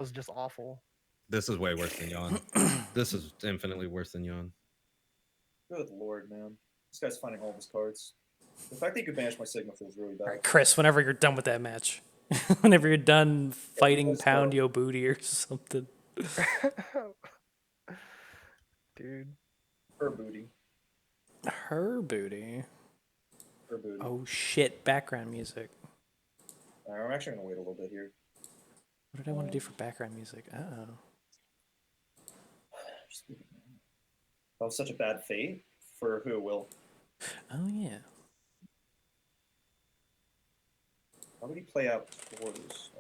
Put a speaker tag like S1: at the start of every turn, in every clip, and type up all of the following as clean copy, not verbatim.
S1: was just awful.
S2: This is way worse than Yawn. This is infinitely worse than Yawn.
S3: Good lord, man. This guy's finding all of his cards. The fact that you could banish my Sigma feels really bad.
S4: All right, Chris, whenever you're done with that match, whenever you're done fighting Pound Yo Booty or something.
S1: Dude.
S3: Her booty.
S4: Her booty.
S3: Her booty.
S4: Oh shit! Background music.
S3: Alright, I'm actually gonna wait a little bit here.
S4: What did I want to do for background music? Uh-oh.
S3: That was such a bad fate for who will.
S4: Oh yeah.
S3: How would he play out tours?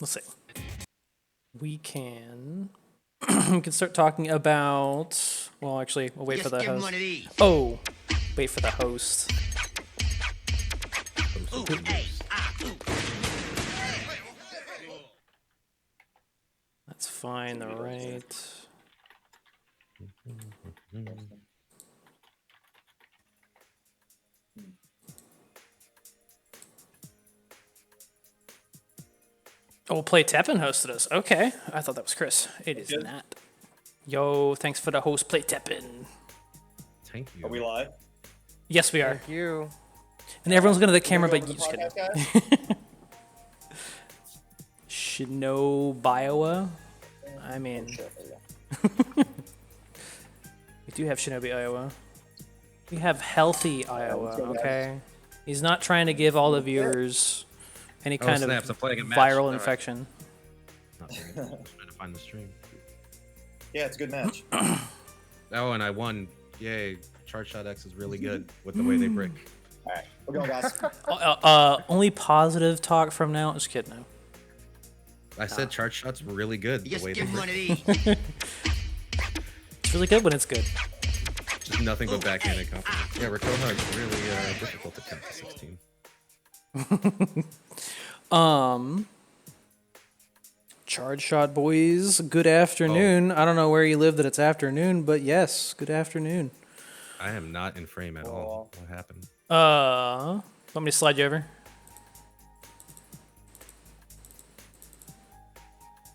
S4: Let's see. We can we can start talking about. Well, actually, we'll wait for the host. Oh, wait for the host. Let's find the right. Oh, we'll play Teppen hosted us. Okay. I thought that was Chris. It is not. Yo, thanks for the host. Play Teppen.
S2: Thank you.
S3: Are we live?
S4: Yes, we are.
S1: Thank you.
S4: And everyone's going to the camera, but you just
S3: kidding.
S4: kidding. Shinobi, I mean, we do have Shinobi, Iowa. We have healthy Iowa, okay? He's not trying to give all the viewers any kind of viral infection.
S2: Not trying to find the stream.
S3: Yeah, it's a good match.
S2: Oh, and I won. Yay. Charge Shot X is really good with the way they brick.
S3: Alright, we're going, guys.
S4: Only positive talk from now. Just kidding. No.
S2: I said Charge Shot's really good the way they brick.
S4: It's really good when it's good.
S2: Just nothing but backhanded compliments. Yeah, Rakoha is really difficult to tempt to 16.
S4: Charge Shot boys, good afternoon. I don't know where you live that it's afternoon, but yes, good afternoon.
S2: I am not in frame at all. What happened?
S4: Want me to slide you over?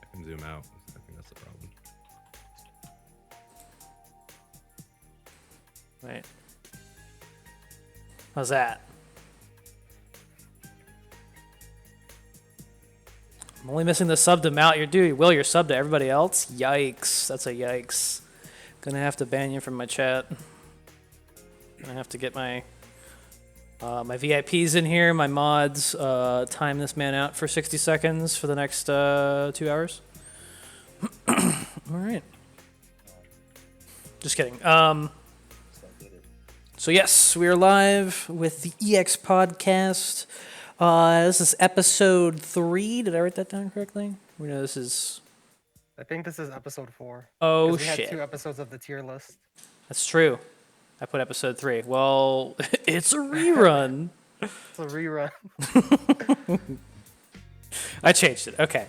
S2: I can zoom out. I think that's the problem.
S4: Right. How's that? I'm only missing the sub to Mount. You're sub to everybody else? Yikes. That's a yikes. Gonna have to ban you from my chat. I have to get my my VIPs in here, my mods, time this man out for 60 seconds for the next 2 hours. Alright. Just kidding. So yes, we are live with the EX podcast. This is episode 3. Did I write that down correctly? We know this is.
S1: I think this is episode 4.
S4: Oh
S1: we
S4: shit!
S1: had 2 episodes of the tier list.
S4: That's true. I put episode 3. Well, it's a rerun.
S1: It's a rerun.
S4: I changed it. Okay.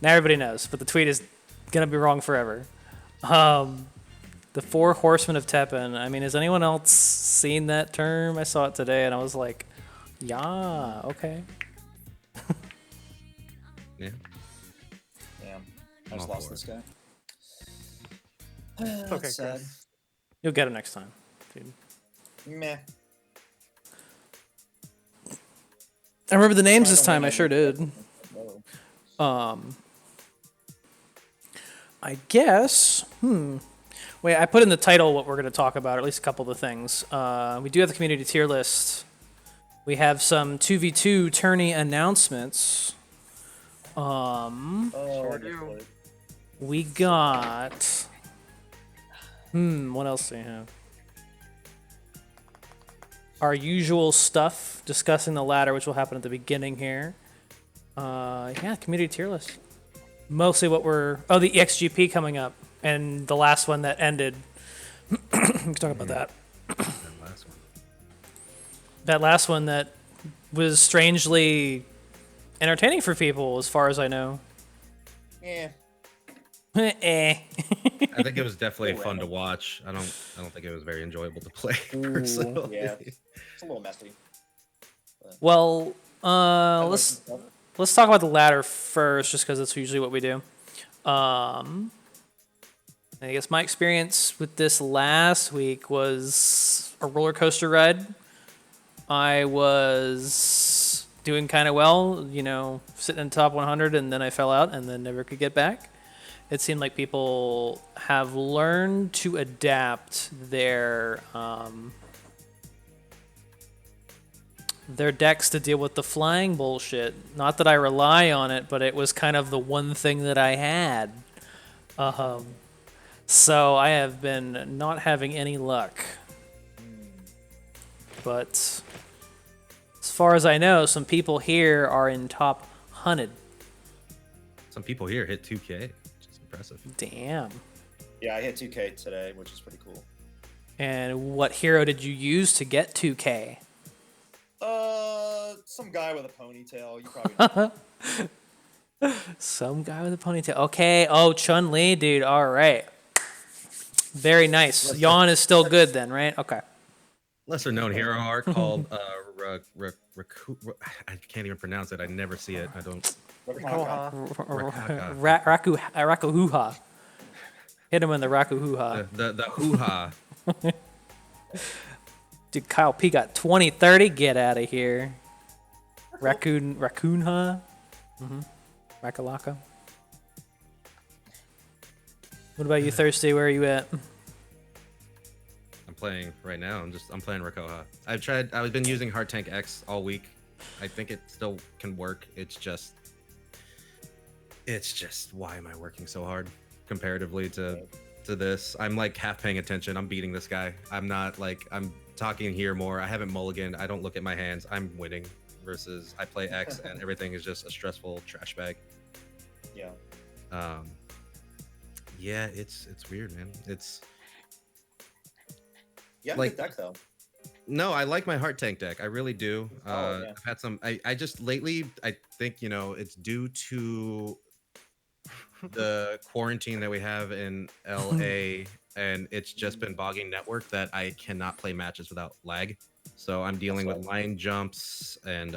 S4: Now everybody knows, but the tweet is gonna be wrong forever. The 4 Horsemen of Teppen. I mean, has anyone else seen that term? I saw it today, and I was like, yeah, okay.
S2: Yeah.
S3: Damn. I just lost this guy.
S1: It's okay,
S3: sad.
S1: Chris.
S4: You'll get him next time, dude.
S3: Meh.
S4: I remember the names this time. I sure did.
S3: Oh.
S4: I guess. Wait, I put in the title what we're going to talk about, or at least a couple of the things. We do have the community tier list. We have some 2v2 tourney announcements.
S1: Sure do.
S4: We got. What else do we have? Our usual stuff, discussing the ladder, which will happen at the beginning here. Yeah, community tier list. Mostly what we're. Oh, the EXGP coming up, and the last one that ended. We can talk about that. That last one that was strangely entertaining for people, as far as I know.
S3: Yeah.
S4: Eh.
S2: I think it was definitely fun to watch. I don't think it was very enjoyable to play personally.
S3: Yeah. It's a little messy.
S4: Well, Let's talk about the ladder first, just because that's usually what we do. I guess my experience with this last week was a roller coaster ride. I was doing kind of well, sitting in top 100, and then I fell out and then never could get back. It seemed like people have learned to adapt their decks to deal with the flying bullshit. Not that I rely on it, but it was kind of the one thing that I had. So I have been not having any luck. But as far as I know, some people here are in top 100.
S2: Some people here hit 2K, which is impressive.
S4: Damn.
S3: Yeah, I hit 2K today, which is pretty cool.
S4: And what hero did you use to get 2K?
S3: Some guy with a ponytail. You probably know.
S4: Some guy with a ponytail. Okay. Oh, Chun-Li, dude. All right. Very nice. Yawn is still good then, right? Okay.
S2: Lesser known hero art called I can't even pronounce it. I never see it. I don't.
S1: Koha.
S4: Rakuhuha. Hit him in the Rakuhuha.
S2: The hoo-ha.
S4: Dude, Kyle P got 20-30. Get out of here. Raccoonha. Rakalaka. What about you, Thirsty? Where are you at?
S2: I'm playing right now. I'm playing Rakoha. I've been using Hard Tank X all week. I think it still can work. It's just why am I working so hard comparatively to this? I'm like half paying attention. I'm beating this guy. I'm not like I'm talking here more. I haven't mulliganed. I don't look at my hands. I'm winning versus I play X and everything is just a stressful trash bag.
S3: Yeah.
S2: Yeah, it's weird, man. It's
S3: Yeah,
S2: like-
S3: good deck though.
S2: no, I like my Heart Tank deck. I really do.
S3: Yeah.
S2: I've had some. I just lately, I think it's due to the quarantine that we have in LA, and it's just been bogging network that I cannot play matches without lag. So I'm dealing with line jumps and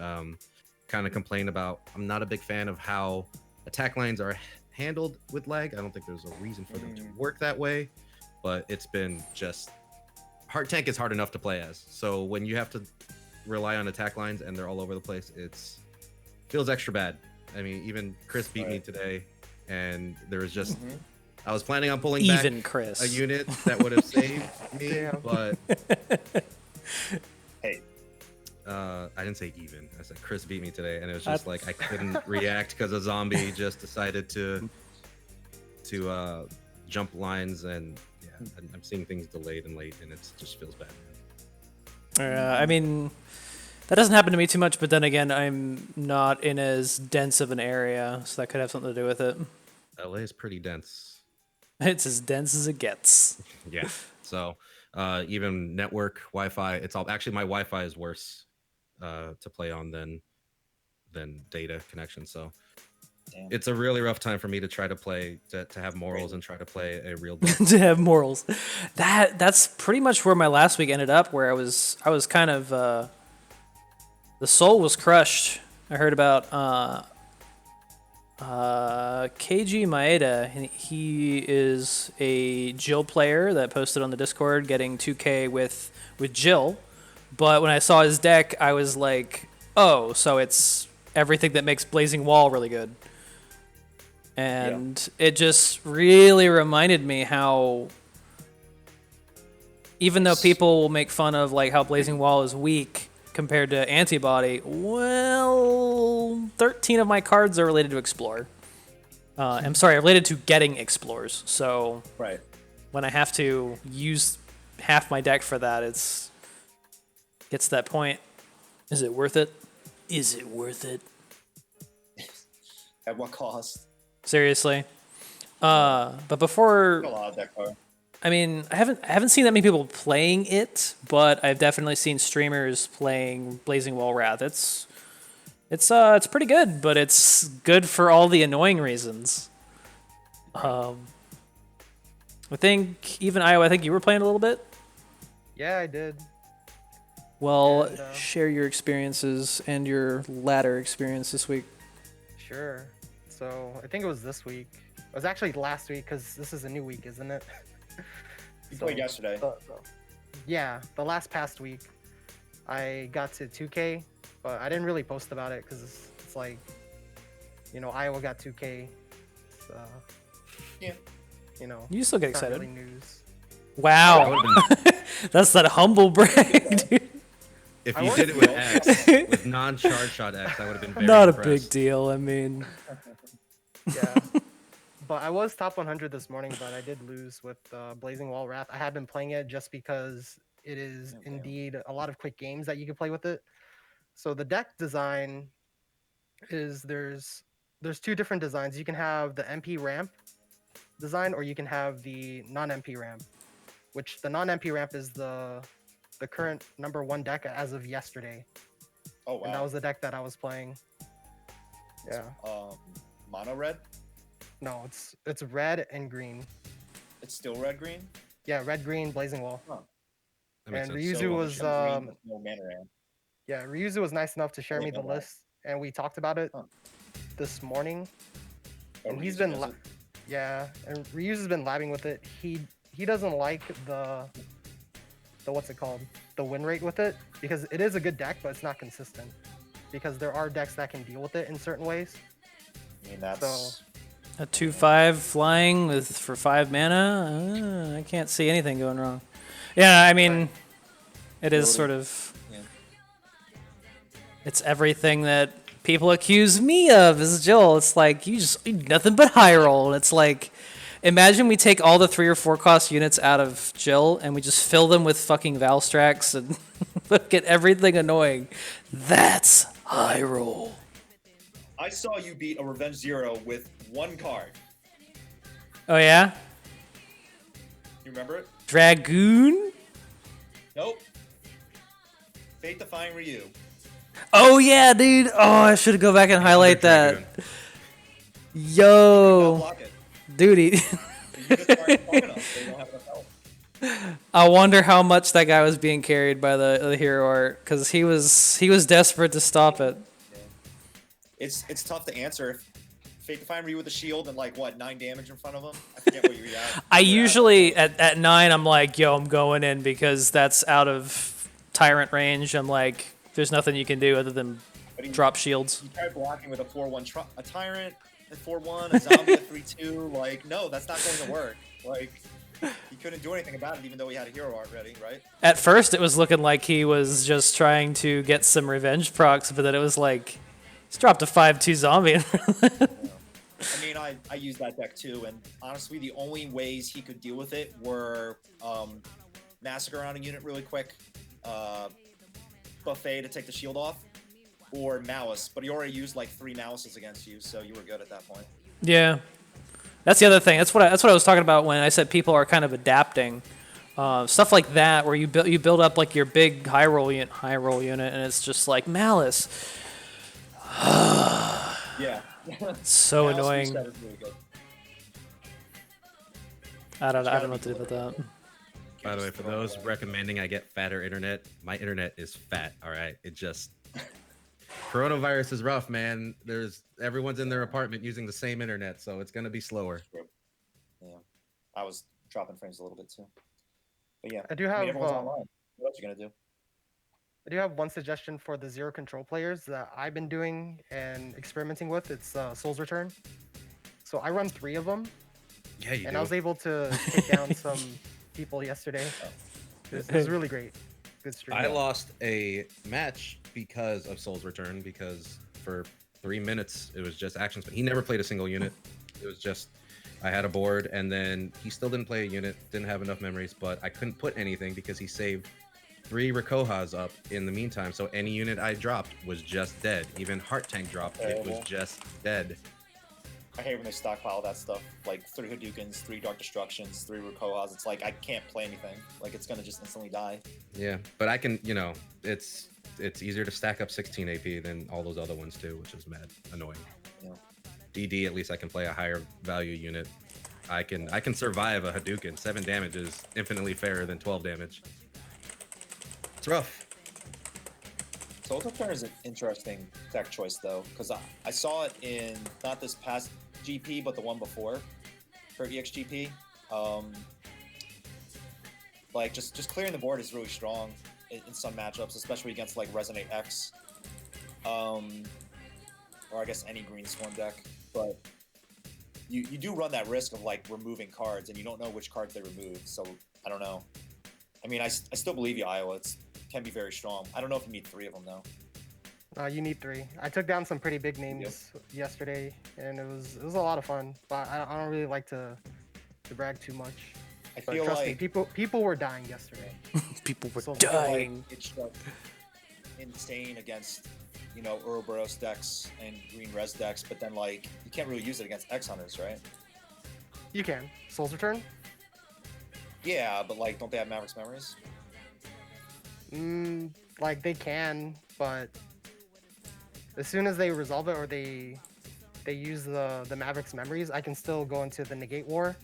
S2: kind of complain about. I'm not a big fan of how attack lines are handled with lag. I don't think there's a reason for them to work that way, but it's been just. Heart Tank is hard enough to play as, so when you have to rely on attack lines and they're all over the place, feels extra bad. I mean, even Chris beat me today, and there was just I was planning on pulling
S4: Even
S2: back
S4: Chris.
S2: a unit that would have saved me,
S1: Damn.
S2: but
S3: Hey.
S2: I didn't say even. I said Chris beat me today, and it was just like I couldn't react because a zombie just decided to jump lines and. I'm seeing things delayed and late, and it just feels bad.
S4: I mean, that doesn't happen to me too much, but then again, I'm not in as dense of an area, so that could have something to do with it.
S2: LA is pretty dense.
S4: It's as dense as it gets.
S2: Yeah. So even network, Wi-Fi, it's all actually my Wi-Fi is worse to play on than data connection. So
S3: Damn.
S2: it's a really rough time for me to try to play to have morals and try to play a real deck.
S4: To have morals. That's pretty much where my last week ended up, where I was kind of the soul was crushed. I heard about KG Maeda. He is a Jill player that posted on the Discord getting 2K with Jill. But when I saw his deck, I was like, oh, so it's everything that makes Blazing Wall really good. And it just really reminded me how, even though people will make fun of like how Blazing Wall is weak compared to Antibody, well, 13 of my cards are related to Explore. I'm sorry, related to getting Explores. So
S3: Right.
S4: when I have to use half my deck for that, gets to that point. Is it worth it? Is it worth it?
S3: At what cost?
S4: Seriously. But before,
S3: A lot of deck power.
S4: I mean, I haven't seen that many people playing it, but I've definitely seen streamers playing Blazing Wall Wrath. It's pretty good, but it's good for all the annoying reasons. I think even I think you were playing a little bit.
S1: Yeah, I did.
S4: Well,
S5: And,
S4: share your experiences and your ladder experience this week.
S5: Sure. So I think it was this week. It was actually last week because this is a new week, isn't it?
S3: You played yesterday.
S5: Yeah, the last past week, I got to 2K, but I didn't really post about it because it's like, you know, Iowa got 2K. So,
S3: Yeah.
S5: You know,
S4: You still get
S5: it's not
S4: excited.
S5: really news.
S4: Wow. That's that humble brag, dude.
S2: If
S5: I
S2: you
S5: was-
S2: did it with X, with non-charge shot X, I would have been very
S4: Not a
S2: impressed.
S4: big deal. I mean,
S5: Yeah. But I was top 100 this morning, but I did lose with Blazing Wall Wrath. I had been playing it just because it is indeed a lot of quick games that you can play with it. So the deck design is there's two different designs. You can have the MP ramp design, or you can have the non-MP ramp, which the non-MP ramp is the current #1 deck as of yesterday,
S3: Oh wow.
S5: and that was the deck that I was playing. Yeah.
S3: Mono red.
S5: No, it's red and green.
S3: It's still red green.
S5: Yeah, red, green, Blazing Wall.
S2: That makes
S5: And
S2: sense.
S5: Ryuzu was
S3: green with no mana ramp.
S5: yeah, Ryuzu was nice enough to share me the
S3: Blazing Wall.
S5: list, and we talked about it
S3: Huh.
S5: this morning.
S3: Oh,
S5: And he's
S3: Ryuzu
S5: been
S3: does it?
S5: yeah, and Ryuzu's been labbing with it. He doesn't like the what's it called? The win rate with it, because it is a good deck, but it's not consistent. Because there are decks that can deal with it in certain ways.
S3: I mean that's.
S4: a 2/5 flying for 5 mana. I can't see anything going wrong. Yeah, I mean, it is sort of.
S3: Yeah.
S4: It's everything that people accuse me of, is Joel. It's like you nothing but high roll. And it's like, imagine we take all the 3 or 4 cost units out of Jill and we just fill them with fucking Valstrax and get everything annoying. That's high roll.
S3: I saw you beat a Revenge Zero with 1 card.
S4: Oh yeah,
S3: You remember it?
S4: Dragoon.
S3: Nope. Fate Defying Ryu.
S4: Oh yeah, dude. Oh, I should go back and highlight that.
S3: Don't
S4: Yo,
S3: block it.
S4: dude.
S3: The units aren't strong enough. They don't have enough health.
S4: I wonder how much that guy was being carried by the hero art, because he was desperate to stop it.
S3: It's tough to answer. Fate Defying Ryu with a shield and like what 9 damage in front of him. I forget what you react.
S4: I usually at 9 I'm like, yo, I'm going in because that's out of tyrant range. I'm like, there's nothing you can do other than drop shields.
S3: You try blocking with a 4/1 a tyrant at 4/1, a zombie at 3/2. Like no, that's not going to work. Like he couldn't do anything about it, even though he had a hero art ready, right?
S4: At first it was looking like he was just trying to get some revenge procs, but then it was like he's dropped a 5/2 zombie.
S3: I mean, I used that deck too, and honestly, the only ways he could deal with it were massacre on a unit really quick, buffet to take the shield off, or malice. But he already used like 3 malices against you, so you were good at that point.
S4: Yeah, that's the other thing. That's what I was talking about when I said people are kind of adapting. Stuff like that, where you build up like your big high roll unit, and it's just like malice.
S3: Yeah.
S4: It's so
S3: Malice
S4: annoying.
S3: reset is really good.
S4: I don't know what to do with that.
S2: By the way, for those recommending I get fatter internet, my internet is fat. All right, it just coronavirus is rough, man. Everyone's in their apartment using the same internet, so it's gonna be slower.
S3: Yeah, I was dropping frames a little bit too. But yeah,
S5: I do
S3: I
S5: have
S3: mean, everyone's online. What else you gonna do?
S5: I do have one suggestion for the zero control players that I've been doing and experimenting with. It's Soul's Return. So I run 3 of them,
S2: Yeah, you
S5: and
S2: do.
S5: I was able to take down some people yesterday. It was really great. Good stream.
S2: I lost a match because of Soul's Return, because for 3 minutes it was just actions, but he never played a single unit. It was just I had a board, and then he still didn't play a unit, didn't have enough memories, but I couldn't put anything because he saved 3 Rikohas up in the meantime, so any unit I dropped was just dead. Even Heart Tank dropped, it was just dead.
S3: I hate when they stockpile that stuff, like 3 Hadoukens, 3 Dark Destructions, 3 Rukohas. It's like I can't play anything. Like it's gonna just instantly die.
S2: Yeah, but I can, it's easier to stack up 16 AP than all those other ones too, which is mad annoying.
S3: Yeah.
S2: DD, at least I can play a higher value unit. I can survive a Hadouken. 7 damage is infinitely fairer than 12 damage. It's rough.
S3: Soul Turn is an interesting tech choice though, because I saw it in not this past GP, but the one before for EXGP. Like just clearing the board is really strong in some matchups, especially against like Resonate X, or I guess any Green Swarm deck. But you do run that risk of like removing cards, and you don't know which cards they remove. So I don't know. I mean, I still believe you, Iowa. It can be very strong. I don't know if you need 3 of them though.
S5: You need 3. I took down some pretty big names yesterday, and it was a lot of fun. But I don't really like to brag too much.
S3: I
S5: But
S3: feel
S5: trust
S3: like
S5: me, people were dying yesterday.
S4: People were
S5: So,
S4: dying.
S3: like it's just insane against, you know, Ouroboros decks and Green Res decks, but then like you can't really use it against X Hunters, right?
S5: You can. Soul's Return?
S3: Yeah, but like, don't they have Maverick's Memories?
S5: Like they can, but as soon as they resolve it or they use the Maverick's Memories, I can still go into the Negate War.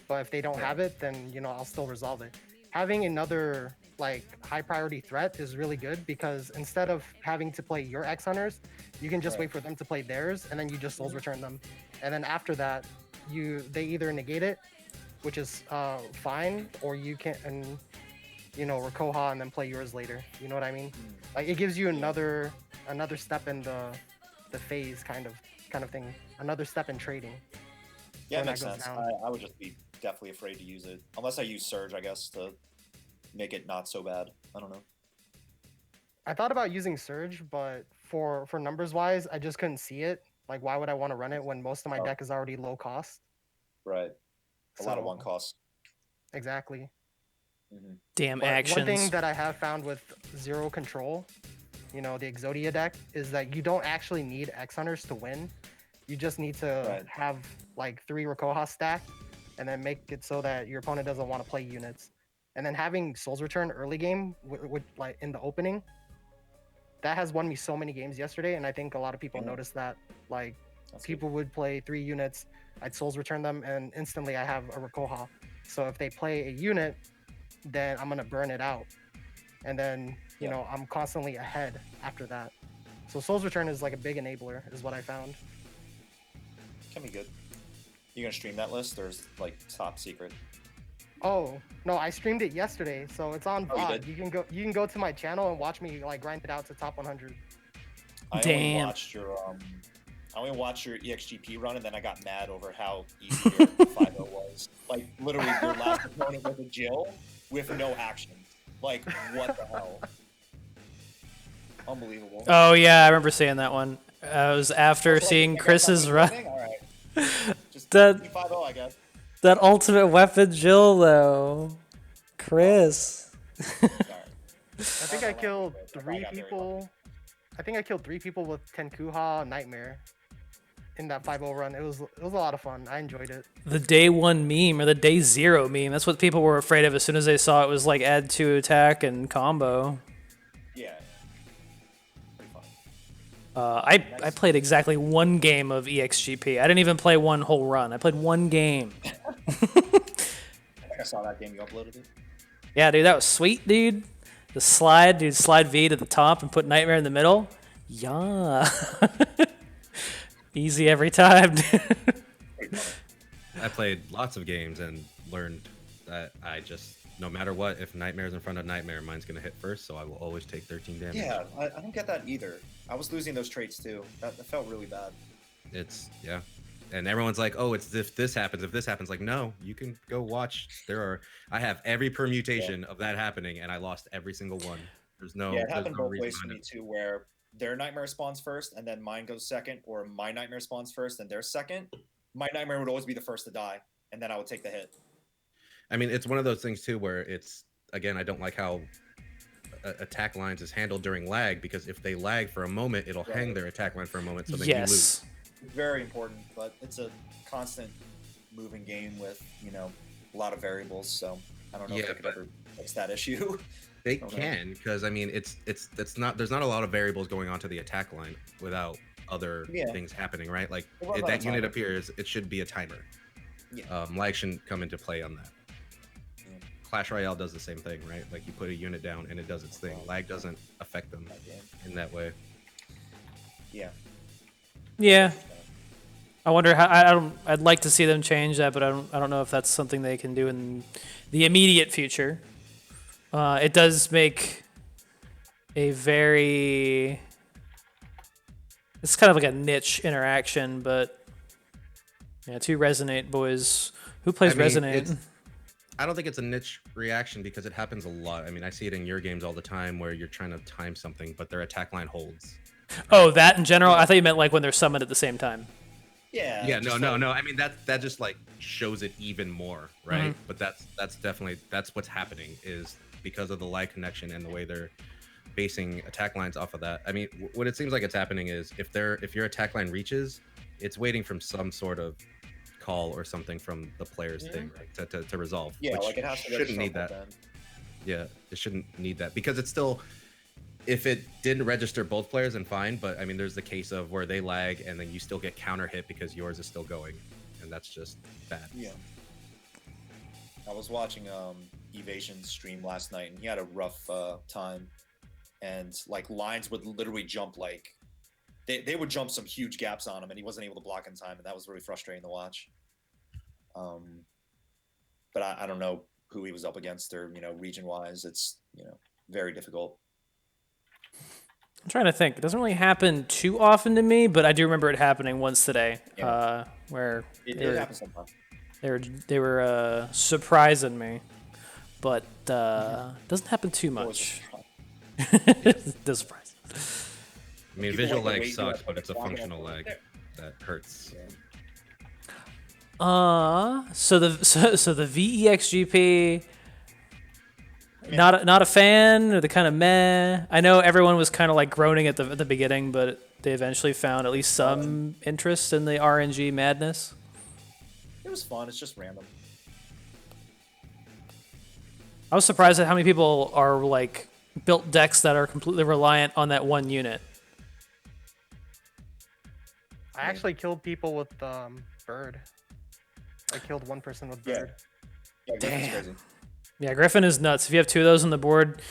S5: But if they don't have it, then you know I'll still resolve it. Having another like high priority threat is really good because instead of having to play your X Hunters, you can just wait for them to play theirs, and then you just Souls Return them. And then after that, they either negate it, which is fine, or you can Rakoha and then play yours later. You know what I mean? Like it gives you another step in the phase kind of thing, another step in trading.
S3: Yeah,
S5: when
S3: it makes
S5: that goes
S3: sense.
S5: down.
S3: I would just be definitely afraid to use it unless I use Surge, I guess, to make it not so bad. I don't know.
S5: I thought about using Surge, but for numbers wise, I just couldn't see it. Like, why would I want to run it when most of my deck is already low cost?
S3: Right. A lot of
S5: So-
S3: one cost.
S5: Exactly.
S4: Damn
S5: But
S4: actions.
S5: one thing that I have found with Zero Control, you know, the Exodia deck, is that you don't actually need X Hunters to win. You just need to have like 3 Rakoha stacked and then make it so that your opponent doesn't want to play units. And then having Souls Return early game, with like in the opening, that has won me so many games yesterday. And I think a lot of people noticed that. Like, people would play 3 units, I'd Souls Return them, and instantly I have a Rakoha. So if they play a unit, then I'm gonna burn it out, and then you know I'm constantly ahead after that. So Souls Return is like a big enabler, is what I found.
S3: Can be good. You gonna stream that list or is like top secret?
S5: Oh no, I streamed it yesterday, so it's on
S3: Oh, you
S5: VOD.
S3: did?
S5: You can go to my channel and watch me like grind it out to top 100.
S3: I
S4: Damn.
S3: only watched your EXGP run, and then I got mad over how easy your 5-0 was. Like literally, your last opponent was a Jill with no action. Like what the hell? Unbelievable.
S4: Oh yeah, I remember seeing that one. It was after
S3: Also, like,
S4: seeing
S3: you guys
S4: Chris's
S3: thought we were
S4: run.
S3: winning? All right. Just
S4: That-
S3: 5-0, I guess.
S4: That ultimate weapon Jill though. Chris.
S3: All right.
S5: I think I killed 3 people. I think I killed 3 people with Tenkuha Nightmare in that 5-0 run. It was a lot of fun. I enjoyed it.
S4: The day 1 meme or the day 0 meme. That's what people were afraid of as soon as they saw it was like add 2 attack and combo.
S3: Yeah. Pretty fun.
S4: I played exactly 1 game of EXGP. I didn't even play 1 whole run. I played 1 game.
S3: I think I saw that game you uploaded it.
S4: Yeah, dude, that was sweet, dude. The slide, dude, slide V to the top and put Nightmare in the middle. Yeah. Easy every time, dude.
S2: I played lots of games and learned that I just, no matter what, if Nightmare's in front of Nightmare, mine's going to hit first, so I will always take 13 damage.
S3: Yeah, I don't get that either. I was losing those traits too. That felt really bad.
S2: It's, yeah. And everyone's like, oh, it's if this happens. Like, no, you can go watch. I have every permutation of that happening, and I lost every single one. There's no,
S3: Yeah, it
S2: there's
S3: happened
S2: no
S3: both
S2: reason
S3: ways for
S2: behind
S3: me too, where their Nightmare spawns first, and then mine goes second, or my Nightmare spawns first, and their second. My Nightmare would always be the first to die, and then I would take the hit.
S2: I mean, it's one of those things too where it's, again, I don't like how attack lines is handled during lag, because if they lag for a moment, it'll hang their attack line for a moment, so then you lose.
S4: Yes.
S3: It's very important, but it's a constant moving game with, you know, a lot of variables, so I don't know if
S2: Yeah,
S3: they could
S2: but-
S3: ever fix that issue.
S2: They
S3: Okay.
S2: can, because I mean, it's not, there's not a lot of variables going onto the attack line without other
S3: Yeah.
S2: things happening, right? Like
S3: Well, what
S2: if
S3: about
S2: that
S3: a
S2: unit
S3: timer?
S2: appears, it should be a timer.
S3: Yeah.
S2: Lag shouldn't come into play on that. Clash Royale does the same thing, right? Like you put a unit down and it does its thing. Lag doesn't affect them in that way.
S3: Yeah.
S4: Yeah. I wonder how. I'd like to see them change that, but I don't know if that's something they can do in the immediate future. It does make a very. It's kind of like a niche interaction, but yeah, two Resonate boys. Who plays Resonate?
S2: I don't think it's a niche reaction because it happens a lot. I mean, I see it in your games all the time where you're trying to time something, but their attack line holds.
S4: Oh, that in general? I thought you meant like when they're summoned at the same time.
S3: Yeah.
S2: Yeah, no. I mean that just like shows it even more, right?
S4: Mm-hmm.
S2: But that's definitely what's happening is because of the lag connection and the way they're basing attack lines off of that. I mean, what it seems like it's happening is if your attack line reaches, it's waiting from some sort of call or something from the player's thing, right, to resolve.
S3: Yeah,
S2: which
S3: like it has to
S2: shouldn't need that. Yeah, it shouldn't need that because it's still. If it didn't register both players, then fine. But I mean, there's the case of where they lag and then you still get counter hit because yours is still going, and that's just bad.
S3: Yeah. I was watching Evasion's stream last night, and he had a rough time, and like lines would literally jump like they would jump some huge gaps on him, and he wasn't able to block in time, and that was really frustrating to watch. But I don't know who he was up against or region wise. It's very difficult.
S4: I'm trying to think. It doesn't really happen too often to me, but I do remember it happening once today, where
S3: It happens sometimes.
S4: They were surprising me, but doesn't happen too much. Does surprise.
S2: I mean, visual lag sucks, but it's a functional lag that hurts.
S4: So the VEXGP. Not a fan, or the kind of meh. I know everyone was kind of like groaning at the beginning, but they eventually found at least some interest in the RNG madness.
S3: It was fun. It's just random.
S4: I was surprised at how many people are like built decks that are completely reliant on that one unit.
S5: I actually killed people with Bird. I killed one person with Bird.
S3: Yeah,
S4: Damn.
S3: crazy.
S4: Yeah, Griffin is nuts. If you have two of those on the board,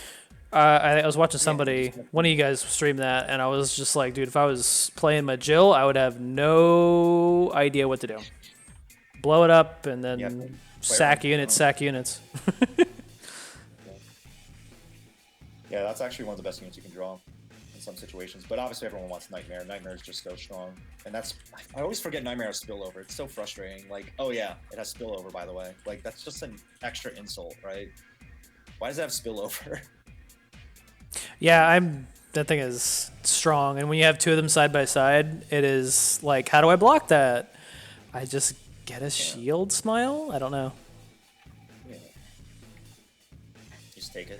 S4: I was watching somebody, one of you guys stream that, and I was just like, dude, if I was playing my Jill, I would have no idea what to do. Blow it up and then sack units.
S3: Yeah, that's actually one of the best units you can draw in some situations. But obviously everyone wants Nightmare. Nightmare is just so strong. And I always forget Nightmare has spillover. It's so frustrating. Like, oh yeah, it has spillover, by the way. Like, that's just an extra insult, right? Why does it have spillover?
S4: Yeah, that thing is strong. And when you have two of them side by side, it is like, how do I block that? I just get a shield smile? I don't know.
S3: Yeah. Just take it.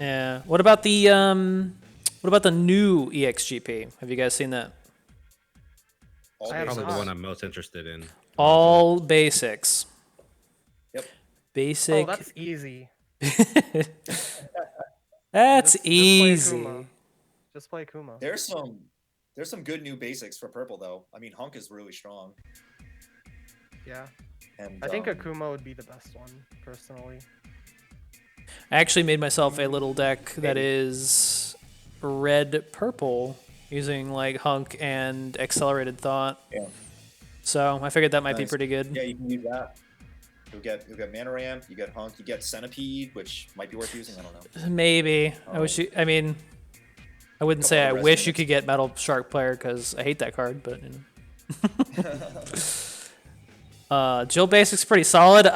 S4: Yeah. What about the new EXGP? Have you guys seen that?
S2: Probably the one I'm most interested in.
S4: All basics.
S3: Yep.
S4: Basic.
S5: Oh, that's easy.
S4: That's
S5: Just
S4: easy.
S5: Just play Kuma.
S3: There's some good new basics for purple though. I mean, Hunk is really strong.
S5: Yeah.
S3: And
S5: I think Akuma would be the best one, personally.
S4: I actually made myself a little deck that is red-purple using like Hunk and Accelerated Thought.
S3: Yeah.
S4: So I figured that might be
S3: Nice.
S4: pretty good.
S3: Yeah, you can use that. You'll get Mana Ramp, you get Hunk, you get Centipede, which might be worth using. I don't know.
S4: Maybe. I wish you. I mean, I wouldn't say I
S3: Couple of
S4: wish you
S3: resonance.
S4: could get Metal Shark Player because I hate that card, but Jill Basic's pretty solid.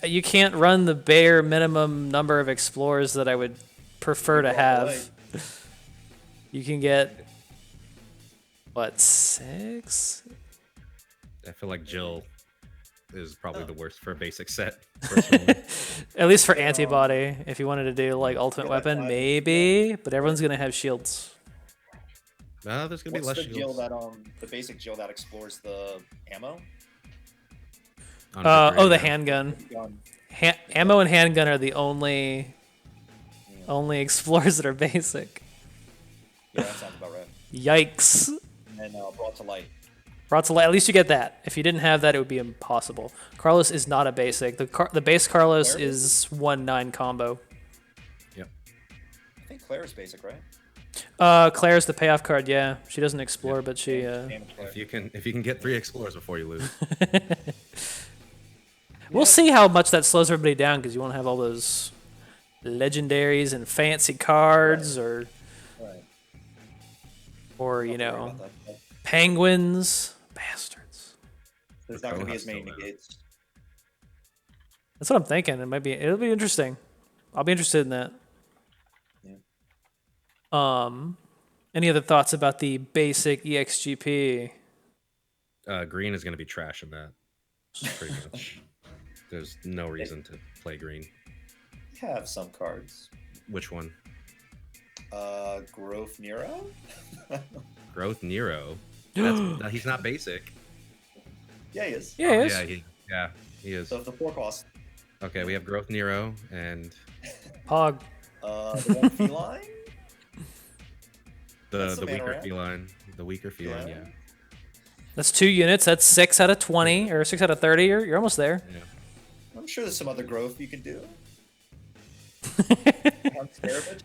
S4: You can't run the bare minimum number of explorers that I would prefer to have. You can get what, 6?
S2: I feel like Jill is probably the worst for a basic set. Personally.
S4: At least for antibody, if you wanted to do like ultimate
S3: Yeah,
S4: weapon,
S3: I-
S4: maybe. But everyone's gonna have shields.
S2: No, there's gonna be
S3: What's
S2: less
S3: the Jill
S2: shields.
S3: that the basic Jill that explores the ammo?
S4: The
S2: Yeah.
S4: handgun.
S3: Gun.
S4: Ammo and handgun are the only explorers that are basic.
S3: Yeah, that sounds about right.
S4: Yikes.
S3: And then brought to light.
S4: Brought to light. At least you get that. If you didn't have that, it would be impossible. Carlos is not a basic. The base Carlos is 1/9 combo.
S2: Yep.
S3: I think Claire's basic, right?
S4: Claire's the payoff card. Yeah, she doesn't explore, but she.
S2: If you can get 3 explorers before you lose.
S4: We'll see how much that slows everybody down because you won't have all those legendaries and fancy cards,
S3: Right.
S4: or
S3: Don't
S4: you
S3: worry
S4: know,
S3: about that.
S4: penguins, bastards.
S3: There's not going to be
S2: Koha's
S3: as many
S2: still there.
S3: negates.
S4: That's what I'm thinking. It'll be interesting. I'll be interested in that.
S3: Yeah.
S4: Any other thoughts about the basic EXGP?
S2: Green is going to be trash in that. Pretty much. There's no reason to play green.
S3: We have some cards.
S2: Which one?
S3: Growth Nero?
S2: Growth Nero. He's not basic.
S3: Yeah, he is.
S4: Yeah, it is.
S2: He is.
S3: So if the 4 cost.
S2: Okay, we have Growth Nero and
S4: Pog.
S3: The one feline? That's
S2: the
S3: the mana
S2: weaker
S3: ramp.
S2: feline. The weaker feline,
S3: Yeah.
S2: yeah.
S4: That's 2 units. That's 6 out of 20 or 6 out of 30. You're almost there.
S2: Yeah.
S3: I'm sure there's some other growth you can do.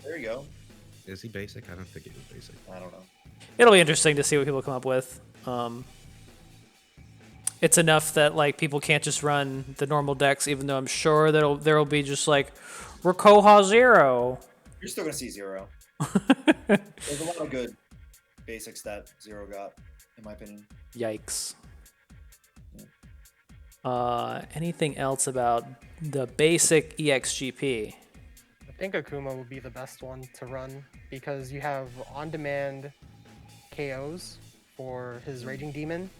S3: There you go.
S2: Is he basic? I don't think he was basic.
S3: I don't know.
S4: It'll be interesting to see what people come up with. It's enough that like people can't just run the normal decks, even though I'm sure there'll be just like Rakoha 0.
S3: You're still going to see 0. There's a lot of good basics that 0 got, in my opinion.
S4: Yikes. Anything else about the basic EXGP?
S5: I think Akuma would be the best one to run because you have on-demand KOs for his Raging Demon,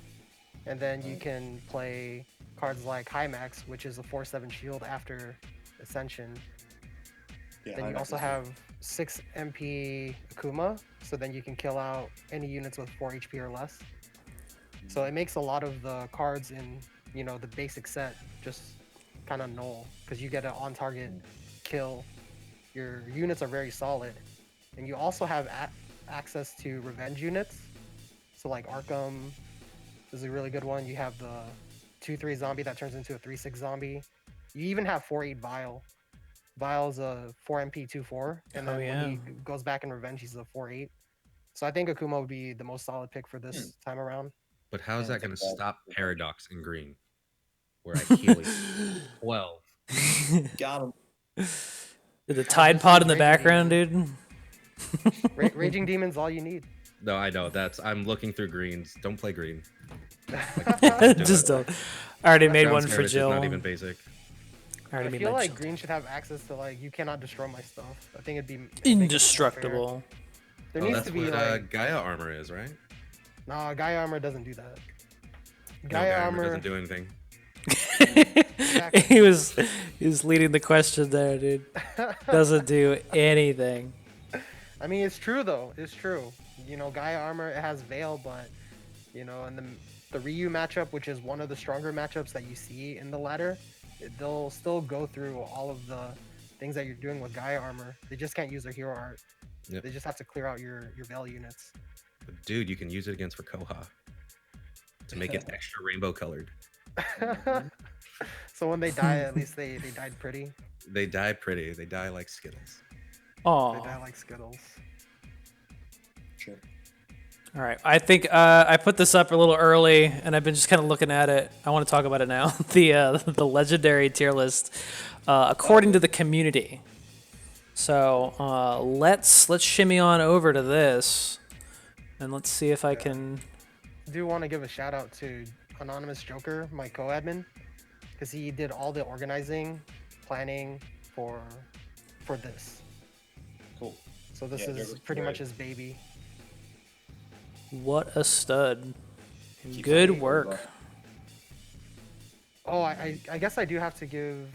S5: and then you can play cards like Hymax, which is a 4/7 shield after Ascension.
S3: Yeah,
S5: Then you also have 6 MP Akuma, so then you can kill out any units with 4 HP or less. So it makes a lot of the cards in, the basic set just kind of null because you get an on-target kill. Your units are very solid, and you also have access to revenge units. So like Arkham is a really good one. You have the 2/3 zombie that turns into a 3/6 zombie. You even have 4/8 Vile. Vile's a 4 MP 2/4, and then when he goes back in revenge, he's a 4/8. So I think Akuma would be the most solid pick for this time around.
S2: But how is
S3: Yeah,
S2: that going to
S3: that's
S2: stop Paradox in green? Where I heal it 12.
S3: Got him.
S4: The Tide Pod in the
S5: Raging
S4: background, dude.
S5: Raging Demon's all you need.
S2: No, I know. I'm looking through greens. Don't play green.
S4: Just don't. I already made
S2: Ground
S4: one for
S2: Skirmish is
S4: Jill.
S2: not even basic.
S4: I already
S5: I
S4: made
S5: feel
S4: my
S5: like
S4: Jill.
S5: green should have access to you cannot destroy my stuff. I think it'd be
S4: Indestructible.
S5: There
S2: Oh,
S5: needs
S2: that's
S5: to be
S2: what Gaia armor is, right?
S5: Nah, Gaia armor doesn't do that.
S2: No,
S5: Gaia armor
S2: doesn't do anything.
S4: he was leading the question there, dude. Doesn't do anything.
S5: I mean, it's true though. It's true. Gaia armor, it has Veil, but in the Ryu matchup, which is one of the stronger matchups that you see in the ladder, they'll still go through all of the things that you're doing with Gaia armor. They just can't use their hero art.
S2: Yep.
S5: They just have to clear out your Veil units.
S2: But dude, you can use it against Rakoha to make it extra rainbow colored.
S5: So when they die, at least they died pretty.
S2: They die pretty. They die like Skittles.
S5: They
S4: Oh,
S5: die like Skittles.
S3: Sure.
S4: all right. I think I put this up a little early, and I've been just kind of looking at it. I want to talk about it now. The legendary tier list, according to the community. So let's shimmy on over to this, and let's see if I can.
S5: I do want to give a shout out to Anonymous Joker, my co-admin, because he did all the organizing, planning for this.
S3: Cool.
S5: So this
S3: Yeah,
S5: is
S3: Joker's
S5: pretty much
S3: great.
S5: his baby.
S4: What a stud!
S3: Keep
S4: Good
S3: fighting,
S4: work.
S3: bro.
S5: Oh, I guess I do have to give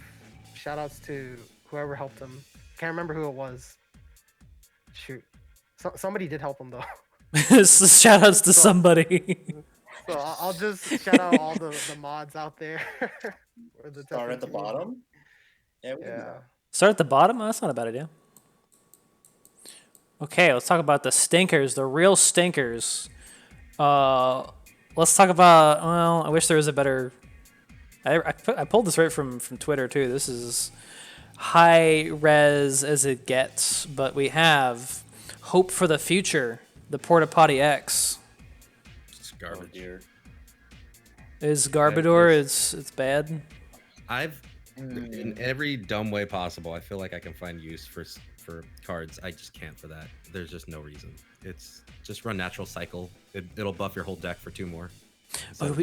S5: shout outs to whoever helped him. Can't remember who it was. Shoot. Somebody did help him though.
S4: Shout outs to somebody.
S5: So I'll just shout out all the mods out there. Or the
S3: Start
S5: Teppen
S3: at the
S5: community.
S3: bottom. Yeah, we can do
S5: Yeah.
S3: that.
S4: Start at the bottom? Oh, that's not a bad idea. Okay, let's talk about the stinkers, the real stinkers. let's talk about. Well, I wish there was a better. I pulled this right from Twitter too. This is high res as it gets, but we have hope for the future. The Porta Potty X
S2: It's
S3: Oh
S2: garbage.
S3: dear.
S4: is Garbodor. It's bad.
S2: I've in every dumb way possible. I feel like I can find use for cards. I just can't for that. There's just no reason. It's just run natural cycle. It'll buff your whole deck for 2 more. So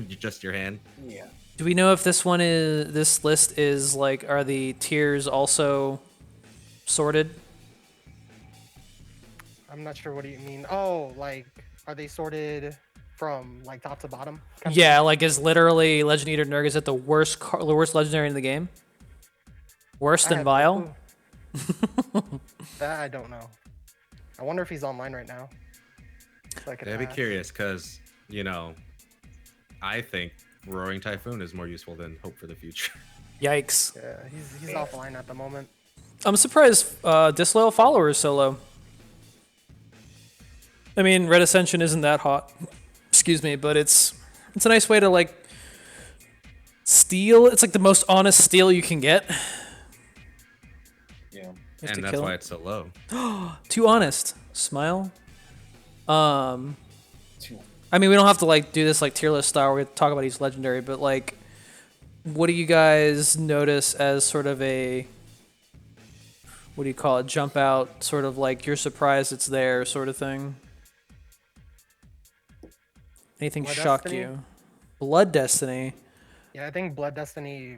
S2: just your hand.
S3: Yeah.
S4: Do we know if this list is like, are the tiers also sorted?
S5: I'm not sure what do you mean. Oh, like are they sorted from like top to bottom? kind of
S4: Yeah, like is literally Legend Eater Nurgle the worst legendary in the game? Worse
S5: I
S4: than
S5: have no
S4: Vile?
S5: clue. That I don't know. I wonder if he's online right now. So I could
S2: Yeah, I'd be
S5: ask.
S2: curious because I think Roaring Typhoon is more useful than Hope for the Future.
S4: Yikes.
S5: Yeah, he's offline at the moment.
S4: I'm surprised Disloyal Follower is so low. I mean, Red Ascension isn't that hot. Excuse me, but it's a nice way to like steal. It's like the most honest steal you can get.
S3: Yeah.
S4: You have to
S2: And that's
S4: kill
S2: why
S4: him.
S2: it's so low.
S4: Too honest. Smile.
S3: Two.
S4: I mean, we don't have to like do this like tier list style. We're gonna talk about each legendary, but like, what do you guys notice as sort of a, what do you call it? Jump out, sort of like you're surprised it's there, sort of thing. Anything
S5: Blood
S4: shock
S5: Destiny?
S4: you? Blood Destiny.
S5: Yeah, I think Blood Destiny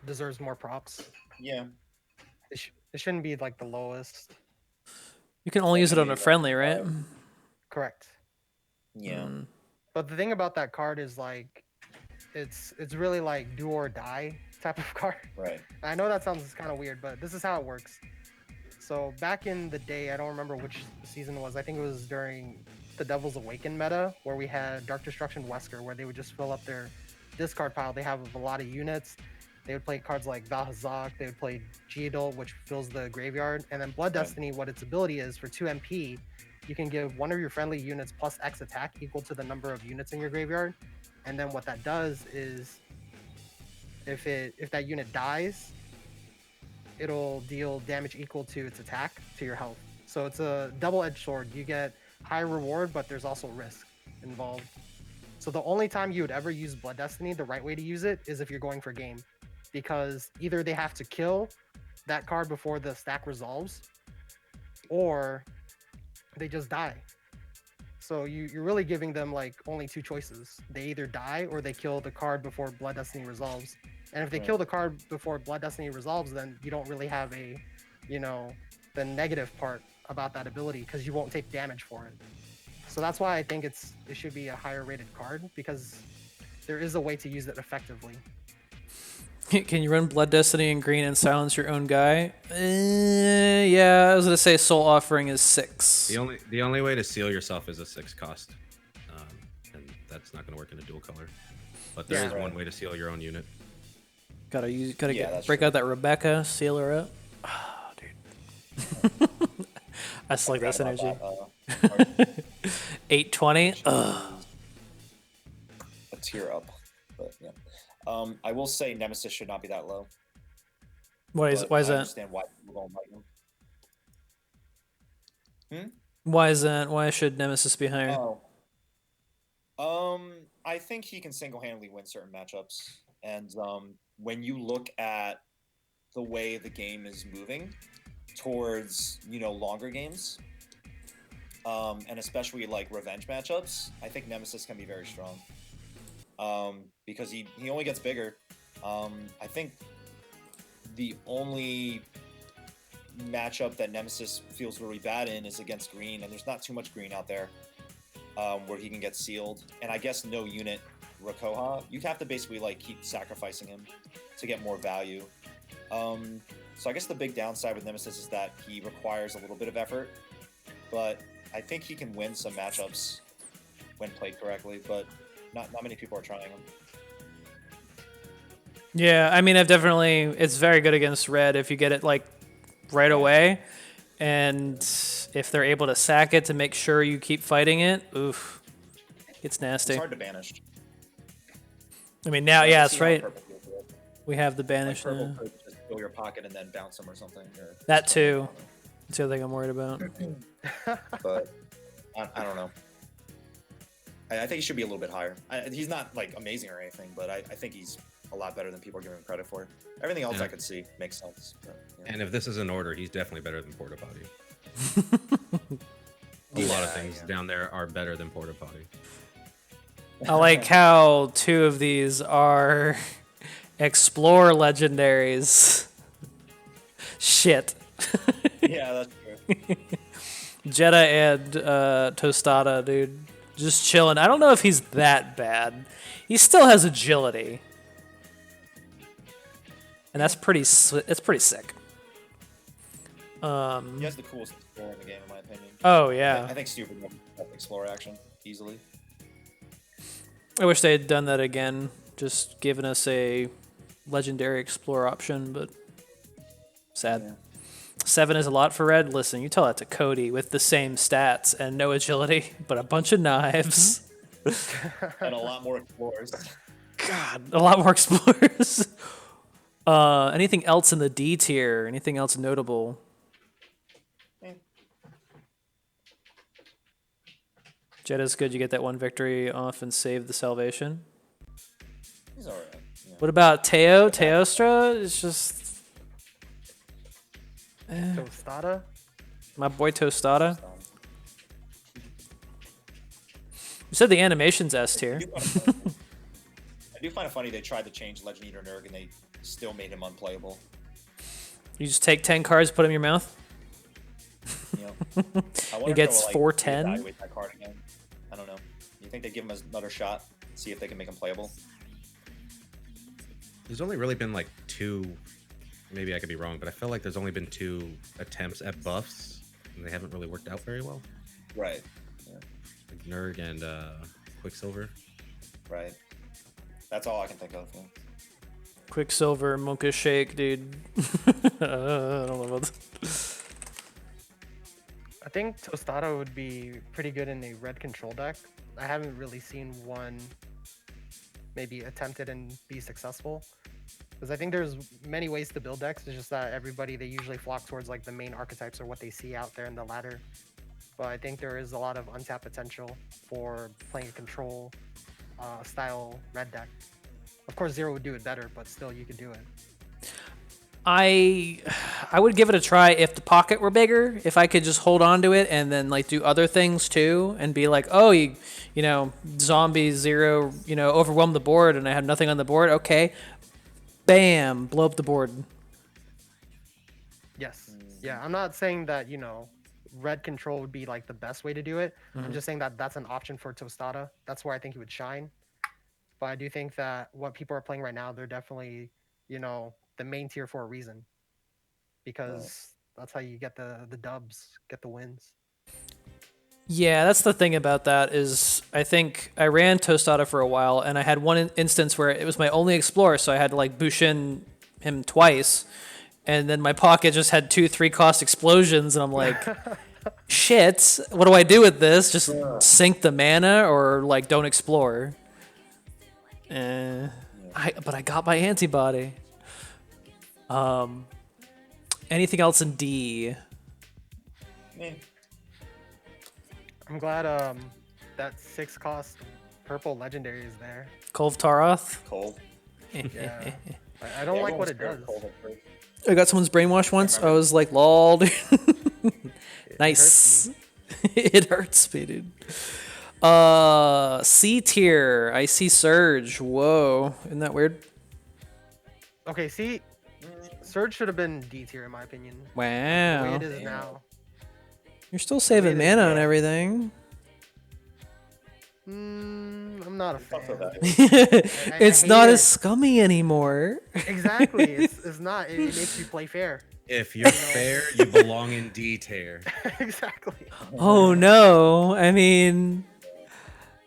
S5: deserves more props.
S3: Yeah.
S5: It shouldn't be like the lowest.
S4: You can only use it on a friendly, right?
S5: Correct.
S3: Yeah.
S5: But the thing about that card is like, it's really like do or die type of card.
S3: Right.
S5: I know that sounds kind of weird, but this is how it works. So back in the day, I don't remember which season it was. I think it was during the Devil's Awaken meta where we had Dark Destruction Wesker, where they would just fill up their discard pile. They have a lot of units. They would play cards like Valhazak. They would play Geodol, which fills the graveyard. And then Blood
S3: Right.
S5: Destiny, what its ability is for 2 MP, you can give one of your friendly units plus X attack equal to the number of units in your graveyard. And then what that does is, if that unit dies, it'll deal damage equal to its attack to your health. So it's a double-edged sword. You get high reward, but there's also risk involved. So the only time you would ever use Blood Destiny, the right way to use it, is if you're going for game, because either they have to kill that card before the stack resolves, or they just die. So you're really giving them like only 2 choices. They either die or they kill the card before Blood Destiny resolves. And if they kill the card before Blood Destiny resolves, then you don't really have a, the negative part about that ability because you won't take damage for it. So that's why I think it should be a higher rated card, because there is a way to use it effectively.
S4: Can you run Blood Destiny in green and silence your own guy? Yeah, I was gonna say Soul Offering is 6.
S2: The only way to seal yourself is a 6 cost, and that's not going to work in a dual color. But there is
S3: Yeah.
S2: one way to seal your own unit.
S4: Gotta
S3: Yeah, that's
S4: break
S3: true.
S4: out that Rebecca, seal her up. Oh, dude. I just like that
S3: Forgot
S4: synergy.
S3: about that,
S4: 820. Ugh.
S3: a tier up. But yeah. I will say Nemesis should not be that low.
S4: Why is
S3: but
S4: why
S3: I
S4: is that?
S3: understand why people don't like him.
S4: Why is that? Why should Nemesis be higher?
S3: I think he can single-handedly win certain matchups, and when you look at the way the game is moving towards longer games, and especially like revenge matchups, I think Nemesis can be very strong. Because he only gets bigger. I think the only matchup that Nemesis feels really bad in is against green, and there's not too much green out there where he can get sealed. And I guess no unit Rakoha, you have to basically like keep sacrificing him to get more value. So I guess the big downside with Nemesis is that he requires a little bit of effort, but I think he can win some matchups when played correctly, but not many people are trying him.
S4: Yeah, I mean, it's very good against red if you get it like right away, and if they're able to sack it to make sure you keep fighting it, oof, It's nasty.
S3: It's hard to banish.
S4: I mean, now,
S3: I'd like
S4: yeah,
S3: to
S4: that's
S3: see how
S4: right.
S3: purple feels with it.
S4: We have the
S3: Like
S4: banish
S3: purple
S4: now.
S3: could just fill your pocket and then bounce them or something. Or
S4: That too. That's the other thing I'm worried about.
S3: But I don't know. I think he should be a little bit higher. He's not like amazing or anything, but I think he's a lot better than people are giving him credit for. Everything else
S2: Yeah.
S3: I could see makes sense. But, yeah.
S2: And if this is in order, he's definitely better than Porta Potty. A lot of things down there are better than Porta Potty.
S4: I like how 2 of these are Explore legendaries. Shit.
S3: Yeah, that's true.
S4: Jetta and Tostada, dude. Just chilling. I don't know if he's that bad. He still has agility. And that's pretty it's pretty sick.
S3: He has the coolest explorer in the game, in my opinion.
S4: Oh, yeah.
S3: I think Stupid would have explorer action easily.
S4: I wish they had done that again. Just given us a legendary explorer option, but sad.
S3: Yeah.
S4: 7 is a lot for red. Listen, you tell that to Cody with the same stats and no agility, but a bunch of knives.
S3: And a lot more explorers.
S4: God, a lot more explorers. Anything else in the D tier? Anything else notable? Jetta's good. You get that 1 victory off and save the salvation.
S3: He's alright. Yeah.
S4: What about Teo? Teostra is just
S5: Tostada.
S4: my boy Tostada. You said the animation's S tier.
S3: I do find it funny they tried to change Legend Eater Nurg and they still made him unplayable.
S4: You just take 10 cards, put them in your mouth.
S3: You know? I wonder if
S4: gets
S3: they'll,
S4: 410?
S3: reevaluate that card again. I don't know. You think they give him another shot, see if they can make him playable?
S2: There's only really been like 2, maybe I could be wrong, but I feel like there's only been 2 attempts at buffs, and they haven't really worked out very well.
S3: Right. Yeah.
S2: Like Nurg and Quicksilver.
S3: Right. That's all I can think of. Yeah.
S4: Quicksilver, Mocha Shake, dude. I don't know about that.
S5: I think Tostada would be pretty good in a red control deck. I haven't really seen one maybe attempted and be successful. Because I think there's many ways to build decks. It's just that everybody, they usually flock towards like the main archetypes or what they see out there in the ladder. But I think there is a lot of untapped potential for playing a control style red deck. Of course, Zero would do it better, but still, you could do it.
S4: I would give it a try if the pocket were bigger. If I could just hold on to it and then like do other things too, and be like, oh, you know, zombie Zero, you know, overwhelm the board, and I have nothing on the board. Okay, bam, blow up the board.
S5: Yes. Yeah, I'm not saying that, you know, red control would be like the best way to do it. I'm just saying that that's an option for Tostada. That's where I think he would shine. But I do think that what people are playing right now, they're definitely, you know, the main tier for a reason. Because that's how you get the dubs, get the wins.
S4: Yeah, that's the thing about that is I think I ran Tostada for a while, and I had one instance where it was my only explorer, so I had to like Bushin him twice, and then my pocket just had 2 3-cost explosions, and I'm like, shit, what do I do with this? Just sink the mana or like don't explore? But I got my antibody. Anything else in D?
S3: Eh.
S5: I'm glad that 6-cost purple legendary is there.
S4: Kolv Taroth?
S3: Cold.
S5: Yeah. I don't like what it does.
S4: I got someone's brainwash once. I was like, lol, dude. Nice. It hurts me, dude. C tier. I see Surge. Whoa. Isn't that weird?
S5: Okay, see, Surge should have been D tier in my opinion. The way
S4: Wow.
S5: it is now.
S4: You're still saving
S5: it is
S4: mana
S5: now.
S4: and everything.
S5: I'm not a fan.
S4: It's
S5: hate
S4: not
S5: it.
S4: as scummy anymore.
S5: Exactly. It's not. It makes you play fair.
S2: If you're fair, you belong in D tier.
S5: Exactly.
S4: Oh no. I mean,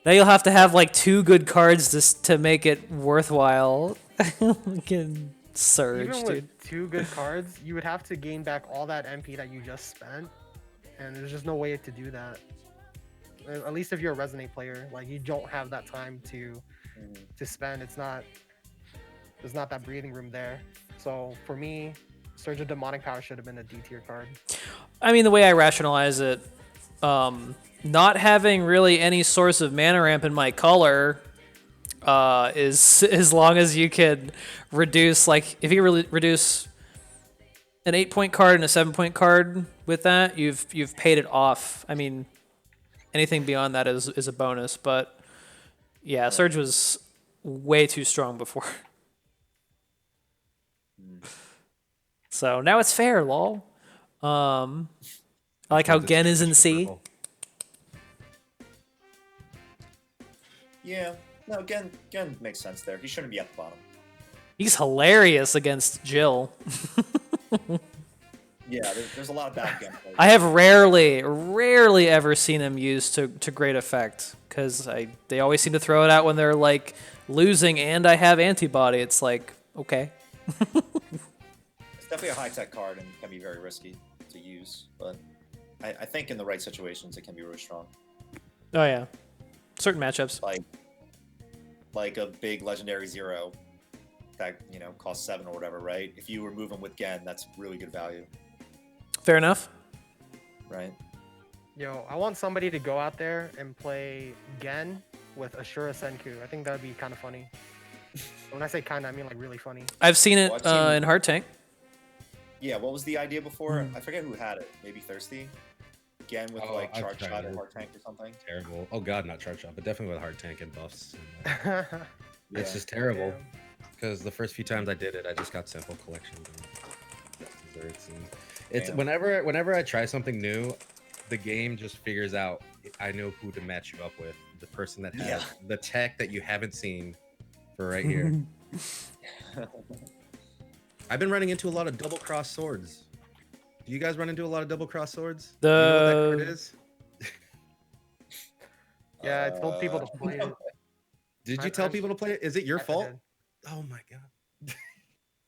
S4: now you'll have to have like 2 good cards to make it worthwhile. Fucking Surge,
S5: Even
S4: dude.
S5: with 2 good cards, you would have to gain back all that MP that you just spent, and there's just no way to do that. At least if you're a Resonate player, like you don't have that time to spend. There's not that breathing room there. So for me, Surge of Demonic Power should have been a D tier card.
S4: I mean, the way I rationalize it, not having really any source of mana ramp in my color is as long as you can reduce, like, if you really reduce an 8-point card and a 7-point card with that, you've paid it off. I mean, anything beyond that is a bonus, but yeah, Surge was way too strong before. So now it's fair, lol. I like how Gen is in C.
S3: Yeah. No, Gen makes sense there. He shouldn't be at the bottom.
S4: He's hilarious against Jill.
S3: Yeah, there's a lot of bad Gen players.
S4: I have rarely ever seen him used to great effect, because they always seem to throw it out when they're like losing and I have antibody. It's like, okay.
S3: It's definitely a high-tech card and can be very risky to use, but I think in the right situations it can be really strong.
S4: Oh yeah, certain matchups.
S3: Like a big legendary 0 that, costs 7 or whatever, right? If you remove him with Gen, that's really good value.
S4: Fair enough.
S3: Right.
S5: Yo, I want somebody to go out there and play Gen with Ashura Senku. I think that would be kind of funny. When I say kind of, I mean like really funny.
S4: I've seen it
S3: I've seen
S4: in Heart Tank.
S3: Yeah, what was the idea before? I forget who had it. Maybe Thirsty? Gen with like
S2: I've
S3: Charge
S2: tried
S3: Shot
S2: it.
S3: or Heart Tank or something?
S2: Terrible. Oh god, not charge shot, but definitely with hard tank and buffs. And,
S5: Yeah.
S2: it's just terrible. Because the first few times I did it, I just got simple collections and desserts. And it's
S3: Damn.
S2: whenever I try something new, the game just figures out I know who to match you up with. The person that has the tech that you haven't seen for right here. I've been running into a lot of double cross swords. Do you guys run into a lot of double cross swords? Do you know what that card is?
S5: Yeah, I told people to play it.
S2: Did you tell people to play it? Is it your
S5: I
S2: fault?
S5: did.
S2: Oh my god.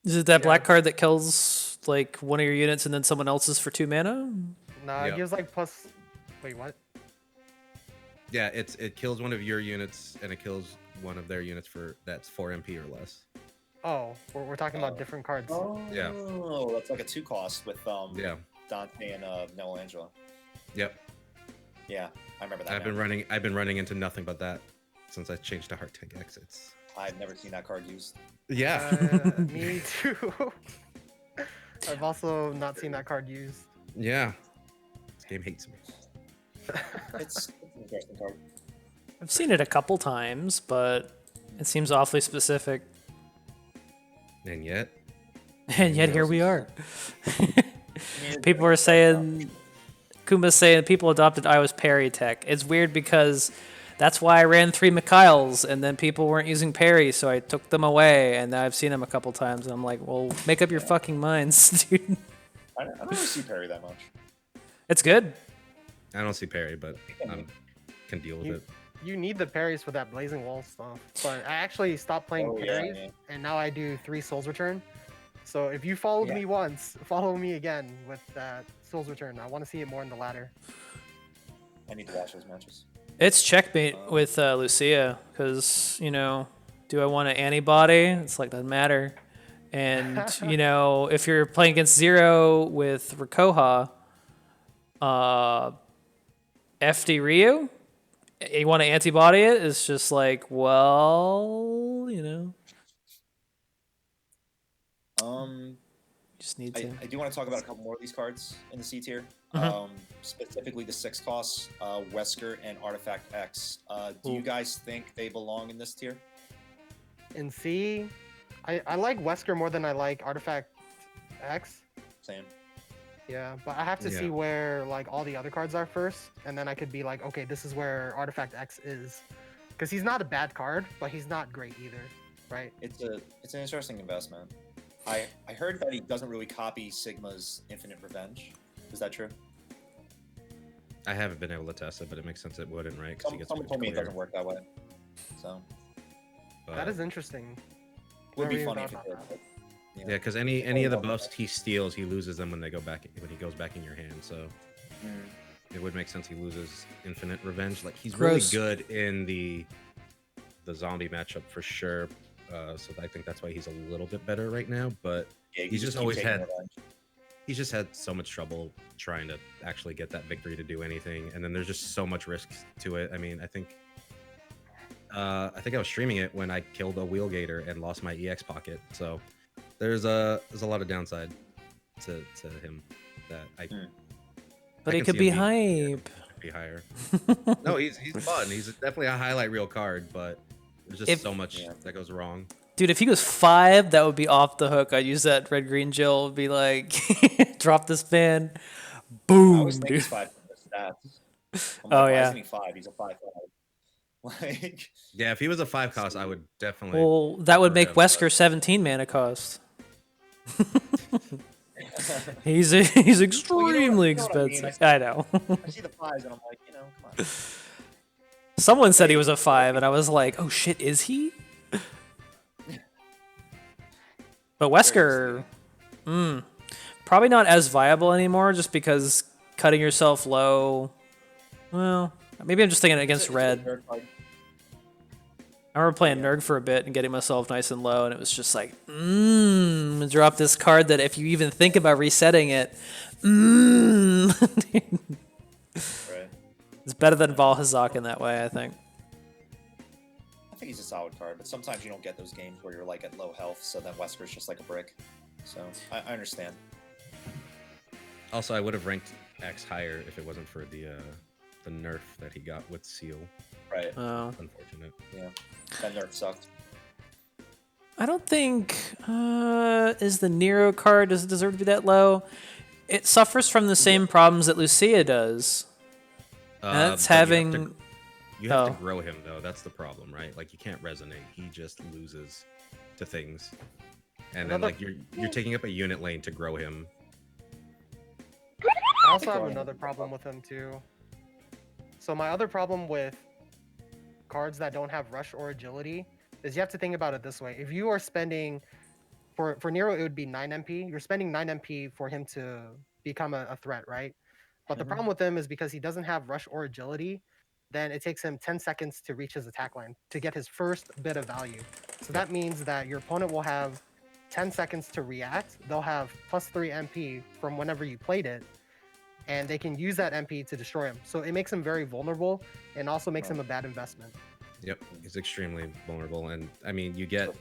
S4: Is it that
S5: Yeah.
S4: black card that kills like one of your units and then someone else's for 2 mana?
S5: Nah,
S2: Yeah.
S5: it gives like plus. Wait, what?
S2: Yeah, it kills one of your units and it kills one of their units that's 4 MP or less.
S5: Oh, we're talking about different cards.
S2: Yeah.
S3: Oh, that's like a 2 cost with
S2: Yeah.
S3: Dante and Noah Angela.
S2: Yep.
S3: Yeah, I remember that.
S2: I've been running into nothing but that since I changed to Heart Tank Exits.
S3: I've never seen that card used.
S2: Yeah.
S5: Me too. I've also not seen that card used.
S2: Yeah. This game hates me.
S3: It's an interesting card.
S4: I've seen it a couple times, but it seems awfully specific.
S2: And yet,
S4: And yet here we are. People are saying, Kuma's saying people adopted Iowa's parry tech. It's weird because that's why I ran 3 Mikhails, and then people weren't using parry, so I took them away, and I've seen them a couple times, and I'm like, well, make up your fucking minds, dude.
S3: I don't really see Perry that much.
S4: It's good.
S2: I don't see parry, but I can deal with it.
S5: You need the parries for that Blazing Wall stuff. But I actually stopped playing
S3: Oh, yeah,
S5: parries,
S3: yeah.
S5: and now I do 3 Souls Return. So if you followed
S3: Yeah.
S5: me once, follow me again with that Souls Return. I want to see it more in the ladder.
S3: I need to watch those matches.
S4: It's checkmate with Lucia, because, do I want an antibody? It's like, doesn't matter. And, if you're playing against Zero with Rikoha, FD Ryu, you want to antibody it? It's just like, well, just need to.
S3: I do want to talk about a couple more of these cards in the C tier. Specifically the 6 costs, Wesker and Artifact X. Do you guys think they belong in this tier?
S5: In C, I like Wesker more than I like Artifact X.
S3: Same.
S5: Yeah, but I have to see
S2: Yeah.
S5: where like all the other cards are first, and then I could be like, okay, this is where Artifact X is, because he's not a bad card, but he's not great either, right?
S3: It's an interesting investment. I heard that he doesn't really copy Sigma's Infinite Revenge. Is that true?
S2: I haven't been able to test it, but it makes sense it wouldn't, right? Because he gets
S3: Someone told me it
S2: clear.
S3: doesn't work that way. So
S5: That is interesting.
S3: would be
S5: Never
S3: funny
S5: even
S3: if it
S5: thought
S3: did.
S2: Yeah, because any of the buffs he steals, he loses them when he goes back in your hand. So it would make sense he loses Infinite Revenge. Like he's
S4: Gross.
S2: really good in the zombie matchup for sure. So I think that's why he's a little bit better right now. But
S3: Yeah,
S2: he's just
S3: keep
S2: always
S3: taking
S2: had
S3: revenge.
S2: he's just had so much trouble trying to actually get that victory to do anything, and then there's just so much risk to it. I mean, I think I was streaming it when I killed a Wheelgator and lost my EX pocket. So there's a lot of downside to him that
S4: But
S2: I
S4: he
S2: can
S4: could
S2: see
S4: be
S2: him
S4: hype.
S2: be higher. No, he's fun. He's definitely a highlight reel card, but there's just so much that goes wrong.
S4: Dude, if he was 5, that would be off the hook. I'd use that red green gel. Be like, drop this fan,
S3: I
S4: boom,
S3: always think
S4: dude.
S3: he's 5 for the stats. I'm like,
S4: Oh
S3: why
S4: yeah.
S3: isn't he 5? He's a 5-5. Like,
S2: Yeah, if he was a 5 cost, I would definitely.
S4: Well, that would make
S2: prefer him,
S4: Wesker 17 mana cost. he's extremely
S3: you know what I mean.
S4: expensive. I know.
S3: I see the 5s and I'm like, come on.
S4: Someone said he was a 5, and I was like, oh shit, is he? But Wesker, probably not as viable anymore, just because cutting yourself low. Well, maybe I'm just thinking against red. I remember playing Nerg for a bit and getting myself nice and low, and it was just like, drop this card that if you even think about resetting it,
S3: Right.
S4: It's better than Valhazak in that way, I think.
S3: I think he's a solid card, but sometimes you don't get those games where you're like at low health, so then Wesker's just like a brick. So I understand.
S2: Also, I would have ranked X higher if it wasn't for the nerf that he got with Seal.
S3: Right.
S4: Oh.
S2: Unfortunate.
S3: Yeah. That nerf sucked.
S4: I don't think is the Nero card, does it deserve to be that low? It suffers from the same problems that Lucia does. And that's
S2: But
S4: having
S2: you have to grow him though. That's the problem, right? Like you can't resonate. He just loses to things, and then like you're taking up a unit lane to grow him.
S5: I also have another problem with him too. So my other problem with cards that don't have rush or agility is you have to think about it this way. If you are spending for Nero, it would be 9 MP. You're spending 9 MP for him to become a threat, right? But the problem with him is because he doesn't have rush or agility, then it takes him 10 seconds to reach his attack line to get his first bit of value. So that means that your opponent will have 10 seconds to react. They'll have +3 MP from whenever you played it, and they can use that MP to destroy him. So it makes him very vulnerable and also makes him a bad investment.
S2: Yep, he's extremely vulnerable, and I mean you get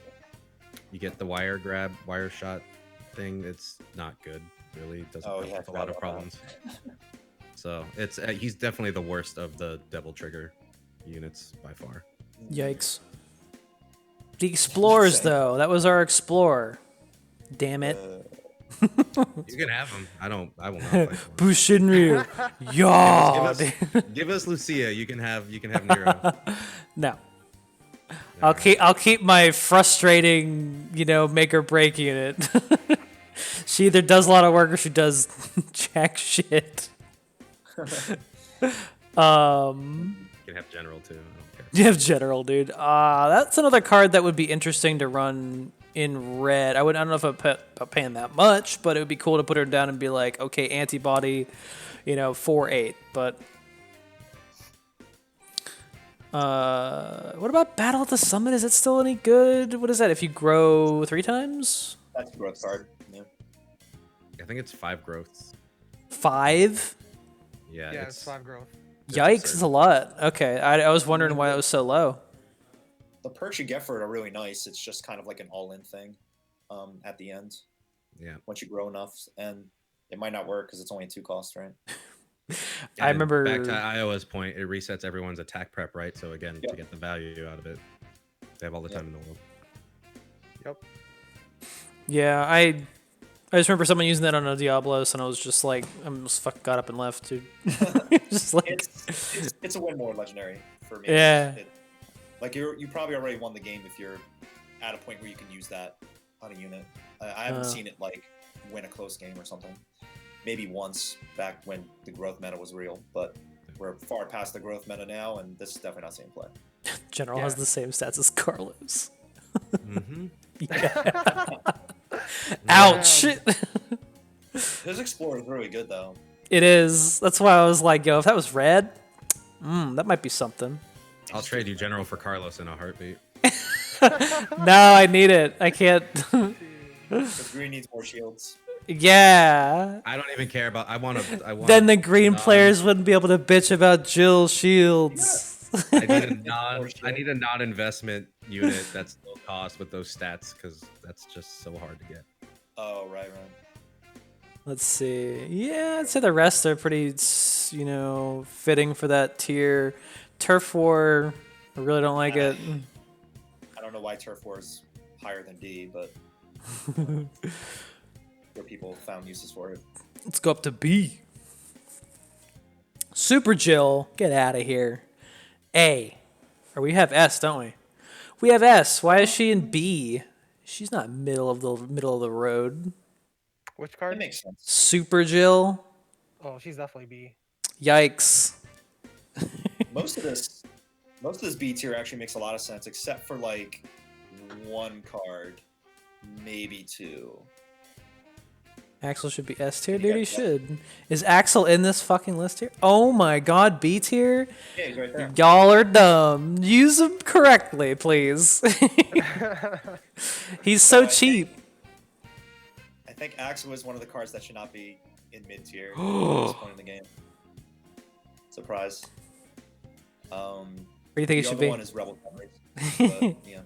S2: the wire grab, wire shot thing. It's not good, really. It doesn't help a lot of problems. So it's he's definitely the worst of the Devil Trigger units by far.
S4: Yikes. The Explorers, though. That was our Explorer. Damn it.
S2: You can have him. I will not fight for him.
S4: Bushinryu. Yeah.
S2: Give us Lucia. You can have Nero.
S4: No. I'll keep my frustrating, make or break unit. She either does a lot of work or she does jack shit.
S2: You can have General too. I don't care.
S4: You have General, dude. That's another card that would be interesting to run in red. I don't know if I'm paying that much, but it would be cool to put her down and be like, okay, antibody, 4/8. But what about Battle at the Summit? Is it still any good? What is that? If you grow 3 times?
S3: That's a growth card. Yeah.
S2: I think it's 5 growths.
S4: 5?
S2: Yeah,
S5: It's 5 growth.
S4: Yikes,
S2: absurd.
S4: it's a lot. Okay, I was wondering why it was so low.
S3: The perks you get for it are really nice. It's just kind of like an all-in thing at the end.
S2: Yeah.
S3: Once you grow enough, and it might not work because it's only 2 costs, right?
S4: I
S2: And
S4: remember
S2: back to Iowa's point, it resets everyone's attack prep, right? So again, to get the value out of it, they have all the time in the world.
S5: Yep.
S4: Yeah, I just remember someone using that on a Diablos, and I was just like, I almost fucking got up and left, dude. Just like,
S3: It's a win more legendary for me.
S4: Yeah.
S3: Like you probably already won the game if you're at a point where you can use that on a unit. I haven't seen it like win a close game or something. Maybe once back when the growth meta was real, but we're far past the growth meta now, and this is definitely not same play.
S4: General has the same stats as Carlos.
S2: Mm-hmm.
S4: Ouch!
S3: His Explorer is really good though.
S4: It is. That's why I was like, yo, if that was red, that might be something.
S2: I'll trade you General for Carlos in a heartbeat.
S4: No, I need it. I can't.
S3: Because green needs more shields.
S4: Yeah.
S2: I don't even care about. I want.
S4: Then the green players wouldn't be able to bitch about Jill shields.
S2: I need a non-investment unit that's low cost with those stats because that's just so hard to get.
S3: Oh, right.
S4: Let's see. Yeah, I'd say the rest are pretty, fitting for that tier. Turf War, I really don't like it.
S3: I don't know why Turf War is higher than D, but where people found uses for it.
S4: Let's go up to B. Super Jill, get out of here. A. Or we have S, don't we? We have S. Why is she in B? She's not middle of the road.
S5: Which card?
S3: It makes sense.
S4: Super Jill.
S5: Oh, she's definitely B.
S4: Yikes.
S3: Most of this B tier actually makes a lot of sense, except for like one card, maybe two.
S4: Axel should be S tier, dude. He should. Is Axel in this fucking list here? Oh my god, B tier?
S3: Yeah, he's right there.
S4: Y'all are dumb. Use him correctly, please. He's so cheap.
S3: I think Axel is one of the cards that should not be in mid tier at this point in the game. Surprise.
S4: Where do you think it should be?
S3: The other one is Rebel Memories. But, yeah.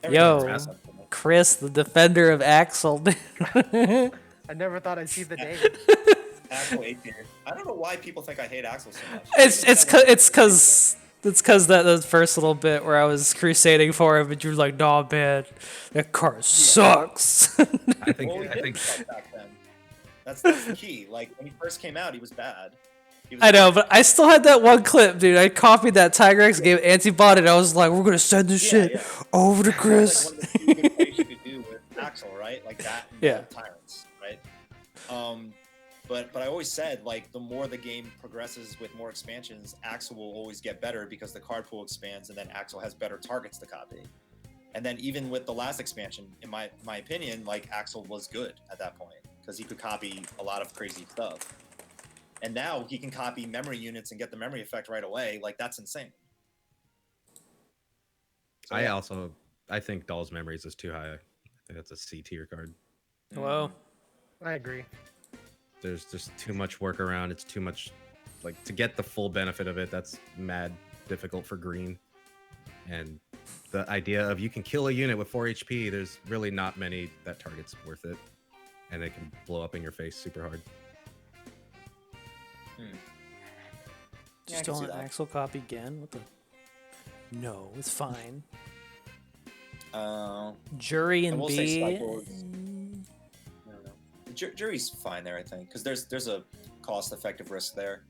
S4: Yo,
S3: Everything's awesome.
S4: Chris, the defender of Axel.
S5: I never thought I'd see the day.
S3: Axel 8 tier. I don't know why people think I hate Axel so much.
S4: It's cause that first little bit where I was crusading for him, and you were like, "Nah, man, that card sucks."
S2: I think.
S3: Well, we
S2: I
S3: didn't
S2: think.
S3: suck back then. That's the key. Like when he first came out, he was bad.
S4: I know, but I still had that one clip, dude. I copied that Tiger X, gave Antibot, and I was like, "We're gonna send this shit over to Chris."
S3: That's like one of the few good plays you could do with Axel, right? Like that. And
S4: Yeah.
S3: Tyrants, right? But I always said like the more the game progresses with more expansions, Axel will always get better because the card pool expands, and then Axel has better targets to copy. And then even with the last expansion, in my opinion, like Axel was good at that point because he could copy a lot of crazy stuff. And now he can copy memory units and get the memory effect right away. Like that's insane. So,
S2: I think Doll's Memories is too high. I think that's a C tier card.
S4: Whoa.
S5: I agree.
S2: There's just too much work around. It's too much, like to get the full benefit of it. That's mad difficult for green. And the idea of you can kill a unit with 4 HP. There's really not many that target's worth it, and it can blow up in your face super hard.
S3: Yeah, I
S4: Still
S3: can
S4: an
S3: see that.
S4: Axel copy again? What the? No, it's fine. Jury
S3: I
S4: and
S3: will say
S4: B.
S3: Cycles- I don't know. Jury's fine there, I think, because there's a cost-effective risk there,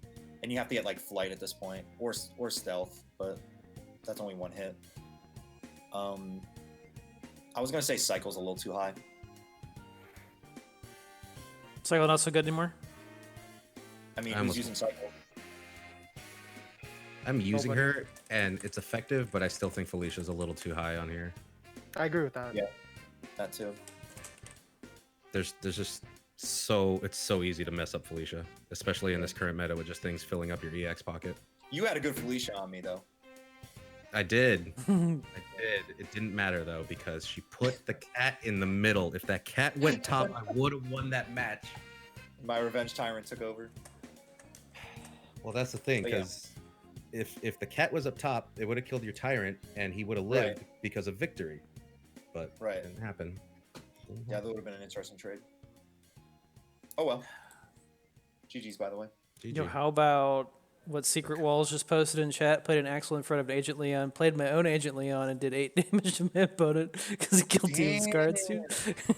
S3: and you have to get like flight at this point, or stealth, but that's only one hit. I was gonna say Cycle's a little too high.
S4: Cycle not so good anymore.
S3: I mean,
S2: I
S3: who's
S2: almost-
S3: using Cycle?
S2: I'm using
S5: Nobody.
S2: her, and it's effective, but I still think Felicia's a little too high on here.
S5: I agree with that.
S3: Yeah. That too.
S2: There's just it's so easy to mess up Felicia, especially in this current meta with just things filling up your EX pocket.
S3: You had a good Felicia on me though.
S2: I did. It didn't matter though because she put the cat in the middle. If that cat went top, I would have won that match.
S3: My Revenge Tyrant took over.
S2: Well, that's the thing
S3: But yeah.
S2: because if the cat was up top, it would have killed your tyrant and he would have lived because of victory. But
S3: Right.
S2: it didn't happen.
S3: Yeah, that would have been an interesting trade. Oh well. GG's, by the way.
S2: GG.
S4: Yo, how about what Secret Walls just posted in chat? Played an Axel in front of Agent Leon. Played my own Agent Leon and did 8 damage to my opponent because he killed 2 cards too.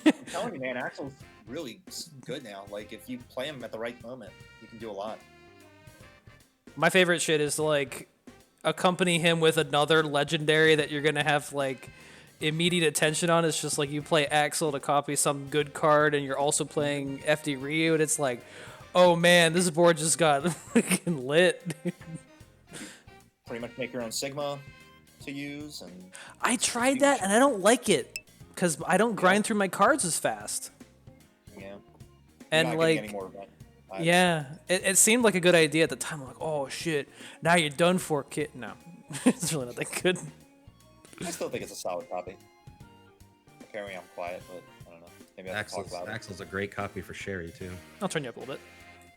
S3: I'm telling you, man, Axel's really good now. Like, if you play him at the right moment, you can do a lot.
S4: My favorite shit is to like accompany him with another legendary that you're gonna have like immediate attention on. It's just like you play Axel to copy some good card, and you're also playing FD Ryu, and it's like, oh man, this board just got freaking lit. Dude.
S3: Pretty much make your own Sigma to use, and
S4: I tried that, and I don't like it because I don't grind through my cards as fast.
S3: yeah.
S4: And
S3: not
S4: like,
S3: getting any more event vibes.
S4: yeah, it seemed like a good idea at the time. I'm like, oh shit, now you're done for, kid. No, it's really not that good.
S3: I still think it's a solid copy. Apparently I'm quiet, but I don't know. Maybe I have to talk about it.
S2: Axel's a great copy for Sherry too.
S4: I'll turn you up a little bit.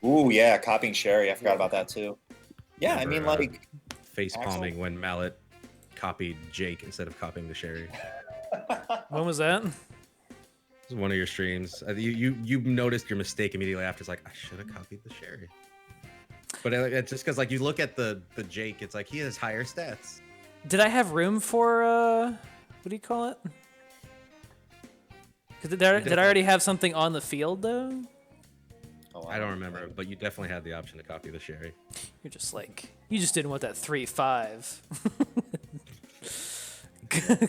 S3: Ooh, yeah, copying Sherry. I forgot about that too. Yeah, I mean,
S2: Remember,
S3: like,
S2: face
S3: Axel?
S2: palming when Mallet copied Jake instead of copying the Sherry.
S4: When was that?
S2: It was one of your streams. You noticed your mistake immediately after. It's like, I should have copied the Sherry. But it's just because like you look at the Jake, it's like he has higher stats.
S4: Did I have room for what do you call it? 'Cause did I already have something on the field though?
S3: oh,
S2: I don't remember, but you definitely had the option to copy the Sherry.
S4: You're just like, you just didn't want that 3-5.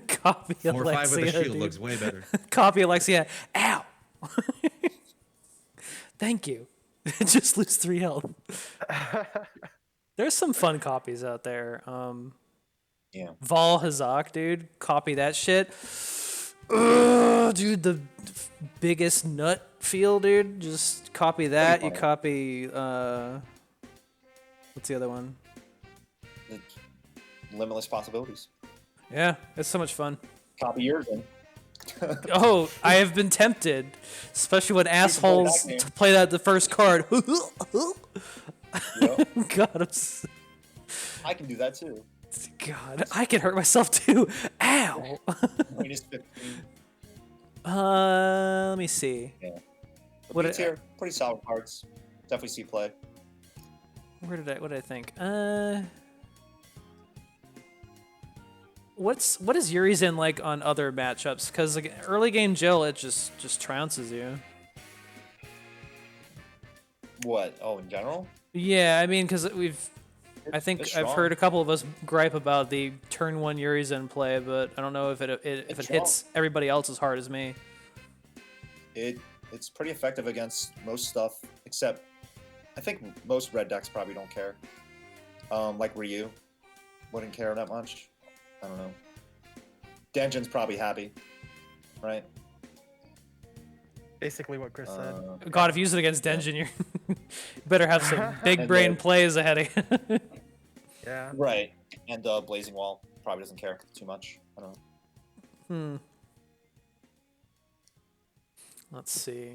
S4: Copy
S2: 4 or 5 with the
S4: Alexia,
S2: shield
S4: dude.
S2: looks way better.
S4: Copy Alexia. Ow! Thank you. Just lose 3 health. There's some fun copies out there.
S3: Yeah.
S4: Vol Hazak, dude. Copy that shit. Ugh, dude, the biggest nut feel, dude. Just copy that. You
S3: funny.
S4: copy, what's the other one?
S3: The limitless possibilities.
S4: Yeah, it's so much fun.
S3: Copy yours then.
S4: Oh, I have been tempted, especially when assholes
S3: game.
S4: play that the first card.
S3: Yep.
S4: God,
S3: I can do that too.
S4: God, I can hurt myself too. Ow.
S3: Minus 15.
S4: Let me see.
S3: What
S4: What
S3: Beats
S4: did-
S3: here, pretty solid cards. Definitely see play.
S4: What did I think? What is Urizen like on other matchups? Because like early game Jill, it just trounces you.
S3: What? Oh, in general?
S4: Yeah, I mean, because I think
S3: It's
S4: I've
S3: strong.
S4: heard a couple of us gripe about the turn 1 Urizen play, but I don't know if it
S3: It's
S4: hits everybody else as hard as me.
S3: It's pretty effective against most stuff, except I think most red decks probably don't care. Like Ryu wouldn't care that much. I don't know. Denjin's probably happy, right?
S5: Basically what Chris said.
S4: God, if you use it against Denjin, you better have some big brain plays ahead of you.
S5: Yeah.
S3: Right. And Blazing Wall probably doesn't care too much. I don't know.
S4: Let's see.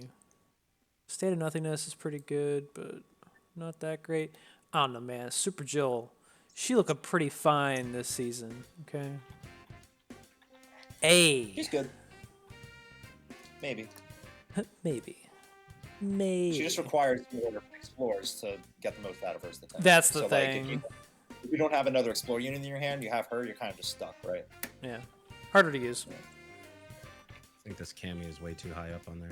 S4: State of Nothingness is pretty good, but not that great. I don't know, man. Super Jill, she looked pretty fine this season. Okay.
S3: She's good. Maybe.
S4: Maybe. Maybe.
S3: She just requires more explorers to get the most out of her. Is the thing.
S4: That's the
S3: So,
S4: thing.
S3: Like, if you don't have another explorer unit in your hand, you have her. You're kind of just stuck, right?
S4: Yeah. Harder to use.
S2: I think this Cammy is way too high up on there.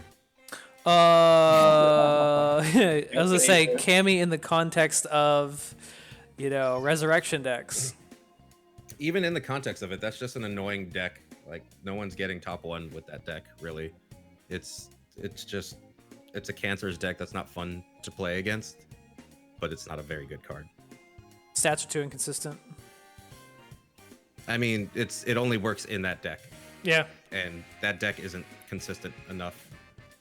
S4: I was gonna say Cammy in the context of, resurrection decks.
S2: Even in the context of it, that's just an annoying deck. Like no one's getting top 1 with that deck, really. It's a cancerous deck that's not fun to play against, but it's not a very good card.
S4: Stats are too inconsistent.
S2: I mean, it only works in that deck,
S4: Yeah.
S2: and that deck isn't consistent enough.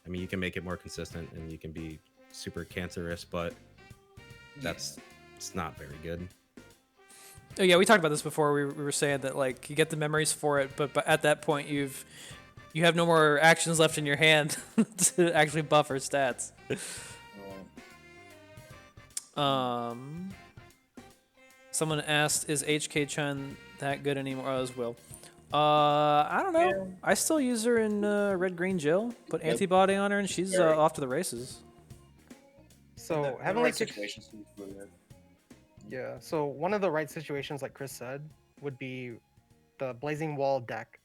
S2: I mean, you can make it more consistent, and you can be super cancerous, but it's not very good.
S4: Oh yeah, we talked about this before. We were saying that like you get the memories for it, but at that point you have no more actions left in your hand to actually buff her stats. Someone asked, "Is HK Chun that good anymore?" Oh, as Will. I don't know.
S3: Yeah.
S4: I still use her in Red Green Jill. Put
S3: Yep.
S4: antibody on her, and she's
S3: Very.
S4: off to the races.
S5: So
S3: The
S5: having
S3: right
S5: like
S3: situations. Is really good.
S5: yeah. So one of the right situations, like Chris said, would be the Blazing Wall deck.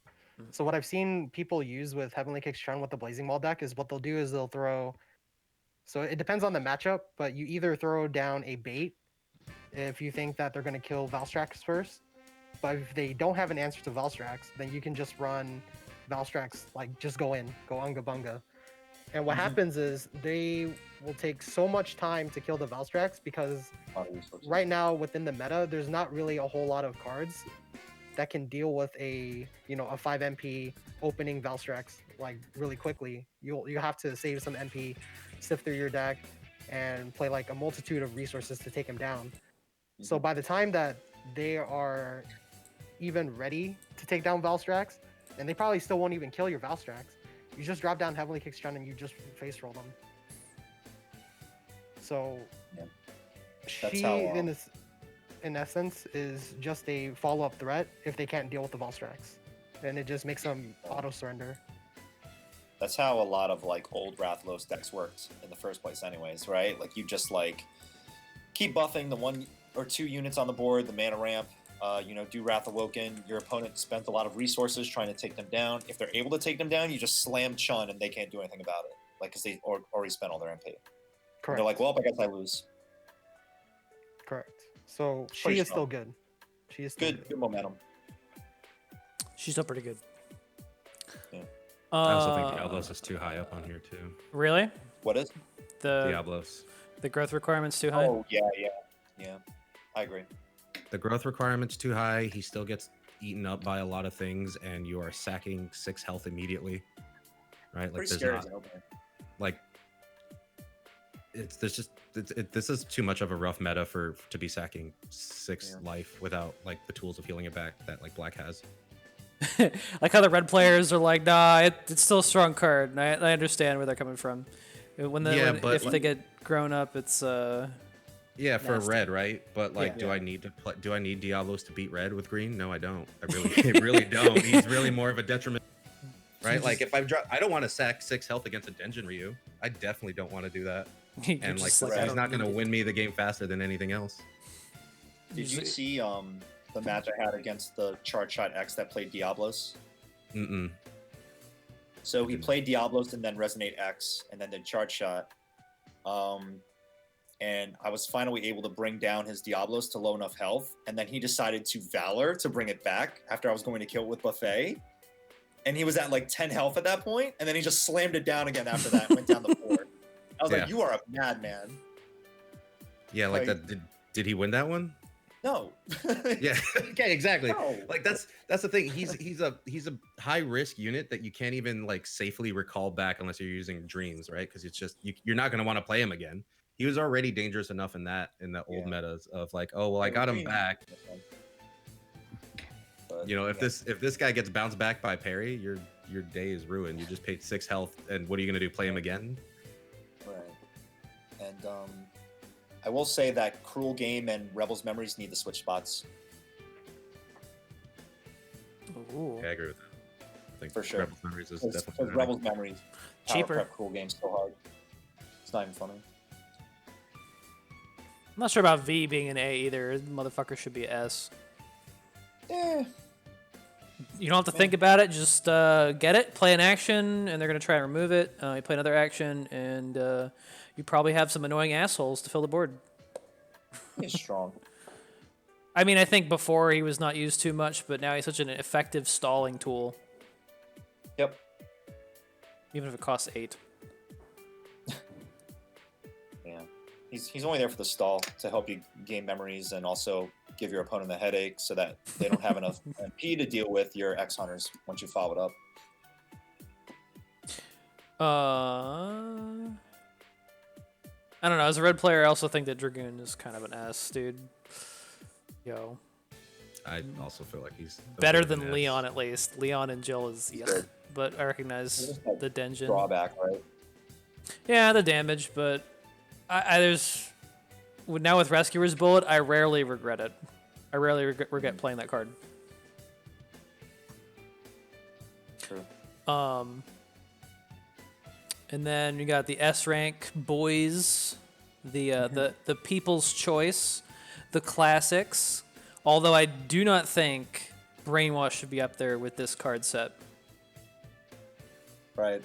S5: So what I've seen people use with Heavenly Kicks Chun with the Blazing Wall deck is what they'll do is they'll throw. So it depends on the matchup, but you either throw down a bait if you think that they're going to kill Valstrax first. But if they don't have an answer to Valstrax, then you can just run Valstrax, like just go unga bunga. And what happens is they will take so much time to kill the Valstrax because
S3: A lot of resources.
S5: right now within the meta, there's not really a whole lot of cards that can deal with a 5 MP opening Valstrax like really quickly. You have to save some MP, sift through your deck, and play like a multitude of resources to take him down. So by the time that they are even ready to take down Valstrax, and they probably still won't even kill your Valstrax, you just drop down Heavenly Kick Stun and you just face roll them. So she, in essence, is just a follow-up threat if they can't deal with the Valstrax, and it just makes them auto surrender.
S3: That's how a lot of like old Rathalos decks worked in the first place, anyways, right? Like you just like keep buffing the 1 or 2 units on the board, the mana ramp. You know, do Wrath Awoken. Your opponent spent a lot of resources trying to take them down. If they're able to take them down, you just slam Chun and they can't do anything about it. Like, because they already spent all their MP.
S5: Correct.
S3: They're like, well, I guess I lose.
S5: Correct. So she
S3: Pretty
S5: is
S3: strong.
S5: still good. She is still
S3: Good momentum.
S4: She's still pretty good.
S3: Yeah.
S2: I also think Diablos is too high up on here too.
S4: Really?
S3: What is?
S2: Diablos.
S4: The growth requirement's too high?
S3: Oh, yeah. I agree.
S2: The growth requirement's too high. He still gets eaten up by a lot of things, and you are sacking 6 health immediately. Right? Like,
S3: Pretty
S2: there's
S3: scary
S2: not,
S3: as an opener.
S2: like, this is too much of a rough meta to be sacking 6 life without like the tools of healing it back that like Black has.
S4: Like how the red players are like, nah, it's still a strong card. And I understand where they're coming from. If they get grown up, it's
S2: yeah, for
S4: nasty.
S2: red, right? But like,
S3: Yeah.
S2: do I need Diablos to beat red with green? No, I don't. I really don't. He's really more of a detriment, right? Like if I don't want to sack 6 health against a Denjin Ryu. I definitely don't want to do that.
S4: You're
S2: And like,
S4: just
S2: he's
S4: I don't
S2: not going to
S4: need it.
S2: win me the game faster than anything else.
S3: Did you see the match I had against the Charge Shot X that played Diablos?
S2: Mm-mm.
S3: So he played Diablos and then Resonate X and then did Charge Shot. And I was finally able to bring down his Diablos to low enough health. And then he decided to Valor to bring it back after I was going to kill it with Buffet. And he was at like 10 health at that point, and then he just slammed it down again after that and went down the board. I was like, you are a madman.
S2: Yeah, like that. Did he win that one?
S3: No.
S2: Yeah. Okay, exactly.
S3: No.
S2: Like that's the thing. He's a high risk unit that you can't even like safely recall back unless you're using dreams, right? Because it's just you're not gonna want to play him again. He was already dangerous enough in the old metas of like, oh well, I got him back.
S3: But,
S2: You know, if this guy gets bounced back by parry, your day is ruined. You just paid 6 health, and what are you gonna do? Play him again?
S3: Right. And I will say that Cruel Game and Rebels Memories need to switch spots.
S4: Ooh.
S2: Yeah, I agree with that. I think
S3: For sure.
S2: Rebels Memories is
S3: Because
S2: definitely
S3: Rebels Memories
S4: Cheaper.
S3: Prep Cruel Game so hard. It's not even funny.
S4: I'm not sure about V being an A either. Motherfucker should be S.
S3: Eh.
S4: You don't have to think about it. Just get it, play an action, and they're going to try and remove it. You play another action, and you probably have some annoying assholes to fill the board.
S3: He's strong.
S4: I mean, I think before he was not used too much, but now he's such an effective stalling tool,
S3: Yep.
S4: even if it costs 8.
S3: Yeah. He's only there for the stall to help you gain memories and also give your opponent a headache so that they don't have enough MP to deal with your X Hunters once you follow it up.
S4: I don't know. As a red player, I also think that Dragoon is kind of an S, dude. Yo.
S2: I also feel like he's a
S4: Better
S2: bit of an
S4: than
S2: S.
S4: Leon, at least. Leon and Jill is, yeah.
S3: Good.
S4: But I recognize the Denjin.
S3: Drawback, right?
S4: Yeah, the damage, but now with Rescuer's Bullet, I rarely regret it. I rarely regret playing that card.
S3: True.
S4: And then you got the S rank boys, the People's Choice, the classics. Although I do not think Brainwash should be up there with this card set.
S3: Right.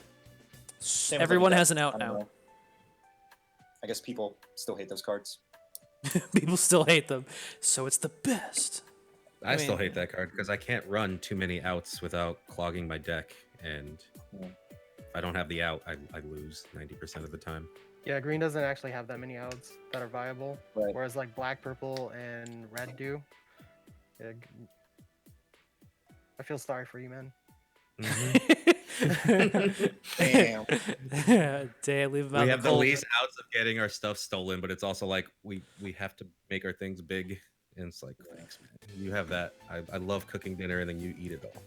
S3: Same with
S4: Everyone
S3: like
S4: has an
S3: that.
S4: out
S3: I don't
S4: now.
S3: know. I guess people still hate those cards.
S4: People still hate them, so it's the best.
S2: I still
S4: mean-
S2: hate that card because I can't run too many outs without clogging my deck, and if I don't have the out, I lose 90% of the time.
S5: Yeah, green doesn't actually have that many outs that are viable,
S3: Right.
S5: whereas like black, purple, and red do. Yeah, I feel sorry for you, man.
S3: Damn.
S4: Damn, leave him out
S2: We
S4: in
S2: have the
S4: cold.
S2: least outs of getting our stuff stolen, but it's also like we have to make our things big, and it's like, thanks, man. You have that. I love cooking dinner, and then you eat it all.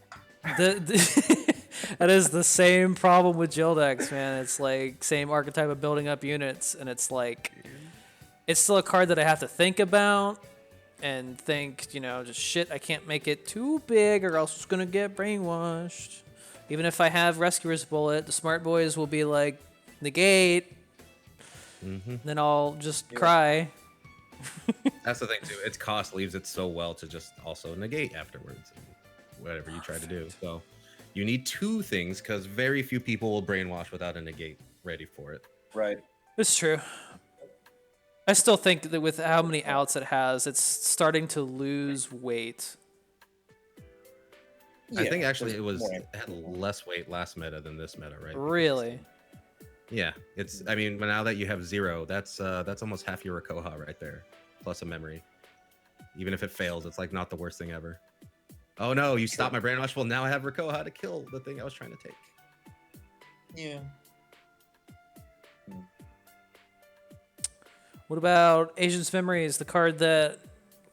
S4: That is the same problem with Jildex, man. It's like same archetype of building up units, and it's like it's still a card that I have to think about and think, just shit. I can't make it too big, or else it's gonna get brainwashed. Even if I have Rescuer's Bullet, the smart boys will be like negate. Then I'll just cry.
S2: That's the thing too. Its cost leaves it so well to just also negate afterwards, whatever you try to do. So you need two things because very few people will brainwash without a negate ready for it.
S3: Right.
S4: It's true. I still think that with how many outs it has, it's starting to lose weight.
S2: I think actually
S3: there's
S2: it had less weight last meta than this meta, right?
S4: Really?
S2: Yeah, I mean, now that you have 0, that's almost half your Rakoha right there, plus a memory. Even if it fails, it's like not the worst thing ever. Oh no, you stopped my brainwash. Well, now I have Rakoha to kill the thing I was trying to take.
S3: Yeah.
S4: What about Agent's Memories, the card that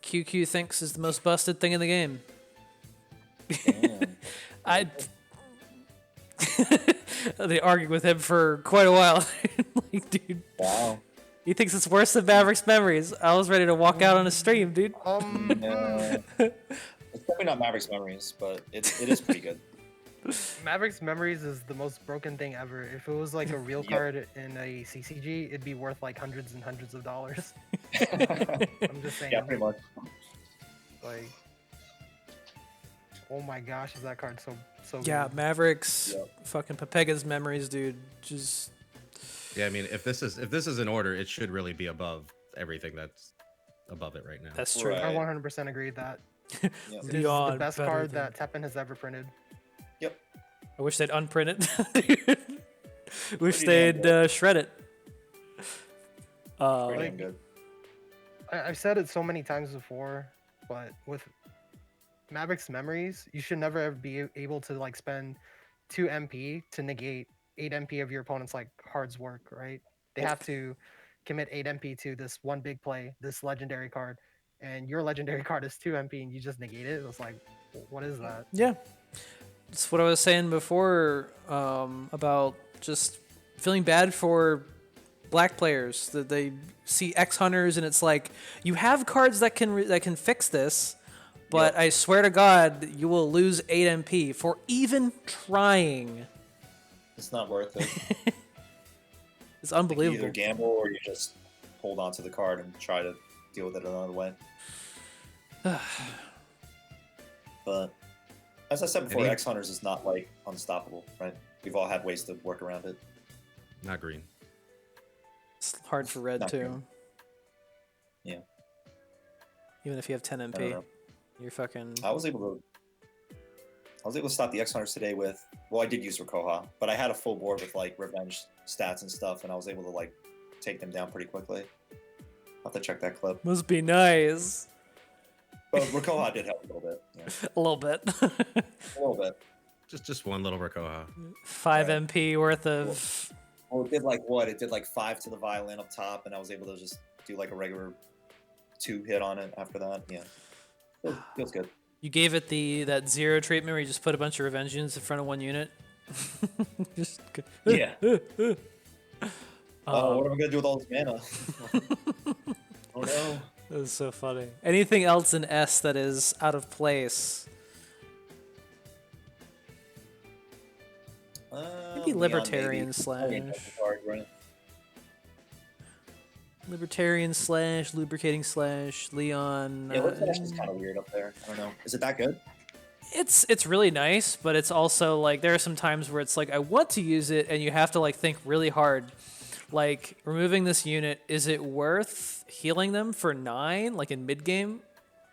S4: QQ thinks is the most busted thing in the game? They argued with him for quite a while. Like, dude.
S3: Wow.
S4: He thinks it's worse than Maverick's Memories. I was ready to walk out on a stream, dude.
S3: Yeah. It's probably not Maverick's Memories, but it is pretty good.
S5: Maverick's Memories is the most broken thing ever. If it was like a real card in a CCG, it'd be worth like hundreds and hundreds of dollars. I'm just saying.
S3: Yeah, pretty much.
S5: Like, oh my gosh, is that card so
S4: Yeah,
S5: good?
S4: Maverick's fucking Pepega's Memories, dude. Just
S2: Yeah, I mean, if this is in order, it should really be above everything that's above it right now.
S4: that's true.
S3: Right.
S5: I 100% agree with that.
S3: Yep.
S5: It is
S4: Beyond
S5: the best
S4: better
S5: card
S4: than-
S5: that Teppen has ever printed.
S3: Yep.
S4: I wish they'd unprint it. Dude. Wish
S3: Pretty damn
S4: they'd shred it.
S3: Pretty
S5: like-
S3: damn good.
S5: I've said it so many times before, but with Maverick's Memories, you should never ever be able to like spend 2 MP to negate 8 MP of your opponent's like hard's work, right? They have to commit 8 MP to this one big play, this legendary card, and your legendary card is 2 MP and you just negate it. It's like, what is that?
S4: Yeah. That's what I was saying before about just feeling bad for black players that they see X hunters and it's like you have cards that can fix this, but I swear to God you will lose 8 MP for even trying.
S3: It's not worth it.
S4: It's
S3: You
S4: unbelievable.
S3: either gamble or you just hold on to the card and try to deal with it another way. But as I said before,
S2: Any-
S3: X Hunters is not like unstoppable, right? We've all had ways to work around it.
S2: Not green.
S4: It's hard for red
S3: Not
S4: too.
S3: good. Yeah.
S4: Even if you have 10
S3: I don't
S4: MP,
S3: know.
S4: you're fucking.
S3: I was able to stop the X Hunters today with, well, I did use Rakoha, but I had a full board with like revenge stats and stuff, and I was able to like take them down pretty quickly. I'll have to check that clip.
S4: Must be nice.
S3: But Rakoha did help a little bit. Yeah.
S4: A little bit.
S3: A little bit.
S2: Just one little Rakoha.
S4: 5
S3: Right.
S4: MP worth of.
S3: Well, it did like what? It did like 5 to the violin up top, and I was able to just do like a regular 2 hit on it after that. Yeah. Feels good.
S4: You gave it that 0 treatment where you just put a bunch of revenge units in front of one unit. Just
S3: Yeah. Oh, what am I gonna do with all this mana? Oh no.
S4: that was so funny. Anything else in S that is out of place? Maybe
S3: Leon,
S4: libertarian
S3: maybe.
S4: slash
S3: I mean, that's the card, right?
S4: libertarian slash lubricating slash Leon.
S3: Yeah, Libertarian is kind of weird up there. I don't know. Is it that good?
S4: It's really nice, but it's also like there are some times where it's like I want to use it, and you have to like think really hard. Like removing this unit, is it worth healing them for 9? Like in mid game,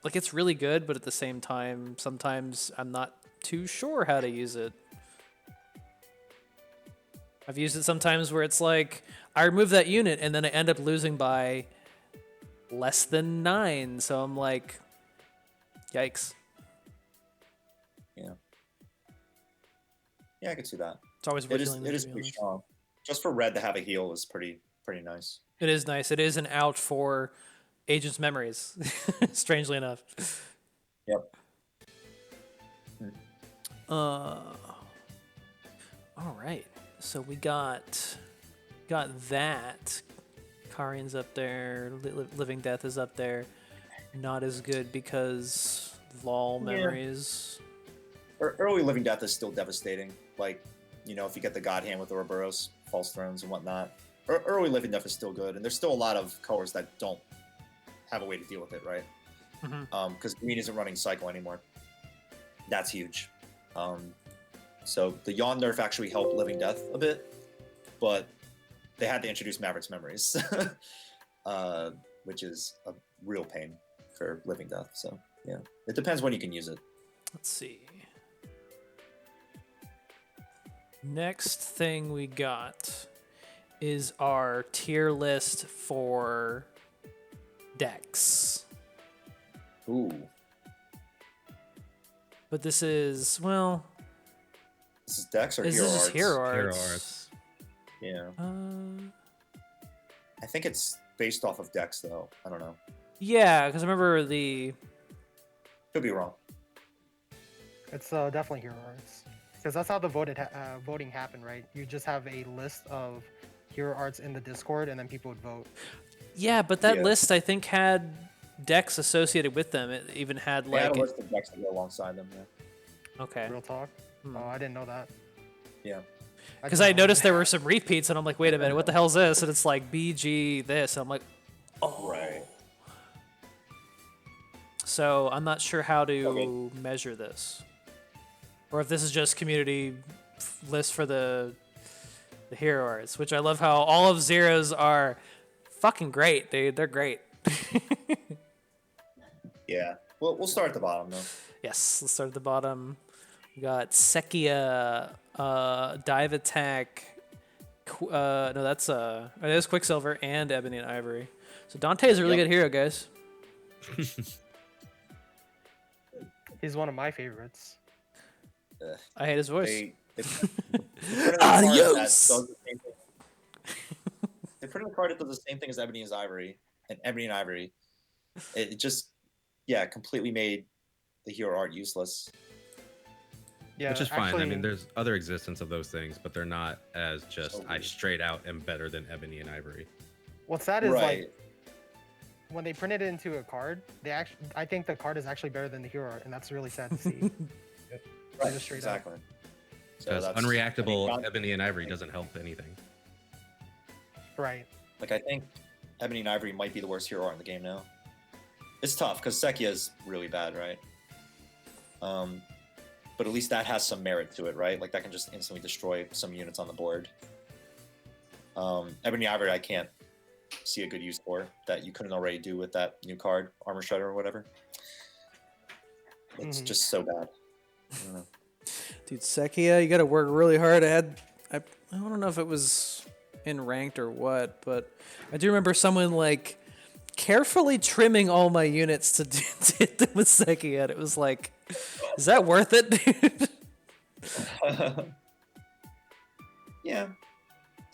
S4: like it's really good, but at the same time, sometimes I'm not too sure how to use it. I've used it sometimes where it's like I remove that unit and then I end up losing by less than 9, so I'm like, yikes.
S3: Yeah. Yeah, I could see that.
S4: It's always worth healing them,
S3: It is
S4: to be
S3: pretty
S4: honest.
S3: strong. Just for red to have a heal is pretty nice.
S4: It is nice. It is an out for Agent's Memories, strangely enough.
S3: Yep.
S4: All right. So we got that. Karian's up there. Living Death is up there. Not as good because LOL memories.
S3: Early Living Death is still devastating. Like, you know, if you get the God Hand with Ouroboros, False Thrones, and whatnot. Early Living Death is still good, and there's still a lot of colors that don't have a way to deal with it, right? Because green isn't running Cycle anymore. That's huge. So the Yawn nerf actually helped Living Death a bit, but they had to introduce Maverick's Memories, which is a real pain for Living Death. So yeah, it depends when you can use it.
S4: Let's see. Next thing we got is our tier list for decks.
S3: Ooh.
S4: But this is, well...
S3: This is decks or
S4: is
S3: Hero
S4: this
S3: Arts?
S4: just Hero Arts?
S2: Hero Arts.
S3: Yeah.
S4: Uh,
S3: I think it's based off of decks, though. I don't know.
S4: yeah, because I remember the...
S3: Could be wrong.
S5: It's definitely Hero Arts. Because that's how the voting happened, right? You just have a list of Hero Arts in the Discord, and then people would vote.
S4: Yeah, but that
S3: Yeah.
S4: list, I think, had decks associated with them. It even had,
S3: They
S4: like...
S3: had a list of decks that go alongside them, yeah.
S4: Okay.
S5: Real talk.
S4: Hmm.
S5: Oh, I didn't know that.
S3: Yeah.
S4: Because I noticed there were some repeats, and I'm like, wait a minute, what the hell is this? And it's like BG this. And I'm like, oh.
S3: Right.
S4: So I'm not sure how to
S3: Okay.
S4: measure this. Or if this is just community list for the Hero Arts, which I love how all of Zeros are fucking great, dude. They're great.
S3: Yeah. Well, we'll start at the bottom, though.
S4: Yes, let's start at the bottom. We got Sekia, Dive Attack. No, that's Quicksilver and Ebony and Ivory. So Dante is a really
S3: Yep.
S4: good hero, guys.
S5: He's one of my favorites.
S4: I hate his voice.
S3: They put in a card that
S4: Adios!
S3: does the same thing. They put in a card that does the same thing as Ebony and Ivory, It just, yeah, completely made the Hero Art useless.
S5: Yeah,
S2: Which is fine. I
S5: actually-
S2: mean, there's other existence of those things, but they're not as just
S3: So
S2: I
S3: weird.
S2: straight out am better than Ebony and Ivory.
S5: What's sad is
S3: Right.
S5: like when they print it into a card, I think the card is actually better than the hero art, and that's really sad to see.
S3: Right,
S5: just straight up.
S3: exactly. So
S2: Because
S3: that's-
S2: unreactable
S3: I mean,
S2: Ebony and Ivory doesn't help anything.
S5: Right.
S3: like, I think Ebony and Ivory might be the worst hero art in the game now. It's tough because Sekia is really bad, right? But at least that has some merit to it, right? Like that can just instantly destroy some units on the board. Ebony Ivory, I can't see a good use for that you couldn't already do with that new card, Armor Shredder or whatever. It's
S5: Mhm.
S3: just so bad. I don't know.
S4: Dude, Sekia, you gotta work really hard. I don't know if it was in ranked or what, but I do remember someone like carefully trimming all my units to hit them with Sekia, and it was like, is that worth it, dude?
S3: Yeah,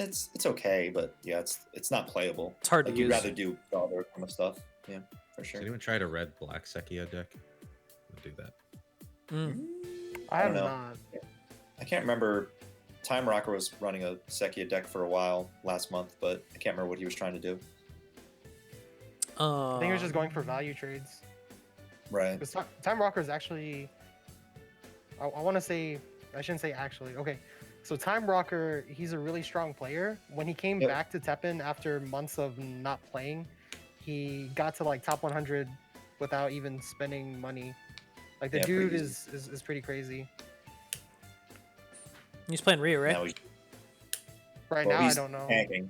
S3: it's okay, but yeah, it's not playable.
S4: It's hard to
S3: Like, you'd
S4: use.
S3: rather do the other kind of stuff. Yeah, for
S2: Does
S3: sure.
S2: anyone try to red black Sekia deck? I'll do that.
S4: Mm.
S5: I
S3: I
S5: have
S3: don't know.
S5: not.
S3: I can't remember. Time Rocker was running a Sekia deck for a while last month, but I can't remember what he was trying to do.
S5: I think he was just going for value trades.
S3: Right.
S5: Because Time Rocker is actually, I want to say, I shouldn't say actually. Okay, so Time Rocker, he's a really strong player. When he came
S3: Yep.
S5: back to Teppen after months of not playing, he got to like top 100 without even spending money. Like the
S3: Yeah, pretty
S5: dude
S3: easy.
S5: is pretty crazy.
S4: He's playing Ryu, right?
S3: Now he's,
S5: Right
S3: well,
S5: now, I
S3: he's
S5: don't know.
S3: tanking.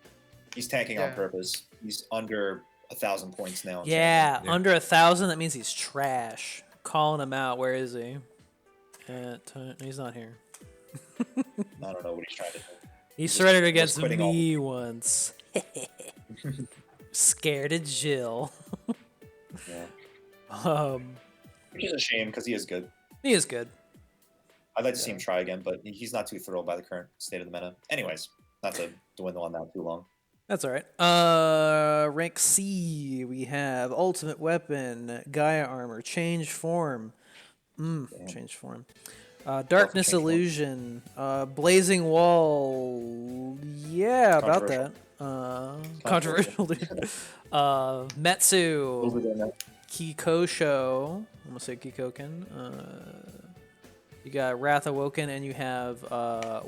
S3: He's tanking on
S5: Yeah.
S3: purpose. He's under 1,000 points now. in
S4: Yeah,
S3: tanking.
S2: Yeah.
S4: under 1,000. That means he's trash. Calling him out. Where is he? He's not here.
S3: I don't know what he's trying to do.
S4: He
S3: just
S4: surrendered
S3: was
S4: against
S3: quitting all-
S4: me once. Scared of Jill.
S3: Yeah.
S4: Um,
S3: Which is a shame because he is good.
S4: he is good.
S3: I'd like to see him try again, but he's not too thrilled by the current state of the meta. Anyways, not to dwindle on that too long.
S4: That's all right. Rank C, we have Ultimate Weapon, Gaia Armor, Change Form. Change Form. Darkness
S3: change form.
S4: Illusion, Blazing Wall. Yeah, about that. Controversial, dude. Metsu, Kikosho. I'm gonna say Kikoken. You got Wrath Awoken, and you have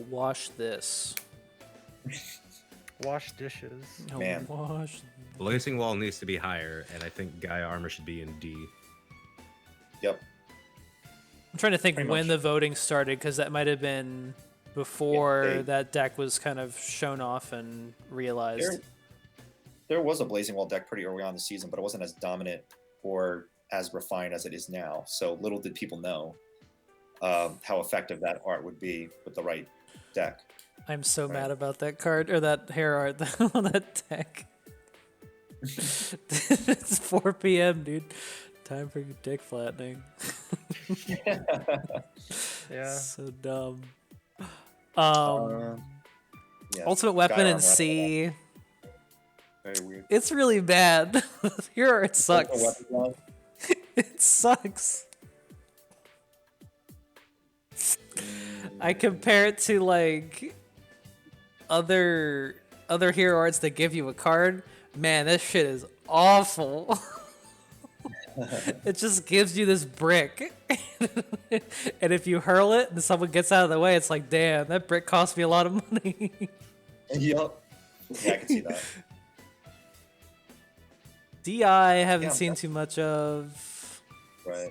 S4: Wash This.
S5: Wash dishes.
S4: Oh,
S3: Man.
S4: Wash.
S2: Blazing Wall needs to be higher, and I think Gaia Armor should be in D.
S3: Yep.
S4: I'm trying to think
S3: Pretty
S4: when
S3: much.
S4: the voting started, because that might have been before
S3: Yeah,
S4: that deck was kind of shown off and realized.
S3: There was a Blazing Wall deck pretty early on in the season, but it wasn't as dominant or as refined as it is now. So little did people know how effective that art would be with the right deck.
S4: I'm so
S3: Right.
S4: mad about that card, or that hair art on that deck. It's 4 p.m., dude. Time for your dick flattening.
S5: Yeah.
S4: So dumb.
S3: Yeah.
S4: Ultimate Weapon
S3: Gaia
S4: in
S3: Armor,
S4: C.
S3: Very weird.
S4: It's really bad. Here it sucks.
S3: Ultimate Weapon,
S4: It sucks. I compare it to like other hero arts that give you a card. Man, this shit is awful. It just gives you this brick. And if you hurl it and someone gets out of the way, it's like, damn, that brick cost me a lot of money.
S3: Yup. Yeah, I can see that.
S4: DI, I haven't
S3: Yeah,
S4: seen too much of.
S3: Right.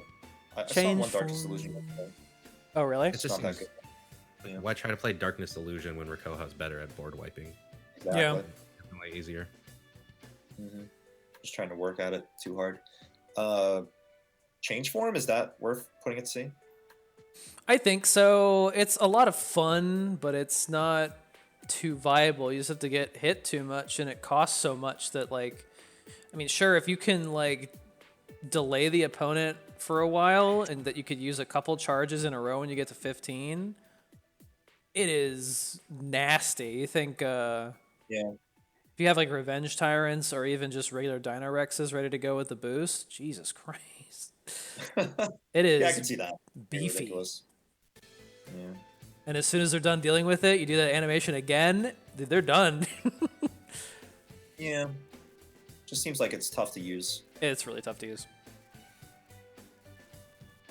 S3: I saw
S4: Change
S3: one Darkness
S4: form.
S3: Illusion. Yesterday.
S4: Oh, really?
S2: It just
S3: Not that
S2: seems,
S3: good.
S2: why try to play Darkness Illusion when Rakoha's better at board wiping?
S3: Exactly.
S4: Yeah.
S2: Definitely easier.
S3: hmm Just trying to work at it too hard. Change form, is that worth putting at C?
S4: I think so. It's a lot of fun, but it's not too viable. You just have to get hit too much, and it costs so much that, like, I mean, sure, if you can, like, delay the opponent for a while and that you could use a couple charges in a row when you get to 15, it is nasty. You think,
S3: Yeah.
S4: if you have, like, Revenge Tyrants or even just regular Dino Rexes ready to go with the boost, Jesus Christ. It is
S3: Yeah, I can see that. Pretty
S4: beefy.
S3: ridiculous. Yeah.
S4: And as soon as they're done dealing with it, you do that animation again, they're done.
S3: Yeah. Just seems like it's tough to use.
S4: It's really tough to use.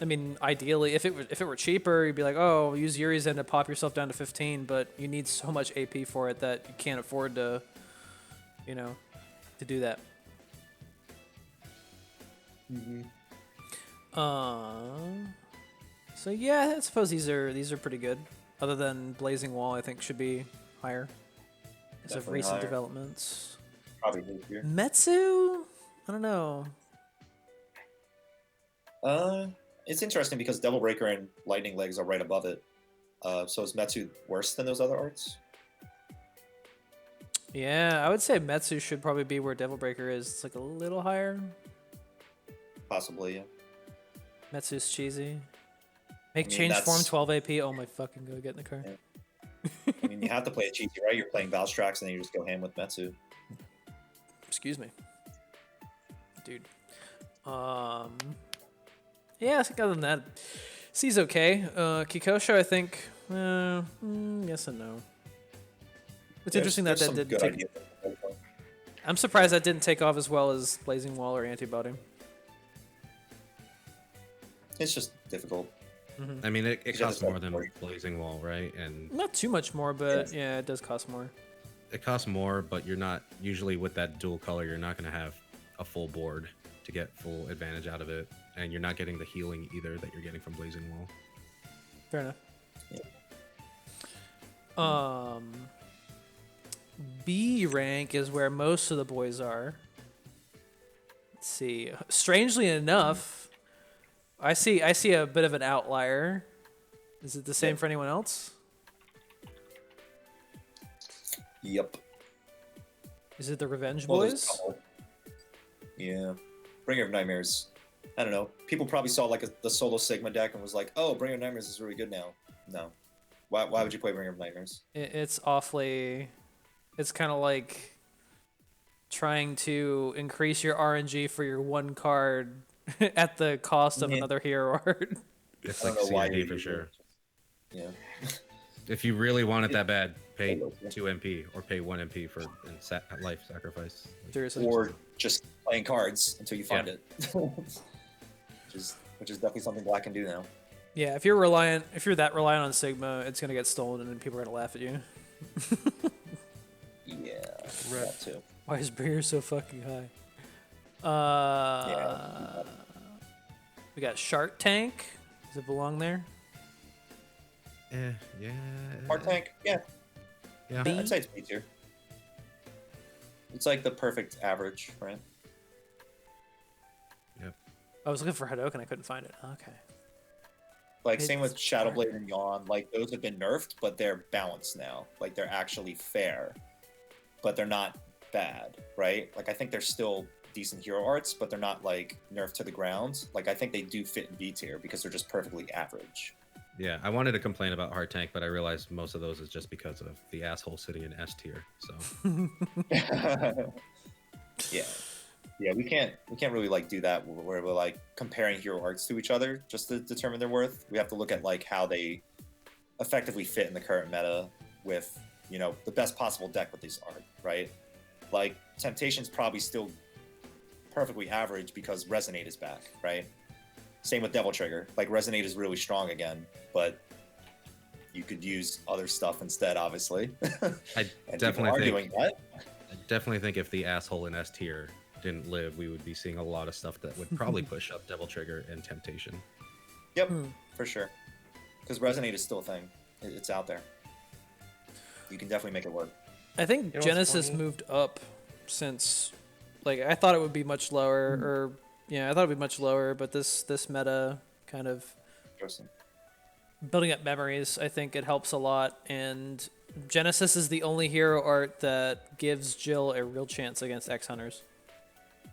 S4: I mean, ideally, if it were cheaper, you'd be like, oh, use Yuri's End to pop yourself down to 15, but you need so much AP for it that you can't afford to, you know, to do that. So yeah, I suppose these are pretty good. Other than Blazing Wall, I think should be higher because of
S3: Definitely
S4: recent
S3: higher.
S4: developments.
S3: Probably move here.
S4: Metsu, I don't know.
S3: It's interesting because Devil Breaker and Lightning Legs are right above it. So is Metsu worse than those other arts?
S4: Yeah, I would say Metsu should probably be where Devil Breaker is. It's like a little higher.
S3: Possibly, yeah.
S4: Metsu's cheesy. Make
S3: I mean,
S4: change form
S3: that's-
S4: 12 AP. Oh my fucking god, get in the car.
S3: Yeah. I mean, you have to play it cheesy, right? You're playing Valstrax and then you just go ham with Metsu.
S4: Excuse me. Dude. Yeah, I think other than that, C's okay. Kikosho, I think, yes and no. It's interesting that
S3: There's
S4: that
S3: some
S4: didn't
S3: good
S4: take...
S3: ideas.
S4: I'm surprised that didn't take off as well as Blazing Wall or Antibody.
S3: It's just difficult.
S2: I mean, it
S3: Just
S2: costs
S3: like
S2: more than
S3: 40.
S2: Blazing Wall, right? And
S4: Not too much more, but yeah, it does cost more.
S2: it costs more, but you're not usually with that dual color. You're not going to have a full board to get full advantage out of it, and you're not getting the healing either that you're getting from Blazing Wall.
S4: Fair enough. B rank is where most of the boys are. Let's see. Strangely enough, I see a bit of an outlier. Is it the same for anyone else?
S3: Yep.
S4: Is it the Revenge
S3: Well, there's a
S4: Boys?
S3: couple. Yeah. Bringer of Nightmares. I don't know. People probably saw like the solo Sigma deck and was like, "Oh, Bringer of Nightmares is really good now." No. Why would you play Ring of Nightmares?
S4: It's awfully. It's kind of like trying to increase your RNG for your one card at the cost of
S3: Yeah.
S4: another hero art.
S2: It's
S3: I
S2: like
S3: don't know why
S2: CRD
S3: you're
S2: for
S3: using
S2: sure.
S3: it. Yeah.
S2: If you really want it that bad, pay 2 MP or pay 1 MP for life sacrifice.
S4: Seriously.
S3: Or just playing cards until you find it. which is definitely something Black can do now.
S4: Yeah, if you're that reliant on Sigma, it's gonna get stolen and people are gonna laugh at you.
S3: Yeah,
S5: Right.
S3: that too.
S4: Why is Breer so fucking high?
S3: Yeah.
S4: We got Shark Tank. Does it belong there?
S2: Yeah.
S3: Heart Tank, yeah.
S2: Yeah.
S4: B?
S3: I'd say it's B tier. It's like the perfect average, right?
S4: I was looking for Hadouken and I couldn't find it. Okay.
S3: Like same with
S4: It's
S3: Shadowblade and Yawn, like those have been nerfed, but they're balanced now. Like they're actually fair, but they're not bad, right? Like I think they're still decent hero arts, but they're not like nerfed to the ground. Like I think they do fit in B tier because they're just perfectly average.
S2: Yeah, I wanted to complain about Heart Tank, but I realized most of those is just because of the asshole city in S tier. So
S3: Yeah, we can't really like do that where we're like comparing hero arts to each other just to determine their worth. We have to look at like how they effectively fit in the current meta with, you know, the best possible deck with these art, right? Like Temptation's probably still perfectly average because Resonate is back, right? Same with Devil Trigger. Like Resonate is really strong again, but you could use other stuff instead, obviously.
S2: I
S3: and
S2: definitely
S3: people are
S2: think
S3: doing that.
S2: I definitely think if the asshole in S tier didn't live, we would be seeing a lot of stuff that would probably push up Devil Trigger and Temptation.
S3: Yep, for sure. Because Resonate is still a thing. It's out there. You can definitely make it work.
S4: I think
S5: You know what's
S4: Genesis
S5: funny?
S4: moved up since, like, I thought it would be much lower, or yeah, I thought it'd be much lower, but this meta kind of
S3: Interesting.
S4: building up memories. I think it helps a lot, and Genesis is the only hero art that gives Jill a real chance against X Hunters.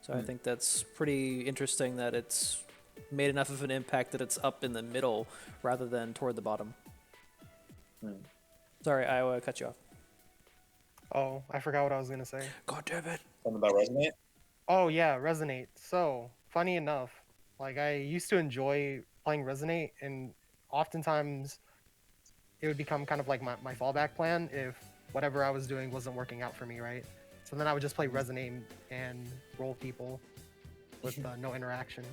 S4: So I think that's pretty interesting that it's made enough of an impact that it's up in the middle rather than toward the bottom. Sorry, I cut you off.
S5: Oh, I forgot what I was gonna say.
S4: God damn it.
S3: Something about Resonate?
S5: Oh yeah, Resonate. So funny enough, like I used to enjoy playing Resonate, and oftentimes it would become kind of like my fallback plan if whatever I was doing wasn't working out for me, right? So then I would just play Resonate and roll people with no interaction.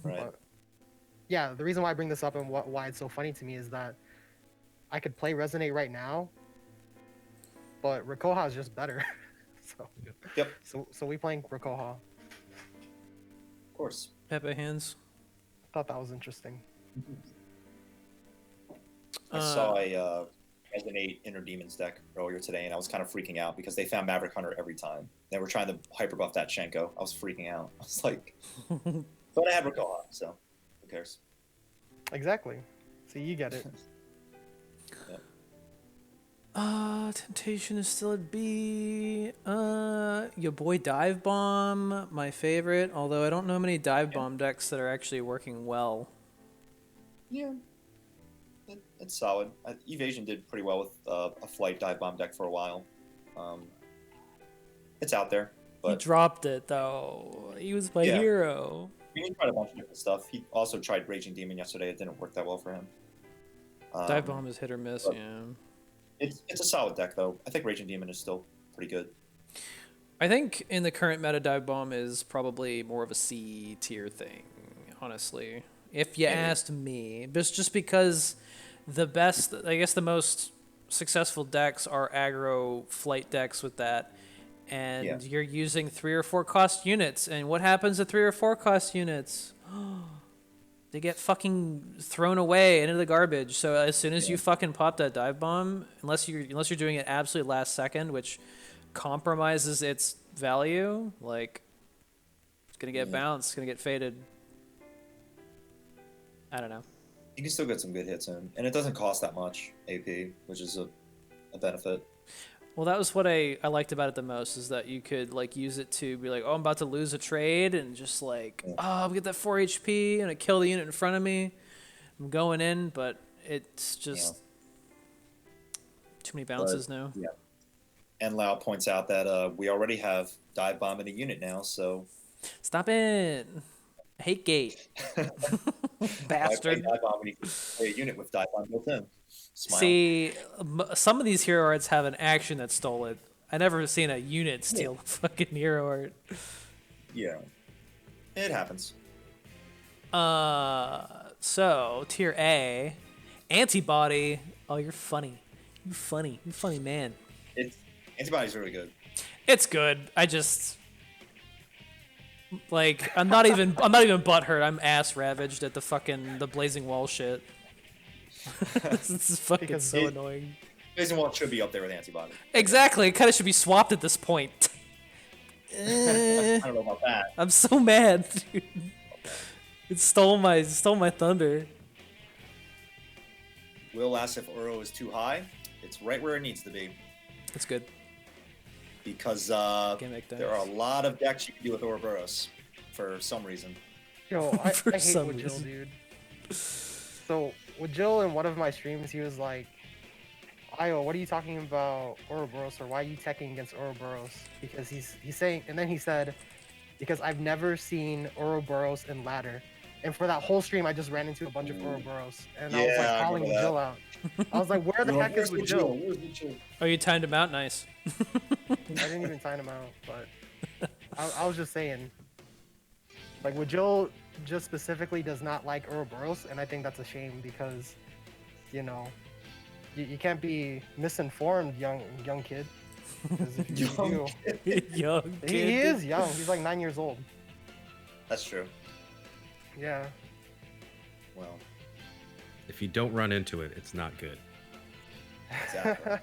S3: Right.
S5: But, yeah, the reason why I bring this up and why it's so funny to me is that I could play Resonate right now, but Rikoha is just better. so,
S3: Yep.
S5: so we playing Rikoha.
S3: Of course.
S4: Pepe hands.
S5: Thought that was interesting.
S3: I saw a Resonate Inner Demons deck earlier today, and I was kind of freaking out because they found Maverick Hunter every time. They were trying to hyper buff that Shenko. I was freaking out. I was like, but I had Rikoha, so who cares?
S5: Exactly. See, you get it.
S4: Temptation is still at B. Your boy Dive Bomb, my favorite. Although I don't know many Dive Bomb decks that are actually working well.
S3: Yeah. It's solid. Evasion did pretty well with a Flight Dive Bomb deck for a while. It's out there,
S4: He
S3: but
S4: dropped it though. He was my
S3: Yeah.
S4: hero.
S3: he tried a bunch of different stuff. He also tried Raging Demon yesterday. It didn't work that well for him.
S4: Dive Bomb is hit or miss.
S3: but-
S4: Yeah.
S3: It's a solid deck though. I think Raging Demon is still pretty good.
S4: I think in the current meta, Dive Bomb is probably more of a C tier thing, honestly. If you asked me, just because the best, I guess the most successful decks are aggro flight decks with that, and
S3: Yeah.
S4: you're using 3 or 4 cost units, and what happens to 3 or 4 cost units? They get fucking thrown away into the garbage. So as soon as you fucking pop that Dive Bomb, unless you're doing it absolutely last second, which compromises its value, like it's gonna get bounced, it's gonna get faded. I don't know.
S3: You can still get some good hits in, and it doesn't cost that much AP, which is a benefit.
S4: Well, that was what I liked about it the most, is that you could like use it to be like, oh, I'm about to lose a trade, and just like, oh, I'll get that 4 HP and I kill the unit in front of me. I'm going in, but it's just too many bounces now.
S3: Yeah. And Lau points out that we already have dive bomb in a unit now, so
S4: Stop it. Hate gate. Bastard.
S3: Dive bomb when you can play a unit with dive bomb built in. Smile.
S4: See, some of these hero arts have an action that stole it. I never seen a unit steal fucking hero art.
S3: Yeah. It happens.
S4: So tier A, antibody. Oh, you're funny. You funny. You funny man.
S3: Antibody's really good.
S4: It's good. I just like I'm not even butthurt. I'm ass ravaged at the blazing wall shit. This is fucking
S5: Because
S4: so annoying.
S3: Blazing Wall should be up there with Antibody.
S4: Exactly. It kind of should be swapped at this point.
S3: I don't know about that.
S4: I'm so mad, dude. It stole my thunder.
S3: Will asks if Uro is too high. It's right where it needs to be.
S4: That's good.
S3: Because
S4: Gimmick
S3: there are a
S4: dice.
S3: lot of decks you can do with Ouroboros for some reason.
S5: Yo,
S4: For
S5: I hate
S4: some
S5: with Jill,
S4: reason.
S5: dude. So with Jill in one of my streams, he was like, "Io, what are you talking about Ouroboros, or why are you teching against Ouroboros?" Because he's saying, and then he said, "Because I've never seen Ouroboros in ladder." And for that whole stream, I just ran into a bunch of Ouroboros, and I was
S3: Yeah,
S5: like
S3: I
S5: calling
S3: remember that.
S5: Jill out. I was like, "Where the heck is with Jill?"
S3: Where's the Jill?
S4: Oh, you timed him out. Nice.
S5: I didn't even sign him out, but I was just saying, like, with Jill just specifically does not like Ouroboros, and I think that's a shame because, you know, you can't be misinformed, young kid. 'Cause if you
S3: Young
S5: do,
S4: Young kid.
S5: he is young. He's like 9 years old.
S3: That's true.
S5: Yeah.
S3: Well,
S2: If you don't run into it, it's not good.
S3: exactly.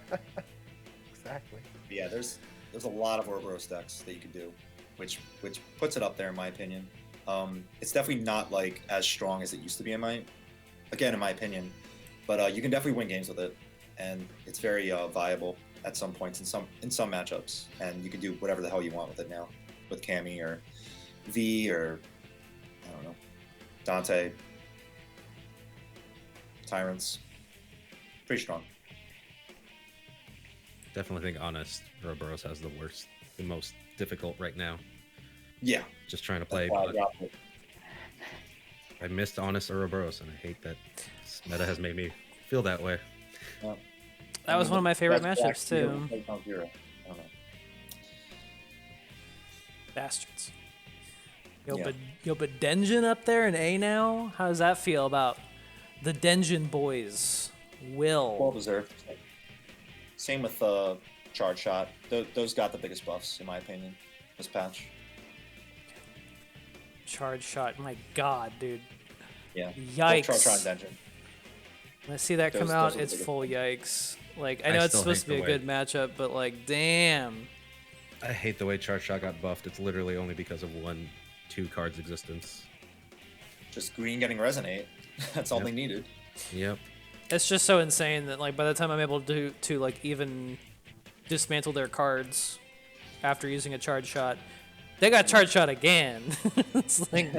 S5: Exactly.
S3: But yeah, there's a lot of Ouroboros decks that you can do, which puts it up there in my opinion. It's definitely not like as strong as it used to be in my opinion, but you can definitely win games with it, and it's very viable at some points in some matchups, and you can do whatever the hell you want with it now, with Cammy or V or I don't know, Dante, Tyrants. Pretty strong.
S2: Definitely think Honest Ouroboros has the most difficult right now.
S3: Yeah.
S2: Just trying to play,
S3: That's why I
S2: but
S3: dropped it.
S2: I missed Honest Ouroboros, and I hate that this meta has made me feel that way.
S3: Yeah.
S4: That was one of my favorite
S3: That's
S4: matchups
S3: back
S4: too.
S3: to 0. I don't know.
S4: Bastards.
S3: Yeah.
S4: But Denjin up there in A now? How does that feel about the Denjin boys?
S3: Well
S4: Will.
S3: deserved. Same with Charge Shot. Those got the biggest buffs, in my opinion, this patch.
S4: Charge shot. My god, dude.
S3: Yeah.
S4: Yikes.
S3: Charge Shot and Dungeon.
S4: When I see that come
S3: Those
S4: out,
S3: are the
S4: it's
S3: biggest
S4: full
S3: ones.
S4: yikes. Like, I
S2: I
S4: know it's
S2: still
S4: supposed to
S2: hate
S4: be a
S2: the
S4: good matchup, but like, damn.
S2: I hate the way Charge Shot got buffed. It's literally only because of 2 cards existence.
S3: Just green getting Resonate. That's all
S2: Yep.
S3: they needed.
S2: Yep.
S4: It's just so insane that like by the time I'm able to like even dismantle their cards after using a charge shot, they got charge shot again. It's like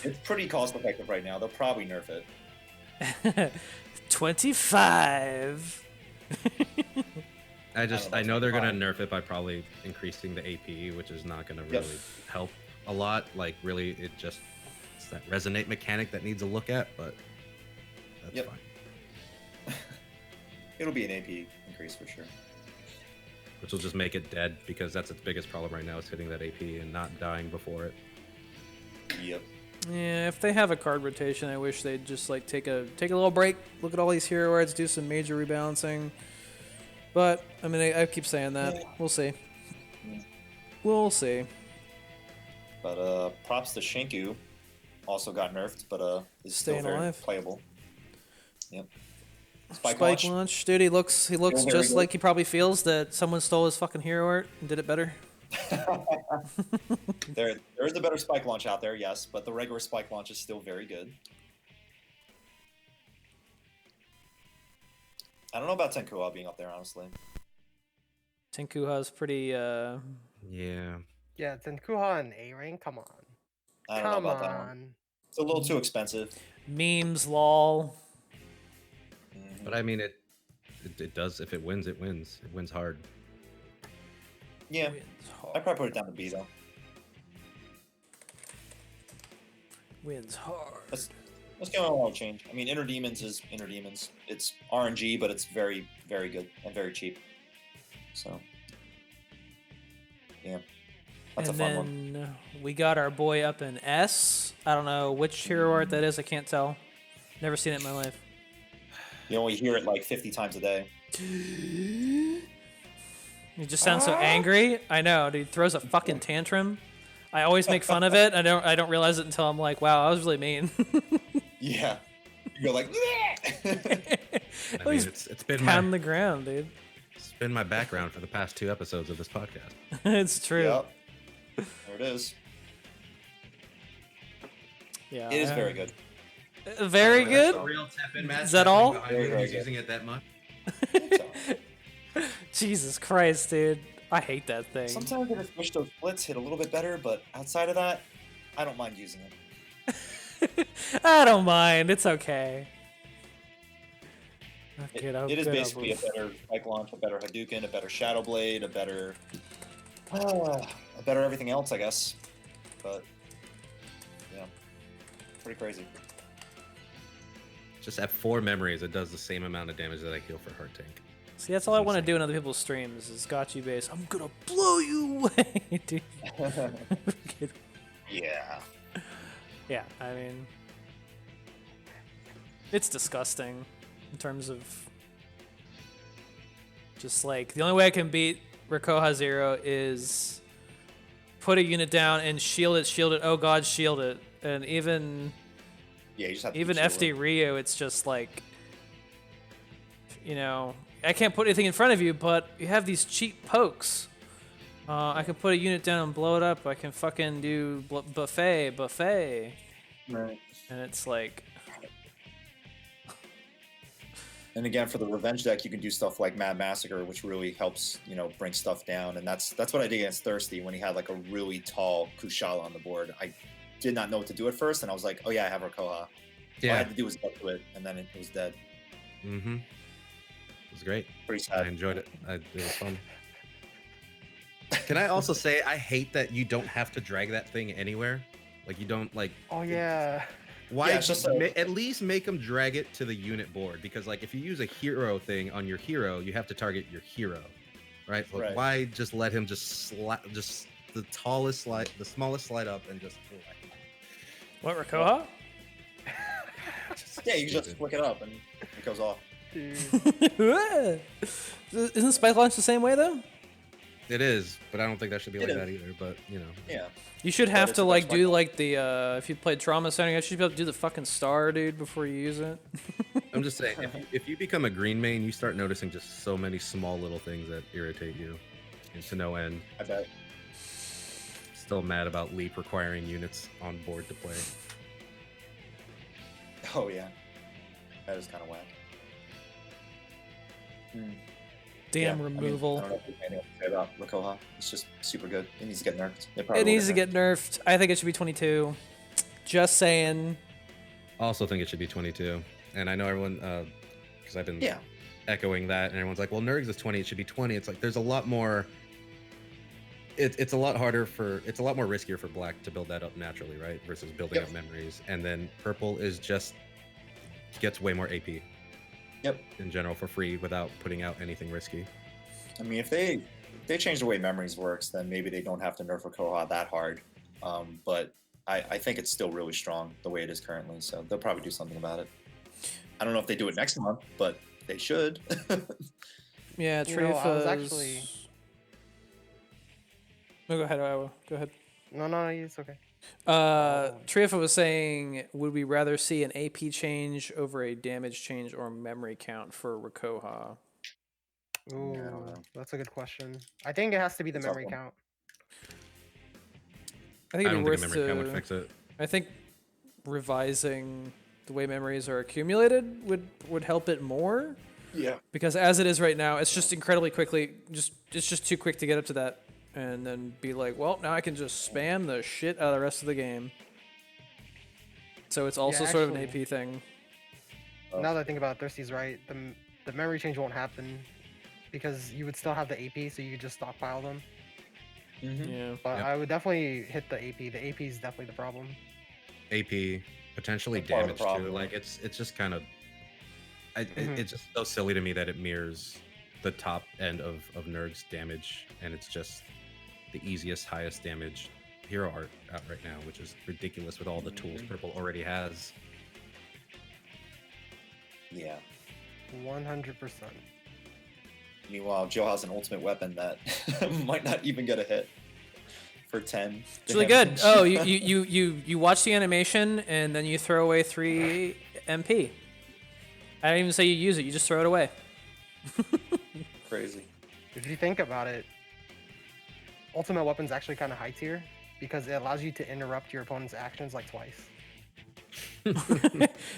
S3: It's pretty cost effective right now. They'll probably nerf it.
S4: 25.
S2: I know they're gonna nerf it by probably increasing the AP, which is not gonna
S3: Yep.
S2: really help a lot. Like really, it's that resonate mechanic that needs a look at, but that's
S3: Yep.
S2: fine.
S3: It'll be an AP increase for sure.
S2: Which will just make it dead because that's its biggest problem right now is hitting that AP and not dying before it.
S3: Yep.
S4: Yeah, if they have a card rotation, I wish they'd just like take a little break, look at all these hero cards, do some major rebalancing. But I mean, I keep saying that. We'll see. We'll see.
S3: But props to Shinku. Also got nerfed, but is
S4: Staying
S3: still very
S4: alive.
S3: playable. Yep.
S4: Spike
S3: Launch.
S4: launch, dude. He looks
S3: very
S4: just
S3: good.
S4: like he probably feels that someone stole his fucking hero art and did it better.
S3: There is a better spike launch out there, yes, but the regular spike launch is still very good. I don't know about Tenkuha being up there, honestly.
S4: Tenkuha's pretty.
S2: Yeah.
S5: Yeah, Tenkuha and A rank. Come on.
S3: I don't
S5: Come
S3: know about that one.
S5: on.
S3: It's a little too expensive.
S4: Memes, lol.
S2: But I mean, it does. If it wins, it wins. It wins hard.
S3: Yeah,
S4: Wins
S3: I'd probably put it down to B though.
S4: Wins hard.
S3: Let's go on a change. I mean, Inner Demons is Inner Demons. It's RNG, but it's very, very good and very cheap. So, yeah, that's
S4: And
S3: a fun one.
S4: then we got our boy up in S. I don't know which hero art that is. I can't tell. Never seen it in my life.
S3: You only hear it like 50 times a day.
S4: He just sounds so angry. I know, dude. Throws a fucking tantrum. I always make fun of it. I don't realize it until I'm like, wow, I was really mean.
S3: Yeah, you go like.
S2: I mean, it's been
S4: Pound
S2: my
S4: the ground, dude.
S2: it's been my background for the past 2 episodes of this podcast.
S4: It's true.
S3: Yep. There it is.
S4: Yeah.
S3: It is very good.
S4: Very
S2: That's
S4: good.
S2: the real Teppen match.
S4: Is that all?
S3: Very, very
S2: He's
S3: good.
S2: using it that much.
S4: Jesus Christ, dude. I hate that thing.
S3: Sometimes I just wish those splits hit a little bit better, but outside of that, I don't mind using it.
S4: I don't mind. It's okay.
S3: It is basically a better spike launch, a better Hadouken, a better Shadow Blade, a better everything else, I guess. But yeah, pretty crazy.
S2: Just at 4 memories, it does the same amount of damage that I heal for Heart Tank.
S4: See, that's all I want to do in other people's streams is gotcha base. I'm gonna blow you away, dude.
S3: Yeah.
S4: Yeah, I mean, it's disgusting in terms of just like the only way I can beat Rikoha Zero is put a unit down and shield it. Oh God, shield it. And even
S3: Yeah, you just have to
S4: even
S3: keep
S4: FD
S3: shielding.
S4: Rio, it's just like, you know, I can't put anything in front of you, but you have these cheap pokes. I can put a unit down and blow it up. I can fucking do buffet,
S3: Right.
S4: and it's like,
S3: And again, for the revenge deck, you can do stuff like Mad Massacre, which really helps, bring stuff down. And that's what I did against Thirsty when he had like a really tall Kushala on the board. I did not know what to do at first, and I was like, oh yeah, I have Rikoha. All I had to do was get to it, and then it was dead.
S2: Mm-hmm. It was great.
S3: Pretty
S2: I
S3: sad.
S2: enjoyed it. It was fun. Can I also say I hate that you don't have to drag that thing anywhere? Like you don't like.
S5: Oh yeah.
S2: Why?
S3: Yeah, it's just a-
S2: At least make them drag it to the unit board, because like if you use a hero thing on your hero, you have to target your hero, right? So
S3: Right.
S2: why just let him just the tallest slide, the smallest slide up, and just.
S4: what, Rikoha?
S3: Yeah, you can just flick it up and it goes off.
S5: Dude.
S4: Isn't Spike Launch the same way though?
S2: It is, but I don't think that should be
S3: It
S2: like
S3: is.
S2: that either. But
S3: Yeah.
S4: You should
S3: But
S4: have
S3: it's
S4: to
S3: a
S4: like
S3: best
S4: do
S3: Spike
S4: like the if you played Trauma Center, you should be able to do the fucking star, dude, before you use it.
S2: I'm just saying, if you become a green main, you start noticing just so many small little things that irritate you, and to no end.
S3: I bet.
S2: Still mad about Leap requiring units on board to play.
S3: Oh yeah. That is kind of whack.
S4: Damn
S3: Yeah, I mean,
S4: removal.
S3: I don't know if there's anything else to say about Rikoha. It's just super good. It needs to get nerfed.
S4: It needs to get nerfed. I think it should be 22. Just saying.
S2: Also think it should be 22, and I know everyone, because I've been
S3: Yeah.
S2: echoing that, and everyone's like, "Well, Nergs is 20. It should be 20." It's like there's a lot more. It's a lot harder it's a lot more riskier for Black to build that up naturally, right? Versus building
S3: Yep.
S2: up memories, and then Purple is just gets way more AP.
S3: Yep.
S2: In general for free without putting out anything risky.
S3: I mean, if they change the way memories works, then maybe they don't have to nerf Rikoha that hard. But I think it's still really strong the way it is currently. So they'll probably do something about it. I don't know if they do it next month, but they should.
S4: Yeah,
S5: You know, I was
S4: Trifa's...
S5: actually.
S4: No, go ahead, Iowa. Go ahead.
S5: No, it's okay.
S4: Trifa was saying, would we rather see an AP change over a damage change or memory count for Rikoha?
S5: Ooh,
S3: I don't know.
S5: that's a good question. I think it has to be the
S3: It's a tough
S5: memory
S3: one.
S5: count.
S4: I think
S2: I
S4: it'd
S2: don't
S4: be
S2: think a
S4: worth
S2: memory count would
S4: to.
S2: fix it.
S4: I think revising the way memories are accumulated would help it more.
S3: Yeah.
S4: Because as it is right now, it's just incredibly quickly. It's just too quick to get up to that, and then be like, well, now I can just spam the shit out of the rest of the game. So it's also
S5: Yeah,
S4: sort of an
S5: actually-
S4: AP thing.
S5: now that I think about it, Thirsty's right. The memory change won't happen because you would still have the AP, so you could just stockpile them.
S4: Yeah.
S5: But
S2: Yep.
S5: I would definitely hit the AP. The AP is definitely the problem.
S2: AP, potentially
S3: That's part of the
S2: damage too.
S3: problem.
S2: Like it's just kind of,
S5: Mhm.
S2: it's just so silly to me that it mirrors the top end of Nerg's damage, and it's just the easiest, highest damage hero art out right now, which is ridiculous with all the tools purple already has.
S3: Yeah.
S5: 100%.
S3: Meanwhile, Joe has an ultimate weapon that might not even get a hit for 10.
S4: It's really good. Oh, you watch the animation and then you throw away 3 MP. I didn't even say you use it. You just throw it away.
S3: Crazy.
S5: If you think about it, ultimate weapon's actually kind of high tier because it allows you to interrupt your opponent's actions like twice.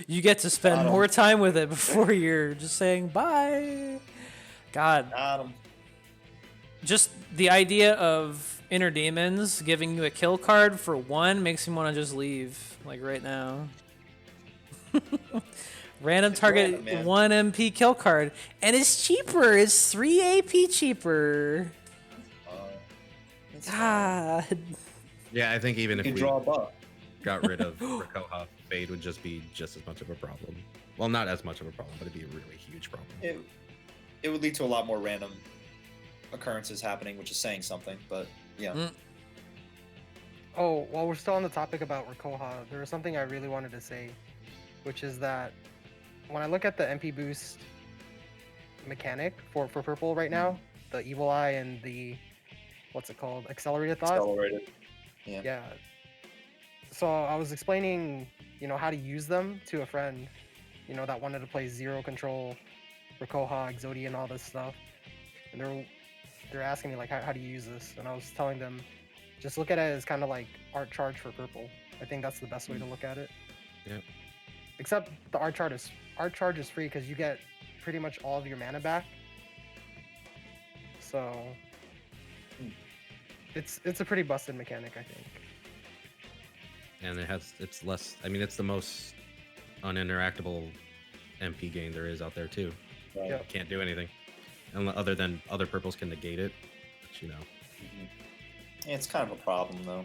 S4: You get to spend
S3: Got 'em.
S4: more time with it before you're just saying bye. God,
S3: Got him.
S4: just the idea of Inner Demons giving you a kill card for 1 makes me want to just leave, like right now. Random target
S3: random, man.
S4: 1 MP kill card, and it's cheaper. It's 3 AP cheaper.
S3: It's fine.
S4: God.
S2: Yeah, I think even
S3: You
S2: if
S3: can
S2: we
S3: draw a buck.
S2: got rid of Rakoha, Fade would just be just as much of a problem. Well, not as much of a problem, but it'd be a really huge problem.
S3: It would lead to a lot more random occurrences happening, which is saying something. But yeah,
S5: Oh, while we're still on the topic about Rakoha, there was something I really wanted to say, which is that when I look at the MP boost mechanic for purple right now, the Evil Eye and the what's it called? Accelerated Thought.
S3: accelerated. Yeah.
S5: Yeah. So I was explaining, how to use them to a friend, that wanted to play Zero Control, Rakoha, Exodia, and all this stuff. And they're asking me like, how do you use this? And I was telling them, just look at it as kind of like art charge for purple. I think that's the best way to look at it.
S2: Yep.
S5: Except the art charge is free because you get pretty much all of your mana back. So it's a pretty busted mechanic, I think.
S2: And it's less. I mean, it's the most uninteractable MP game there is out there too.
S3: Right.
S5: Yep.
S2: Can't do anything, other than other purples can negate it. Which,
S3: Yeah, it's kind of a problem though,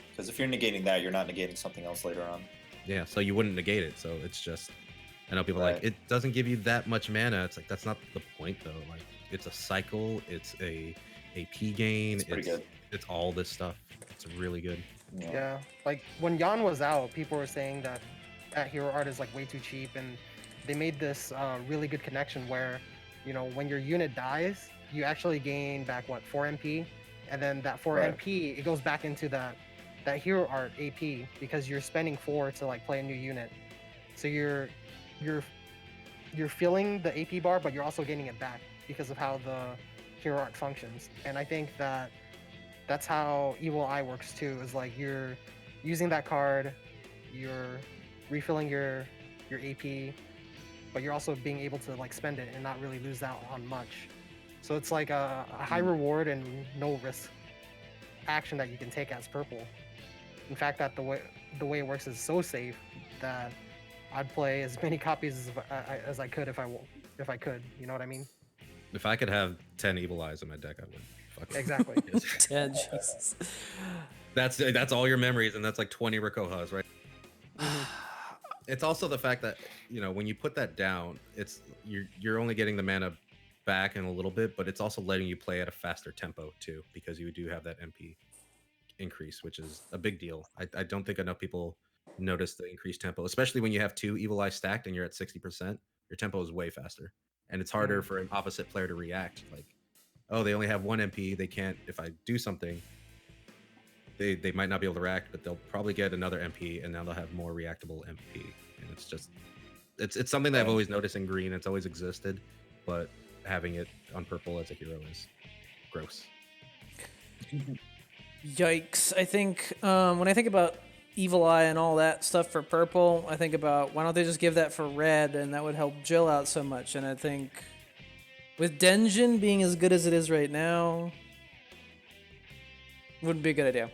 S3: because if you're negating that, you're not negating something else later on.
S2: Yeah, so you wouldn't negate it. So it's just, I know people are like,
S3: Right.
S2: it doesn't give you that much mana. It's like, that's not the point though. Like, it's a cycle, it's a AP gain,
S3: It's pretty good.
S2: it's all this stuff. It's really good.
S5: Yeah, like when Yan was out, people were saying that hero art is like way too cheap, and they made this really good connection where, when your unit dies, you actually gain back 4 MP, and then that 4
S3: Right.
S5: MP it goes back into that hero art AP because you're spending 4 to like play a new unit, so you're filling the AP bar, but you're also gaining it back because of how the hero art functions, and I think that's how Evil Eye works too. Is like you're using that card, you're refilling your AP, but you're also being able to like spend it and not really lose out on much. So it's like a high reward and no risk action that you can take as purple. In fact, that the way it works is so safe that I'd play as many copies as I could if I could. You know what I mean?
S2: If I could have 10 Evil Eyes in my deck, I would. Fuck it.
S5: Exactly.
S4: Yeah, Jesus.
S2: That's all your memories, and that's like 20 Rakohas, right? It's also the fact that when you put that down, it's you're only getting the mana back in a little bit, but it's also letting you play at a faster tempo too, because you do have that MP increase, which is a big deal. I don't think enough people notice the increased tempo, especially when you have 2 Evil Eyes stacked and you're at 60%. Your tempo is way faster, and it's harder for an opposite player to react. Like, oh, they only have 1 MP. They can't. If I do something, they might not be able to react, but they'll probably get another MP, and now they'll have more reactable MP. And it's just, it's something that I've always noticed in green. It's always existed, but having it on purple as a hero is gross.
S4: Yikes. I think when I think about Evil Eye and all that stuff for purple, I think about why don't they just give that for red, and that would help Jill out so much. And I think with Denjin being as good as it is right now, wouldn't be a good idea.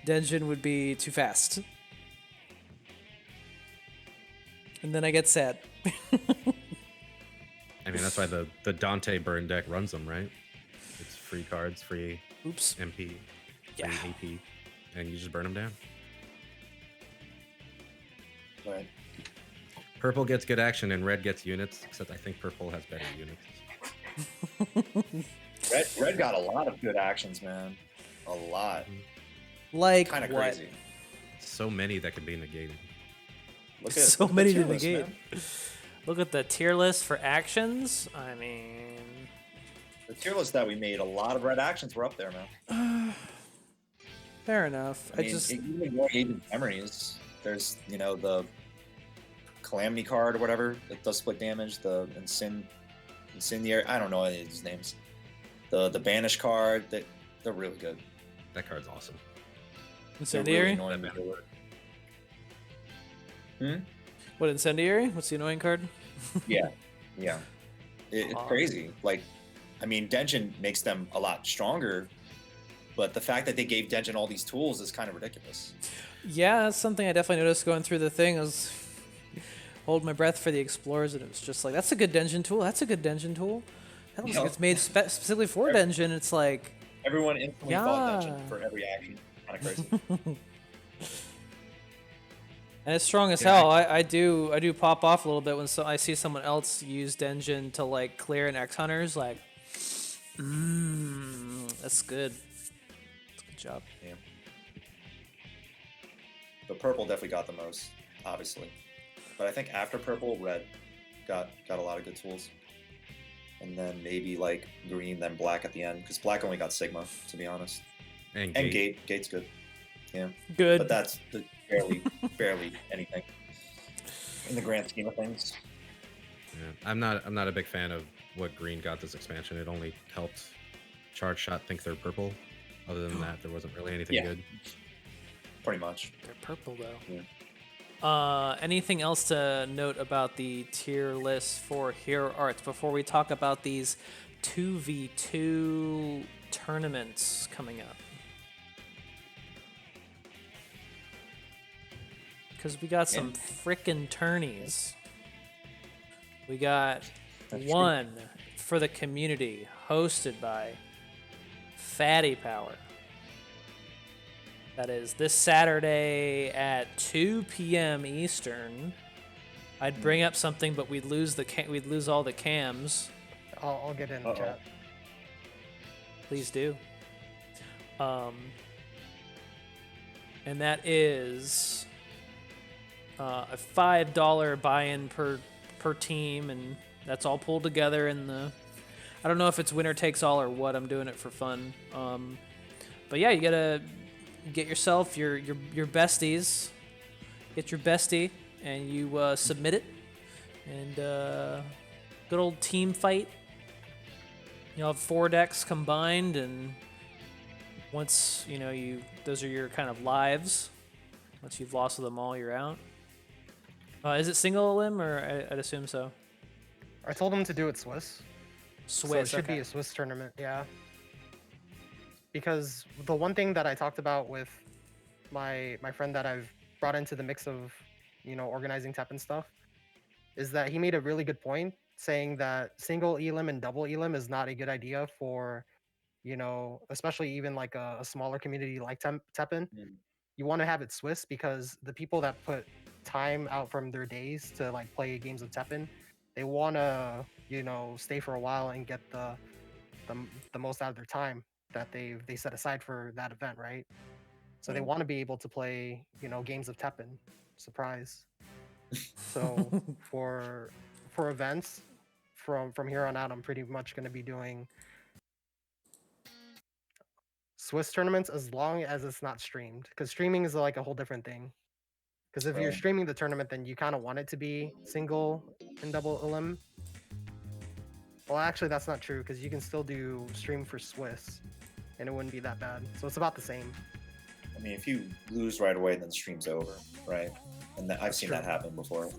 S4: Denjin would be too fast. And then I get sad.
S2: I mean, that's why the Dante burn deck runs them, right? It's free cards, free
S4: Oops.
S2: MP,
S4: Yeah.
S2: free AP, and you just burn them down.
S3: Right.
S2: Purple gets good action and red gets units, except I think purple has better units.
S3: Red got a lot of good actions, man. A lot.
S4: Like
S3: Kind of
S4: what?
S3: crazy.
S2: So many that can be negated.
S3: Look
S4: So
S3: look at the
S4: many
S3: tier
S4: to
S3: list,
S4: negate.
S3: man.
S4: Look at the tier list for actions. I mean,
S3: The tier list that we made, a lot of red actions were up there, man.
S4: fair enough.
S3: I mean, even more Agent Memories. There's, you know, the Calamity card or whatever that does split damage. The Incendiary. I don't know any of these names. The Banish card. They're really good.
S2: That card's awesome.
S4: Incendiary?
S3: They're really annoying to work.
S4: What, Incendiary? What's the annoying card?
S3: Yeah. It's crazy. Like, I mean, Denjin makes them a lot stronger, but the fact that they gave Denjin all these tools is kind of ridiculous.
S4: Yeah, that's something I definitely noticed going through the thing. I was hold my breath for the explorers, and it was just like, that's a good dungeon tool. That's a good dungeon tool. That looks like it's made specifically for dungeon. It's like
S3: Everyone instantly fought Denjin for every action. Kind of crazy.
S4: And it's strong as hell. I do pop off a little bit when I see someone else use Denjin to like clear an X Hunters. Like, that's good. That's a good job.
S3: Yeah. But purple definitely got the most, obviously. But I think after purple, red got a lot of good tools. And then maybe like green, then black at the end, because black only got Sigma, to be honest.
S2: And
S3: Gate's good. Yeah.
S4: Good.
S3: But that's barely anything in the grand scheme of things.
S2: Yeah, I'm not a big fan of what green got this expansion. It only helped Charge Shot think they're purple. Other than that, there wasn't really anything good.
S3: Pretty much.
S4: They're purple though.
S3: Yeah.
S4: Anything else to note about the tier list for Hero Arts before we talk about these 2v2 tournaments coming up? Because we got some frickin' tourneys. We got one for the community, hosted by Fatty Power. That is this Saturday at 2 p.m. Eastern. I'd bring up something, but we'd lose all the cams.
S5: I'll get in the chat.
S4: Please do. And that is a $5 buy-in per team, and that's all pulled together in the. I don't know if it's winner takes all or what. I'm doing it for fun. But yeah, you gotta get yourself your besties. Get your bestie, and you submit it, and good old team fight. You'll have 4 decks combined, and once those are your kind of lives. Once you've lost them all, you're out. Is it single limb, or I'd assume so?
S5: I told him to do it Swiss. So it should
S4: okay.
S5: be a Swiss tournament, yeah. Because the one thing that I talked about with my friend that I've brought into the mix of, organizing Teppen stuff, is that he made a really good point, saying that single elim and double elim is not a good idea for, especially even like a smaller community like Teppen. You want to have it Swiss because the people that put time out from their days to like play games of Teppen, they want to stay for a while and get the most out of their time that they set aside for that event, right? So they want to be able to play games of Teppen. Surprise. So for events from here on out, I'm pretty much going to be doing Swiss tournaments as long as it's not streamed, because streaming is like a whole different thing. Because if you're streaming the tournament, then you kind of want it to be single and double elim. Well, actually, that's not true, because you can still do stream for Swiss, and it wouldn't be that bad. So it's about the same.
S3: I mean, if you lose right away, then the stream's over, right? And I've seen that happen before.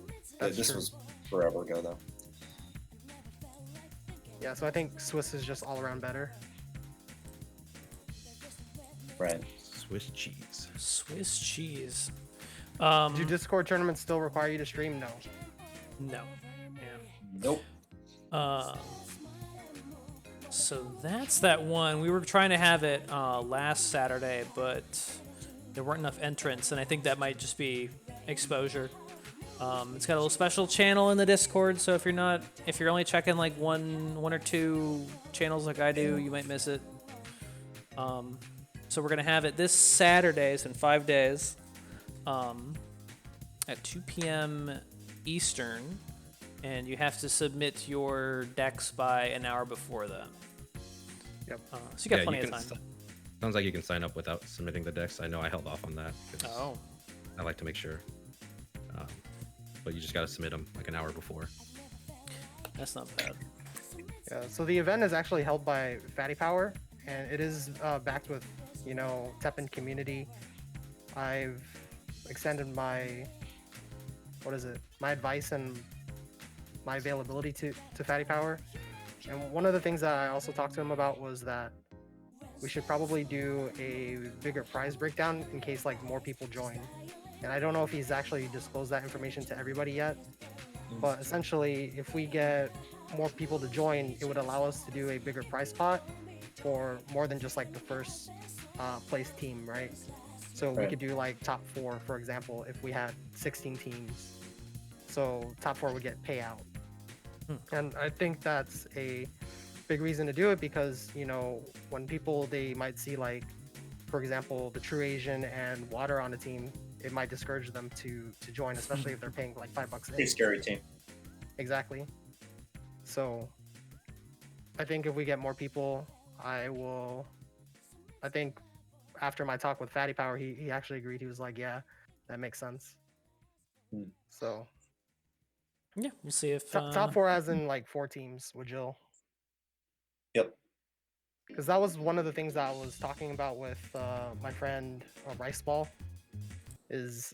S3: This was forever ago, though.
S5: Yeah, so I think Swiss is just all around better.
S3: Right.
S2: Swiss cheese.
S4: Swiss cheese.
S5: Do Discord tournaments still require you to stream? No.
S4: No. Yeah.
S3: Nope.
S4: So that's that one. We were trying to have it last Saturday, but there weren't enough entrants, and I think that might just be exposure. It's got a little special channel in the Discord, so if you're only checking like one or two channels like I do, you might miss it. So we're gonna have it this Saturday, so in 5 days, at 2 p.m. Eastern, and you have to submit your decks by an hour before that.
S5: Yep.
S4: So you got plenty of time.
S2: Sounds like you can sign up without submitting the decks. I know I held off on that.
S4: Oh.
S2: I like to make sure. But you just got to submit them like an hour before.
S4: That's not bad.
S5: Yeah, so the event is actually held by Fatty Power, and it is backed with, Teppen community. I've extended my advice and my availability to Fatty Power. And one of the things that I also talked to him about was that we should probably do a bigger prize breakdown in case like more people join. And I don't know if he's actually disclosed that information to everybody yet, but essentially if we get more people to join, it would allow us to do a bigger prize pot for more than just like the first place team, right? So we could do like top 4, for example, if we had 16 teams. So top 4 would get payout. And I think that's a big reason to do it because, when people, they might see like, for example, the True Asian and Water on a team, it might discourage them to join, especially if they're paying like $5
S3: Pretty scary team.
S5: Exactly. So I think if we get more people, I think after my talk with Fatty Power, he actually agreed. He was like, yeah, that makes sense. So
S4: Yeah, we'll see if
S5: top 4 as in like 4 teams with Jill.
S3: Yep.
S5: Because that was one of the things that I was talking about with my friend Rice Ball, is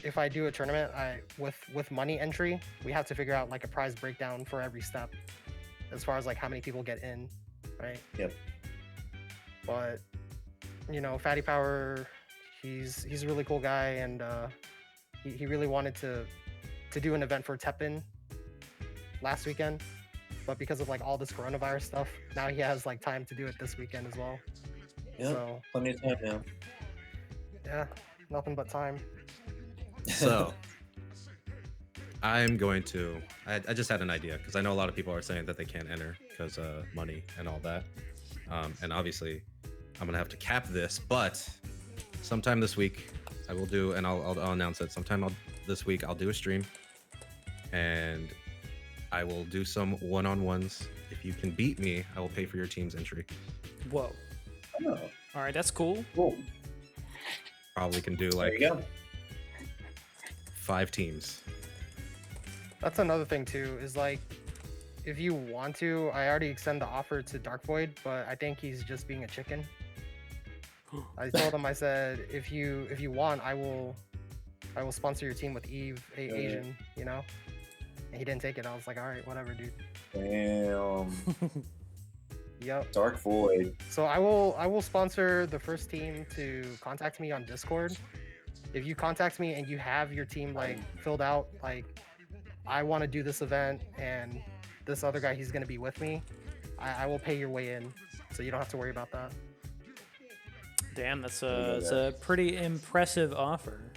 S5: if I do a tournament, with money entry, we have to figure out like a prize breakdown for every step, as far as like how many people get in, right?
S3: Yep.
S5: But Fatty Power, he's a really cool guy, and he really wanted to do an event for Teppen last weekend, but because of like all this coronavirus stuff, now he has like time to do it this weekend as well.
S3: Yeah.
S5: So
S3: Plenty of time now.
S5: yeah, nothing but time.
S2: So I'm going to. I just had an idea because I know a lot of people are saying that they can't enter because money and all that. And obviously, I'm gonna have to cap this. But sometime this week, I will do, and I'll announce it. Sometime this week, I'll do a stream, and I will do some one-on-ones. If you can beat me, I will pay for your team's entry.
S4: Whoa.
S3: Oh.
S4: All right, that's cool.
S3: Cool.
S2: Probably can do
S3: There
S2: like
S3: you go.
S2: 5 teams.
S5: That's another thing too, is like, if you want to, I already extend the offer to Dark Void, but I think he's just being a chicken. I told him, I said, if you want, I will sponsor your team with Eve, Asian, And he didn't take it. I was like, all right, whatever, dude.
S3: Damn.
S5: Yep.
S3: Dark Void.
S5: So I will sponsor the first team to contact me on Discord. If you contact me and you have your team like filled out, like I want to do this event and this other guy, he's gonna be with me, I will pay your way in, so you don't have to worry about that.
S4: Damn, that's a pretty impressive offer.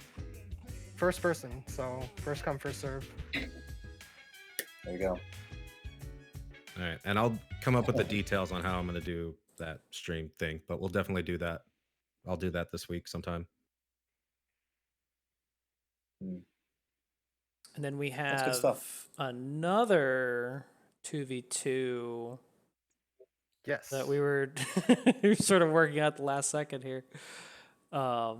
S5: First person, so first come, first serve.
S3: There you go.
S2: All right, and I'll come up with the details on how I'm gonna do that stream thing, but we'll definitely do that. I'll do that this week sometime.
S4: And then we
S3: That's good
S4: have
S3: stuff.
S4: another 2v2
S5: Yes.
S4: that we were we were sort of working out the last second here. That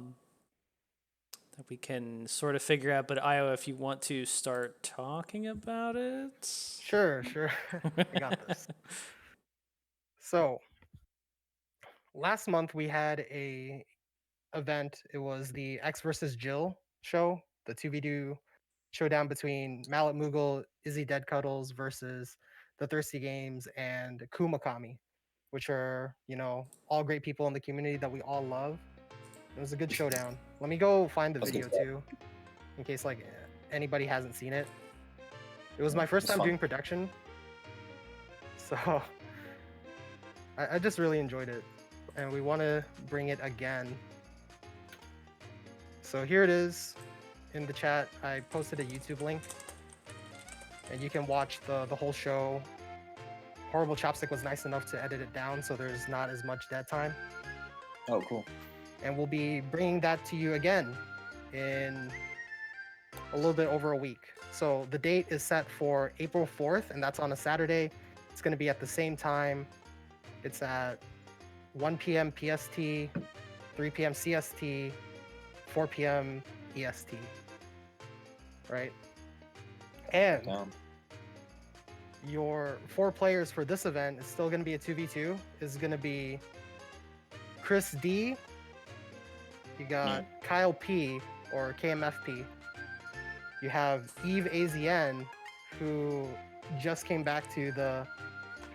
S4: we can sort of figure out, but Io, if you want to start talking about it.
S5: Sure. I got this. So last month we had a event. It was the X versus Jill show, the 2v2 showdown between Mallet Moogle, Izzy Dead Cuddles versus the Thirsty Games and Kumakami, which are, all great people in the community that we all love. It was a good showdown. Let me go find the
S3: That's
S5: video
S3: good stuff.
S5: too, in case like anybody hasn't seen it. It was my first
S3: It's
S5: time
S3: fun.
S5: doing production, so I just really enjoyed it, and we want to bring it again. So here it is in the chat. I posted a YouTube link, and you can watch the whole show. Horrible Chopstick was nice enough to edit it down, so there's not as much dead time.
S3: Oh, cool.
S5: And we'll be bringing that to you again in a little bit over a week. So the date is set for April 4th, and that's on a Saturday. It's going to be at the same time. It's at 1 p.m. PST, 3 p.m. CST, 4 p.m. EST. Right? And
S3: Down.
S5: your 4 players for this event is still going to be a 2v2. Is going to be Chris D. You got Kyle P. or KMFP. You have Eve AZN, who just came back to the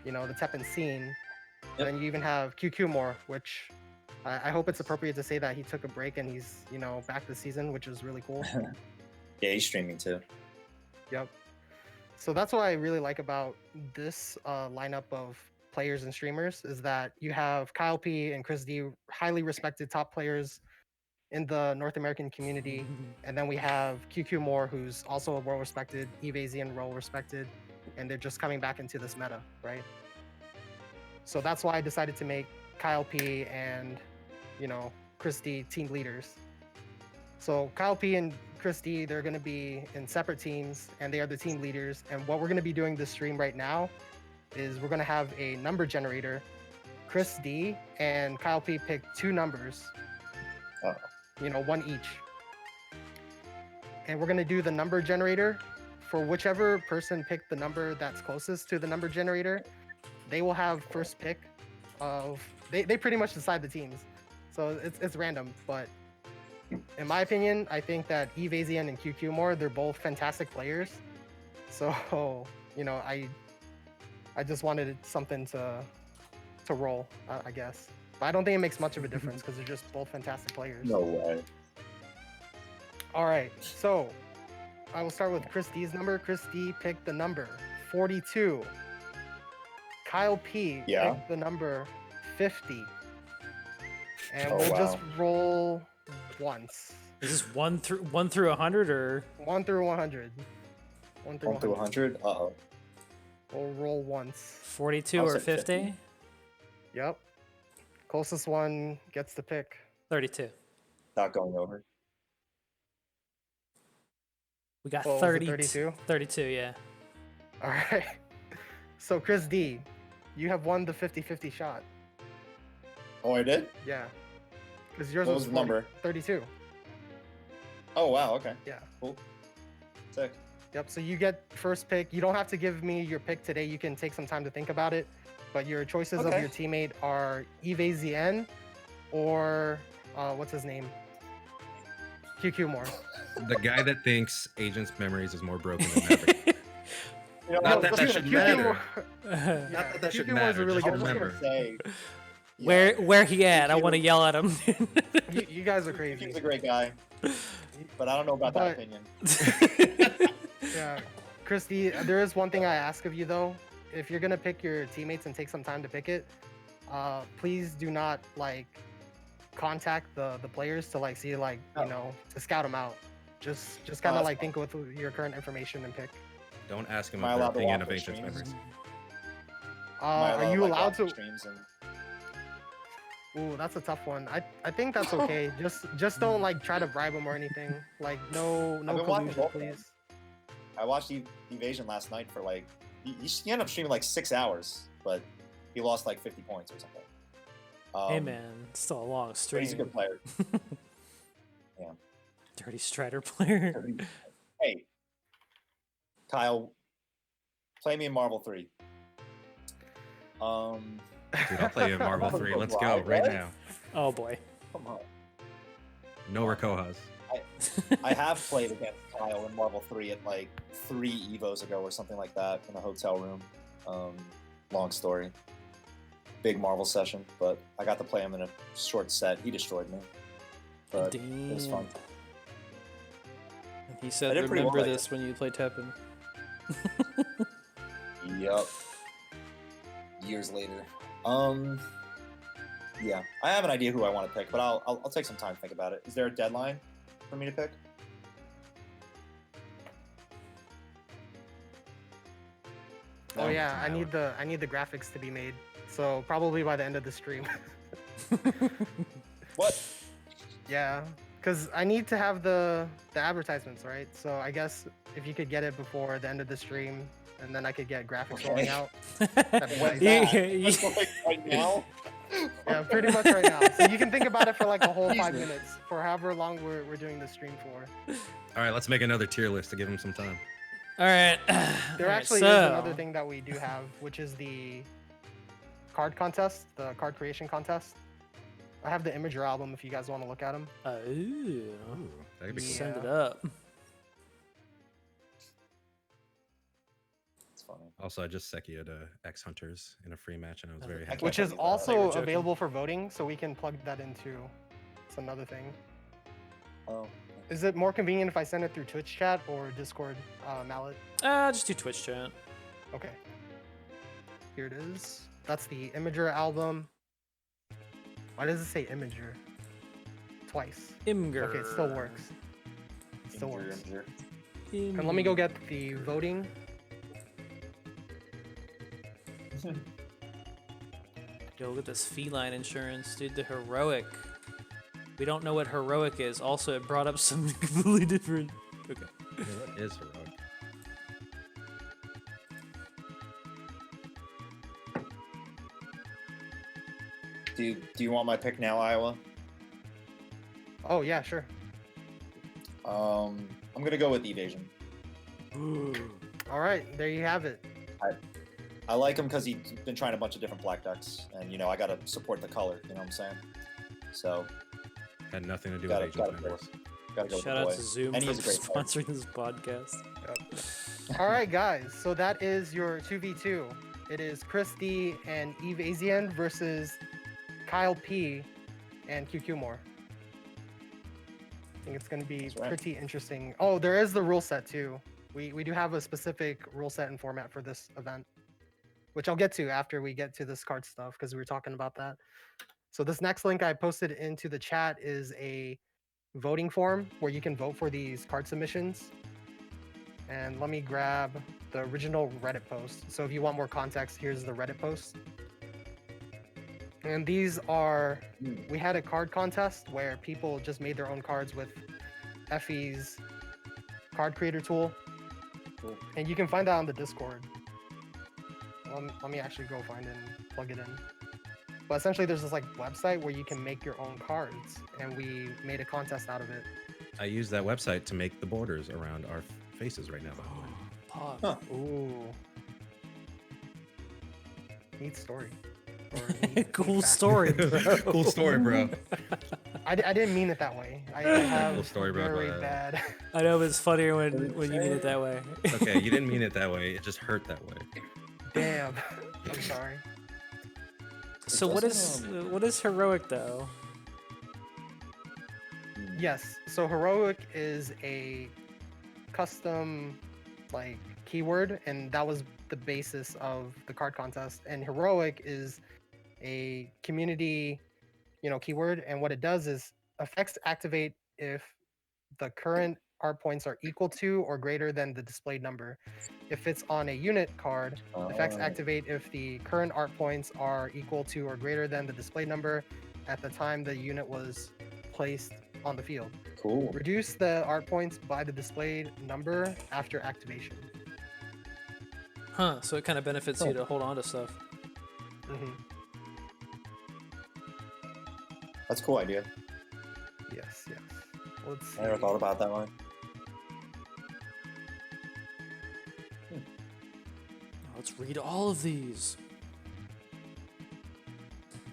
S5: Teppen scene.
S3: Yep.
S5: And you even have QQ More, which I hope it's appropriate to say that he took a break and he's back this season, which is really cool.
S3: Yeah, he's streaming too.
S5: Yep. So that's what I really like about this lineup of players and streamers is that you have Kyle P and Chris D, highly respected top players in the North American community, and then we have QQ More, who's also a well respected, Eve AZN well respected, and they're just coming back into this meta, right? So that's why I decided to make Kyle P and Chris D team leaders. So Kyle P and Chris D, they're going to be in separate teams, and they are the team leaders. And what we're going to be doing this stream right now is we're going to have a number generator. Chris D and Kyle P pick 2 numbers, one each. And we're going to do the number generator for whichever person picked the number that's closest to the number generator. They will have first pick of. They pretty much decide the teams, so it's random. But in my opinion, I think that Eve AZN and QQ More, they're both fantastic players. So I just wanted something to roll, I guess. But I don't think it makes much of a difference because they're just both fantastic players.
S3: No way.
S5: All right, so I will start with Chris D's number. Chris D picked the number 42. Kyle P picked the number 50. And we'll just roll once.
S4: Is this 1 through 100 or
S5: 1 through 100? 1 through
S3: 100? Uh-oh.
S5: We'll roll once.
S4: 42
S3: I'll
S4: or
S3: say 50.
S4: 50?
S5: Yep. Closest one gets the pick.
S4: 32.
S3: Not going over.
S4: We got
S5: Oh, was it
S4: 32. 32, yeah.
S5: All right. So Chris D, you have won the 50-50 shot.
S3: Oh, I did?
S5: Yeah. Because yours
S3: What
S5: was
S3: was the number?
S5: 32.
S3: Oh, wow. Okay.
S5: Yeah.
S3: Cool. Sick.
S5: Yep. So you get first pick. You don't have to give me your pick today. You can take some time to think about it. But your choices of
S3: Okay.
S5: your teammate are Eve AZN or what's his name? QQ More.
S2: The guy that thinks Agent's Memories is more broken than ever. Not that that should
S5: QQ
S2: matter.
S5: More-
S2: Not that that should
S5: QQ More is
S2: matter.
S5: a really
S2: Just
S5: good
S3: I was
S2: remember.
S3: gonna say,
S4: Where he at? I want to yell at him.
S5: You guys are crazy.
S3: he's a great guy, but I don't know about that
S5: But-
S3: opinion.
S5: Yeah, Christy, there is one thing I ask of you though. If you're gonna pick your teammates and take some time to pick it, please do not contact the players to see to scout them out. Just kind of
S3: that's
S5: think with your current information and pick.
S2: Don't ask him
S3: Am I
S2: of their
S3: allowed to
S2: opinion
S3: watch
S2: of
S3: their
S2: Agent's
S3: streams?
S2: Memories.
S5: Are you allowed to?
S3: Streams and...
S5: Ooh, that's a tough one. I think that's okay. just don't try to bribe them or anything. No
S3: I've been watching
S5: collusion,
S3: both of them.
S5: please.
S3: I watched Evasion last night for he ended up streaming 6 hours, but he lost 50 points or something.
S4: Hey man, it's still a long
S3: But
S4: stream.
S3: he's a good player.
S4: Dirty Strider player.
S3: Hey, Kyle, play me in Marvel 3.
S2: Dude, I'll play you in Marvel 3. Let's go right now.
S4: Oh boy.
S3: Come on.
S2: No Rakohas.
S3: I have played against Kyle in Marvel 3 at 3 Evos ago or something like that in a hotel room. Long story. Big Marvel session, but I got to play him in a short set. He destroyed me. But it was fun.
S4: He
S3: I
S4: said,
S3: did pretty
S4: "Remember
S3: well,
S4: this when you play Teppen."
S3: Yup. Years later. Yeah, I have an idea who I want to pick, but I'll take some time to think about it. Is there a deadline for me to pick?
S5: Oh
S2: No,
S5: yeah,
S2: it's an
S5: I need the graphics to be made. So probably by the end of the stream.
S3: What?
S5: Yeah, because I need to have the advertisements, right? So I guess if you could get it before the end of the stream, and then I could get graphics rolling out. That'd be
S3: When's
S5: nice.
S3: that?
S4: Yeah,
S3: That's like right now?
S5: Yeah, pretty much right now. So you can think about it for like a whole 5
S3: Jesus.
S5: minutes, for however long we're doing the stream for.
S2: All right, let's make another tier list to give him some time.
S4: All right.
S5: There actually is another thing that we do have, which is the card contest, the card creation contest. I have the Imager album if you guys want to look at them.
S2: Ooh, that could be cool.
S4: Send it
S5: Yeah.
S4: up.
S3: It's funny.
S2: Also, I just Seki'd X Hunters in a free match, and I was very
S3: I
S2: happy.
S3: can't
S5: Which is
S3: believe that.
S4: I thought you were
S5: also
S4: joking.
S5: available for voting, so we can plug that into. It's another thing.
S3: Oh.
S5: Is it more convenient if I send it through Twitch chat or Discord mallet?
S4: Just do Twitch chat.
S5: Okay. Here it is. That's the Imager album. Why does it say Imager? Twice.
S4: Imgur.
S5: Okay, it still works. It still works.
S3: Imgur.
S5: And let me go get the voting.
S4: Yo, look at this feline insurance, dude. The heroic. We don't know what heroic is. Also, it brought up something completely different. Okay.
S2: Yeah, what is heroic?
S3: Do you want my pick now, Iowa?
S5: Oh yeah, sure.
S3: I'm gonna go with Evasion.
S5: All right, there you have it.
S3: I like him because he's been trying a bunch of different black decks, and you know I gotta support the color. You know what I'm saying? So
S2: Had nothing to do
S3: Gotta-
S2: with Agent
S3: gotta go.
S2: Members.
S3: gotta go
S4: Shout
S3: with
S4: out
S3: the
S4: to
S3: boy.
S4: Zoom
S3: And
S4: for
S3: he's a great player.
S4: sponsoring this podcast.
S5: All right, guys. So that is your 2v2. It is Chris D and Eve Asian versus Kyle P and QQ Moore. I think it's going to be
S3: That's right.
S5: pretty interesting. Oh, there is the rule set too. We do have a specific rule set and format for this event, which I'll get to after we get to this card stuff because we were talking about that. So this next link I posted into the chat is a voting form where you can vote for these card submissions. And let me grab the original Reddit post. So if you want more context, here's the Reddit post. And these are, we had a card contest where people just made their own cards with Effie's card creator tool.
S3: Cool.
S5: And you can find that on the Discord. Let me actually go find it and plug it in. But essentially there's this like website where you can make your own cards, and we made a contest out of it.
S2: I use that website to make the borders around our faces right now. By the way.
S4: Pog.
S3: Huh.
S5: Ooh. Neat story. Or neat
S4: Cool
S5: fact.
S4: story, bro.
S2: Cool story, bro.
S5: I didn't mean it that way. I have
S2: Cool story, bro,
S5: very
S2: but-
S5: bad.
S4: I know, but it's funnier when you mean it that way.
S2: Okay, you didn't mean it that way. It just hurt that way.
S5: Damn. I'm sorry.
S4: So what is heroic though?
S5: Yes. So heroic is a custom like keyword, and that was the basis of the card contest. And heroic is a community, keyword, and what it does is effects activate if the current art points are equal to or greater than the displayed number. If it's on a unit card, effects activate if the current art points are equal to or greater than the displayed number at the time the unit was placed on the field.
S3: Cool.
S5: Reduce the art points by the displayed number after activation.
S4: Huh? So it kind of benefits you to hold on to stuff.
S5: hmm
S3: That's a cool idea.
S5: Yes, yes. Let's see.
S3: I never thought about that one.
S4: Let's read all of these.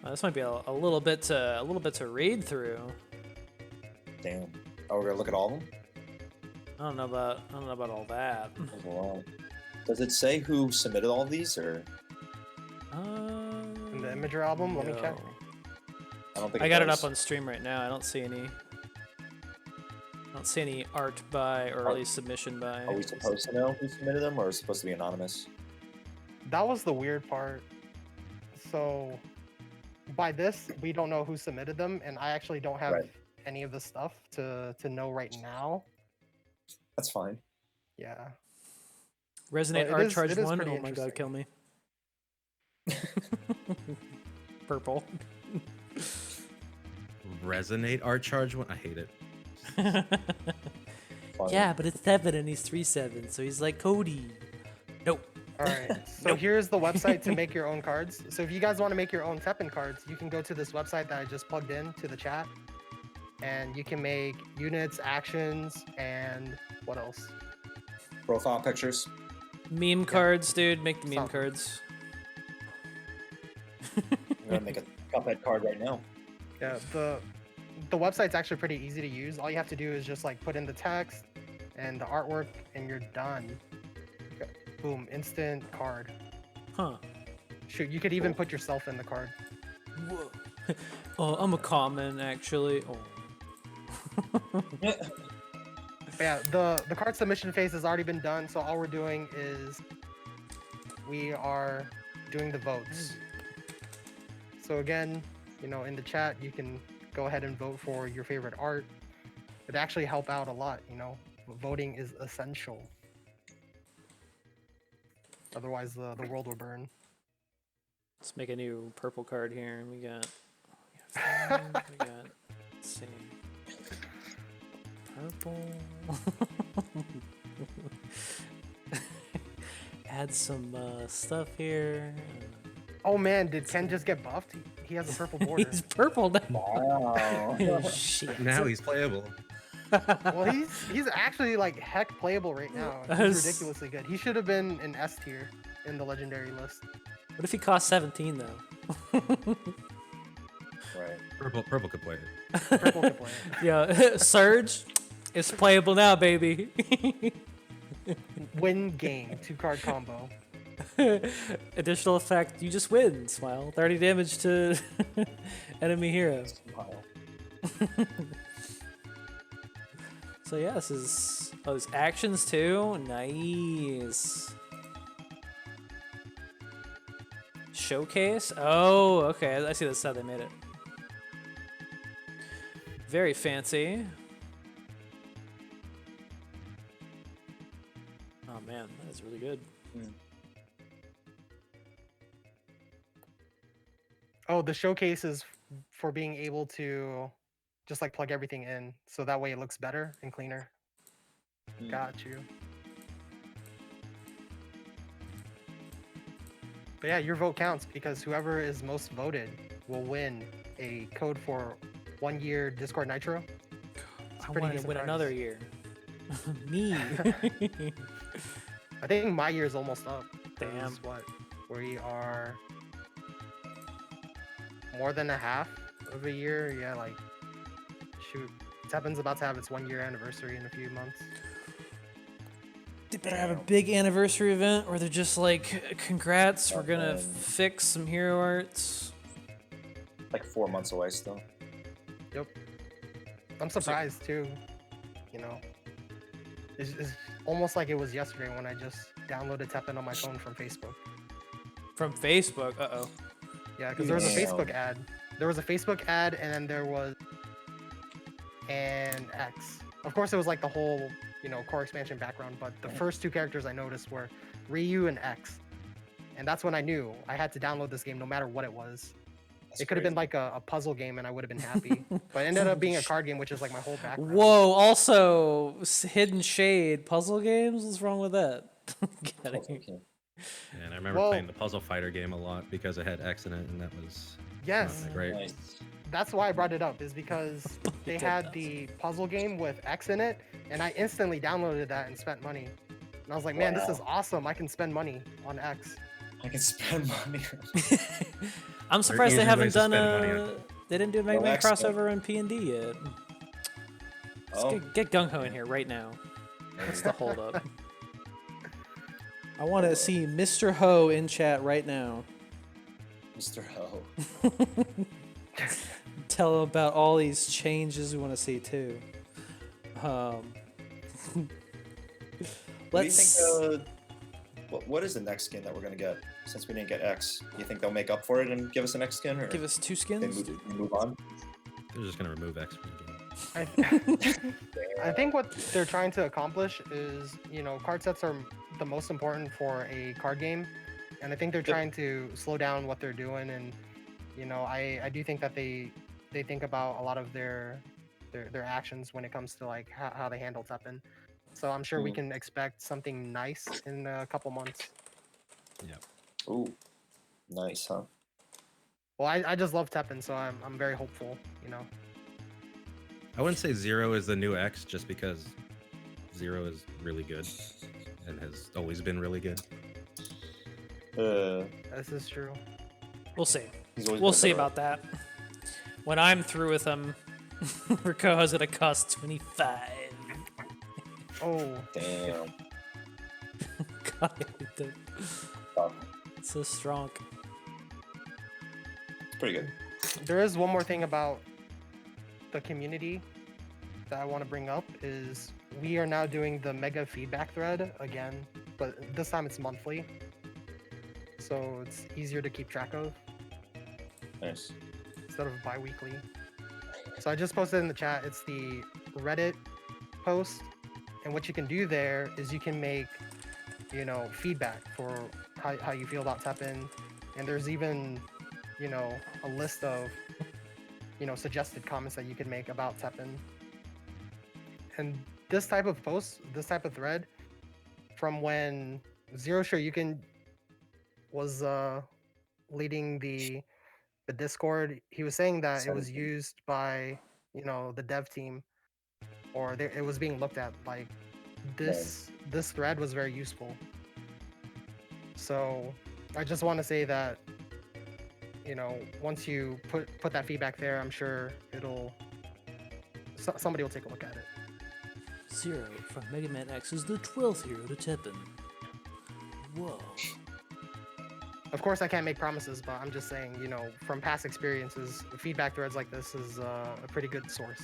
S4: This might be a little bit to read through.
S3: Damn. Oh, we're gonna look at all of them.
S4: I don't know about all that.
S3: There's a lot. Does it say who submitted all of these, or
S5: In the Imager album, let me check.
S3: I don't think
S4: I got it
S3: does.
S4: up on stream right now. I don't see any don't see any art by or early submission by.
S3: Are we supposed to know who submitted them, or is it supposed to be anonymous?
S5: That was the weird part. So by this, we don't know who submitted them, and I actually don't have
S3: Right.
S5: any of the stuff to know right now.
S3: That's fine.
S5: Yeah.
S4: Resonate
S5: it
S4: art
S5: is-
S4: charge
S5: it is
S4: 1.
S5: pretty
S4: Oh my god, kill me. Purple.
S2: Resonate art charge one. I hate it.
S3: Fine.
S4: Yeah, but it's Teppen and he's 3/7, so he's like Cody. Nope.
S5: All right. So here's the website to make your own cards. So if you guys want to make your own Teppen cards, you can go to this website that I just plugged in to the chat, and you can make units, actions, and what else?
S3: Profile pictures.
S4: Meme cards, dude. Make the meme
S5: Something.
S4: cards.
S3: I'm gonna make a Cuphead card right now.
S5: Yeah. The website's actually pretty easy to use. All you have to do is just like put in the text and the artwork, and you're done. Okay. Boom! Instant card.
S4: Huh.
S5: Shoot, you could even put yourself in the card.
S4: Whoa. Oh, I'm a common, actually. Oh.
S5: But yeah, the card submission phase has already been done, so all we're doing is we are doing the votes. So again, you know, in the chat, you can go ahead and vote for your favorite art. It actually help out a lot, you know. Voting is essential. Otherwise, the world will burn.
S4: Let's make a new purple card here. We got five, we got, let's see. Purple. Add some stuff here.
S5: Oh man, did Ken just get buffed? He has a purple border.
S4: He's purple now.
S3: Wow.
S4: Shit.
S2: Now he's playable.
S5: Well, he's actually like heck playable right now. He's ridiculously good. He should have been an S tier in the legendary list.
S4: What if he cost 17 though?
S3: Right.
S2: Purple could play it.
S5: Purple can play it.
S4: Yeah, Surge is playable now, baby.
S5: Win game 2-card combo.
S4: Additional effect, you just win. Smile. 30 damage to enemy hero.
S3: Wow.
S4: So yeah, this is there's actions too. Nice. Showcase. Oh, okay. I see that's how they made it. Very fancy. Oh man, that's really good.
S5: Oh, the showcase is for being able to just like plug everything in, so that way it looks better and cleaner. Got you. But yeah, your vote counts because whoever is most voted will win a code for 1 year Discord Nitro. It's
S4: I
S5: pretty
S4: want to
S5: decent
S4: win
S5: prize.
S4: another year. Me.
S5: I think my year is almost up.
S4: Damn.
S5: What? We are more than a half of a year. Yeah, like shoot. Teppen's about to have its 1 year anniversary in a few months.
S4: They better have a big anniversary event where they're just like, congrats, we're gonna fix some hero arts.
S3: Like 4 months away still.
S5: Yep. I'm surprised too. You know, it's almost like it was yesterday when I just downloaded Teppen on my phone from Facebook.
S4: From Facebook, uh-oh.
S5: Yeah, because there was a
S3: Damn.
S5: Facebook ad. There was a Facebook ad, and then there was an X. Of course, it was like the whole, you know, core expansion background, but the first 2 characters I noticed were Ryu and X. And that's when I knew I had to download this game no matter what it was.
S3: That's
S5: It could have been
S3: crazy.
S5: like a puzzle game and I would have been happy. But it ended up being a card game, which is like my whole background.
S4: Whoa, also, hidden shade puzzle games? What's wrong with that? Get out of here.
S3: Okay.
S2: And I remember
S5: Well-
S2: playing the Puzzle Fighter game a lot because it had X in it, and that was
S5: Yes,
S2: not great.
S3: Nice.
S5: that's why I brought it up, is because they had the puzzle game with X in it, and I instantly downloaded that and spent money. And I was like, man, this
S3: Wow.
S5: is awesome. I can spend money on X.
S3: I can spend money.
S4: I'm surprised they
S2: easy
S4: haven't
S2: ways to
S4: done
S2: spend money
S4: a...
S2: on-
S4: They didn't do a Mega
S3: Well,
S4: Man
S3: excellent.
S4: crossover on P&D yet. Let's
S3: Oh,
S4: get Gung-Ho in here right now. What's the holdup? I want to see Mr. Ho in chat right now.
S3: Mr. Ho.
S4: Tell him about all these changes we want to see too. Um,
S3: What do you
S4: let's.
S3: think? What is the next skin that we're gonna get? Since we didn't get X, do you think they'll make up for it and give us the next skin, or
S4: Give us 2
S3: they
S4: skins, dude.
S3: move on?
S2: They're just gonna remove X from the game.
S5: I think what they're trying to accomplish is, card sets are the most important for a card game, and I think they're trying to slow down what they're doing. And I do think that they think about a lot of their actions when it comes to like how they handle Teppen. So I'm sure we can expect something nice in a couple months.
S2: Yep.
S3: Ooh, nice, huh?
S5: Well, I just love Teppen, so I'm very hopeful.
S2: I wouldn't say 0 is the new X just because 0 is really good and has always been really good.
S5: This is true.
S4: We'll see.
S3: He's always
S4: We'll
S3: been
S4: see
S3: better.
S4: about that. When I'm through with him, Rakoa's gonna cost 25.
S5: Oh,
S3: Damn.
S4: God, dude.
S3: Tough.
S4: It's so strong.
S3: It's pretty good.
S5: there is one more thing about the community that I want to bring up is we are now doing the mega feedback thread again, but this time it's monthly. So it's easier to keep track of
S3: Nice.
S5: instead of bi-weekly. So I just posted in the chat, it's the Reddit post, and what you can do there is you can make, feedback for how you feel about Teppen, and there's even, a list of, suggested comments that you can make about Teppen. And this type of post, this type of thread, from when Zero Sure You Can was leading the Discord, he was saying that it was used by the dev team, or it was being looked at like this thread was very useful. So I just want to say that once you put that feedback there, I'm sure somebody will take a look at it.
S4: 0 from Mega Man X is the 12th hero to Teppen. Whoa.
S5: Of course, I can't make promises, but I'm just saying, from past experiences, feedback threads like this is a pretty good source.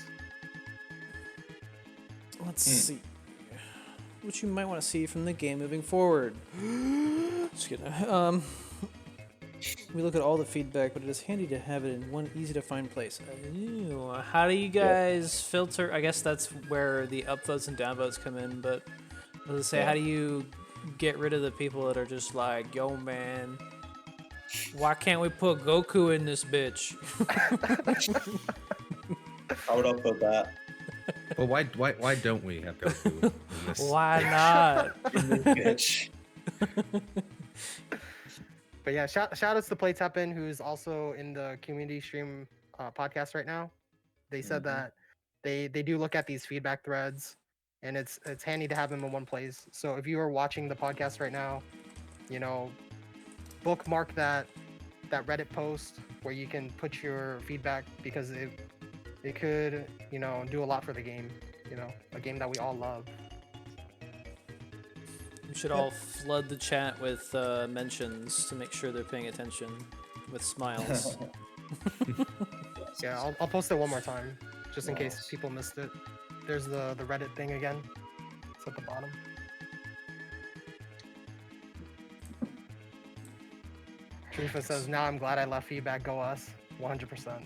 S4: Let's see. What you might want to see from the game moving forward. Just kidding. We look at all the feedback, but it is handy to have it in one easy to find place. How do you guys filter? I guess that's where the upvotes and downvotes come in, but let's say, how do you get rid of the people that are just like, yo, man, why can't we put Goku in this bitch?
S3: I would upvote that.
S2: Well, why don't we have Goku in this?
S4: Why not?
S3: Bitch.
S5: But yeah, shout outs to Play Teppen, who's also in the community stream podcast right now. They said that they do look at these feedback threads, and it's handy to have them in one place. So if you are watching the podcast right now, bookmark that Reddit post where you can put your feedback, because it could do a lot for the game. A game that we all love.
S4: We should all flood the chat with mentions to make sure they're paying attention with smiles.
S5: Yeah, I'll post it one more time, just in case people missed it. There's the Reddit thing again. It's at the bottom. Trifa says, now I'm glad I left feedback. Go us. 100%.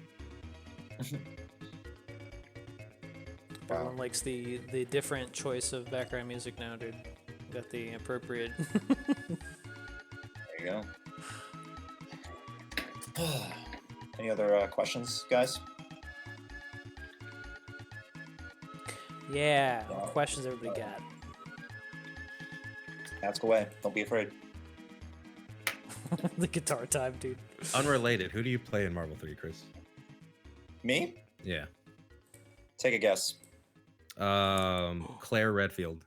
S4: Everyone likes the different choice of background music now, dude. Got the appropriate.
S3: There you go. Any other questions, guys?
S4: Yeah, what questions everybody got?
S3: Ask away. Don't be afraid.
S4: The guitar time, dude.
S2: Unrelated. Who do you play in Marvel 3, Chris?
S3: Me?
S2: Yeah.
S3: Take a guess.
S2: Claire Redfield.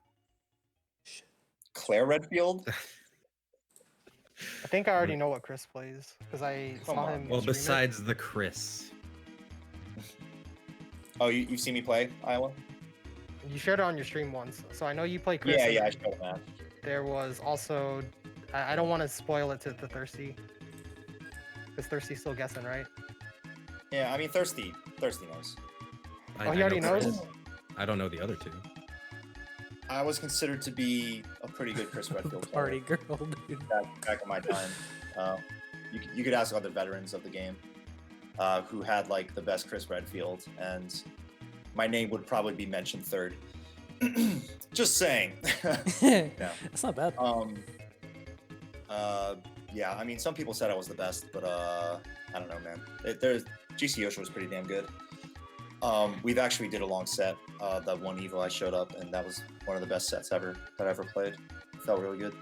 S3: Claire Redfield?
S5: I think I already know what Chris plays because I saw him.
S2: Well,
S5: stream it.
S2: besides the Chris.
S3: Oh, you've seen me play Iowa?
S5: You shared it on your stream once, so I know you play Chris.
S3: Yeah,
S5: and
S3: I showed that.
S5: There was also, I don't want to spoil it to Thirsty, because Thirsty's still guessing, right?
S3: Yeah, I mean Thirsty knows.
S5: Oh, he already
S2: know
S5: knows?
S2: Chris. I don't know the other two.
S3: I was considered to be a pretty good Chris Redfield player
S4: Party girl, dude.
S3: back in my time. You could ask other veterans of the game who had like the best Chris Redfield, and my name would probably be mentioned third. Just saying.
S4: Yeah. That's not bad.
S3: Yeah, I mean, some people said I was the best, but I don't know, man. There's GC Yosha was pretty damn good. We've actually did a long set. That one Evo I showed up, and that was one of the best sets ever that I ever played. Felt really good.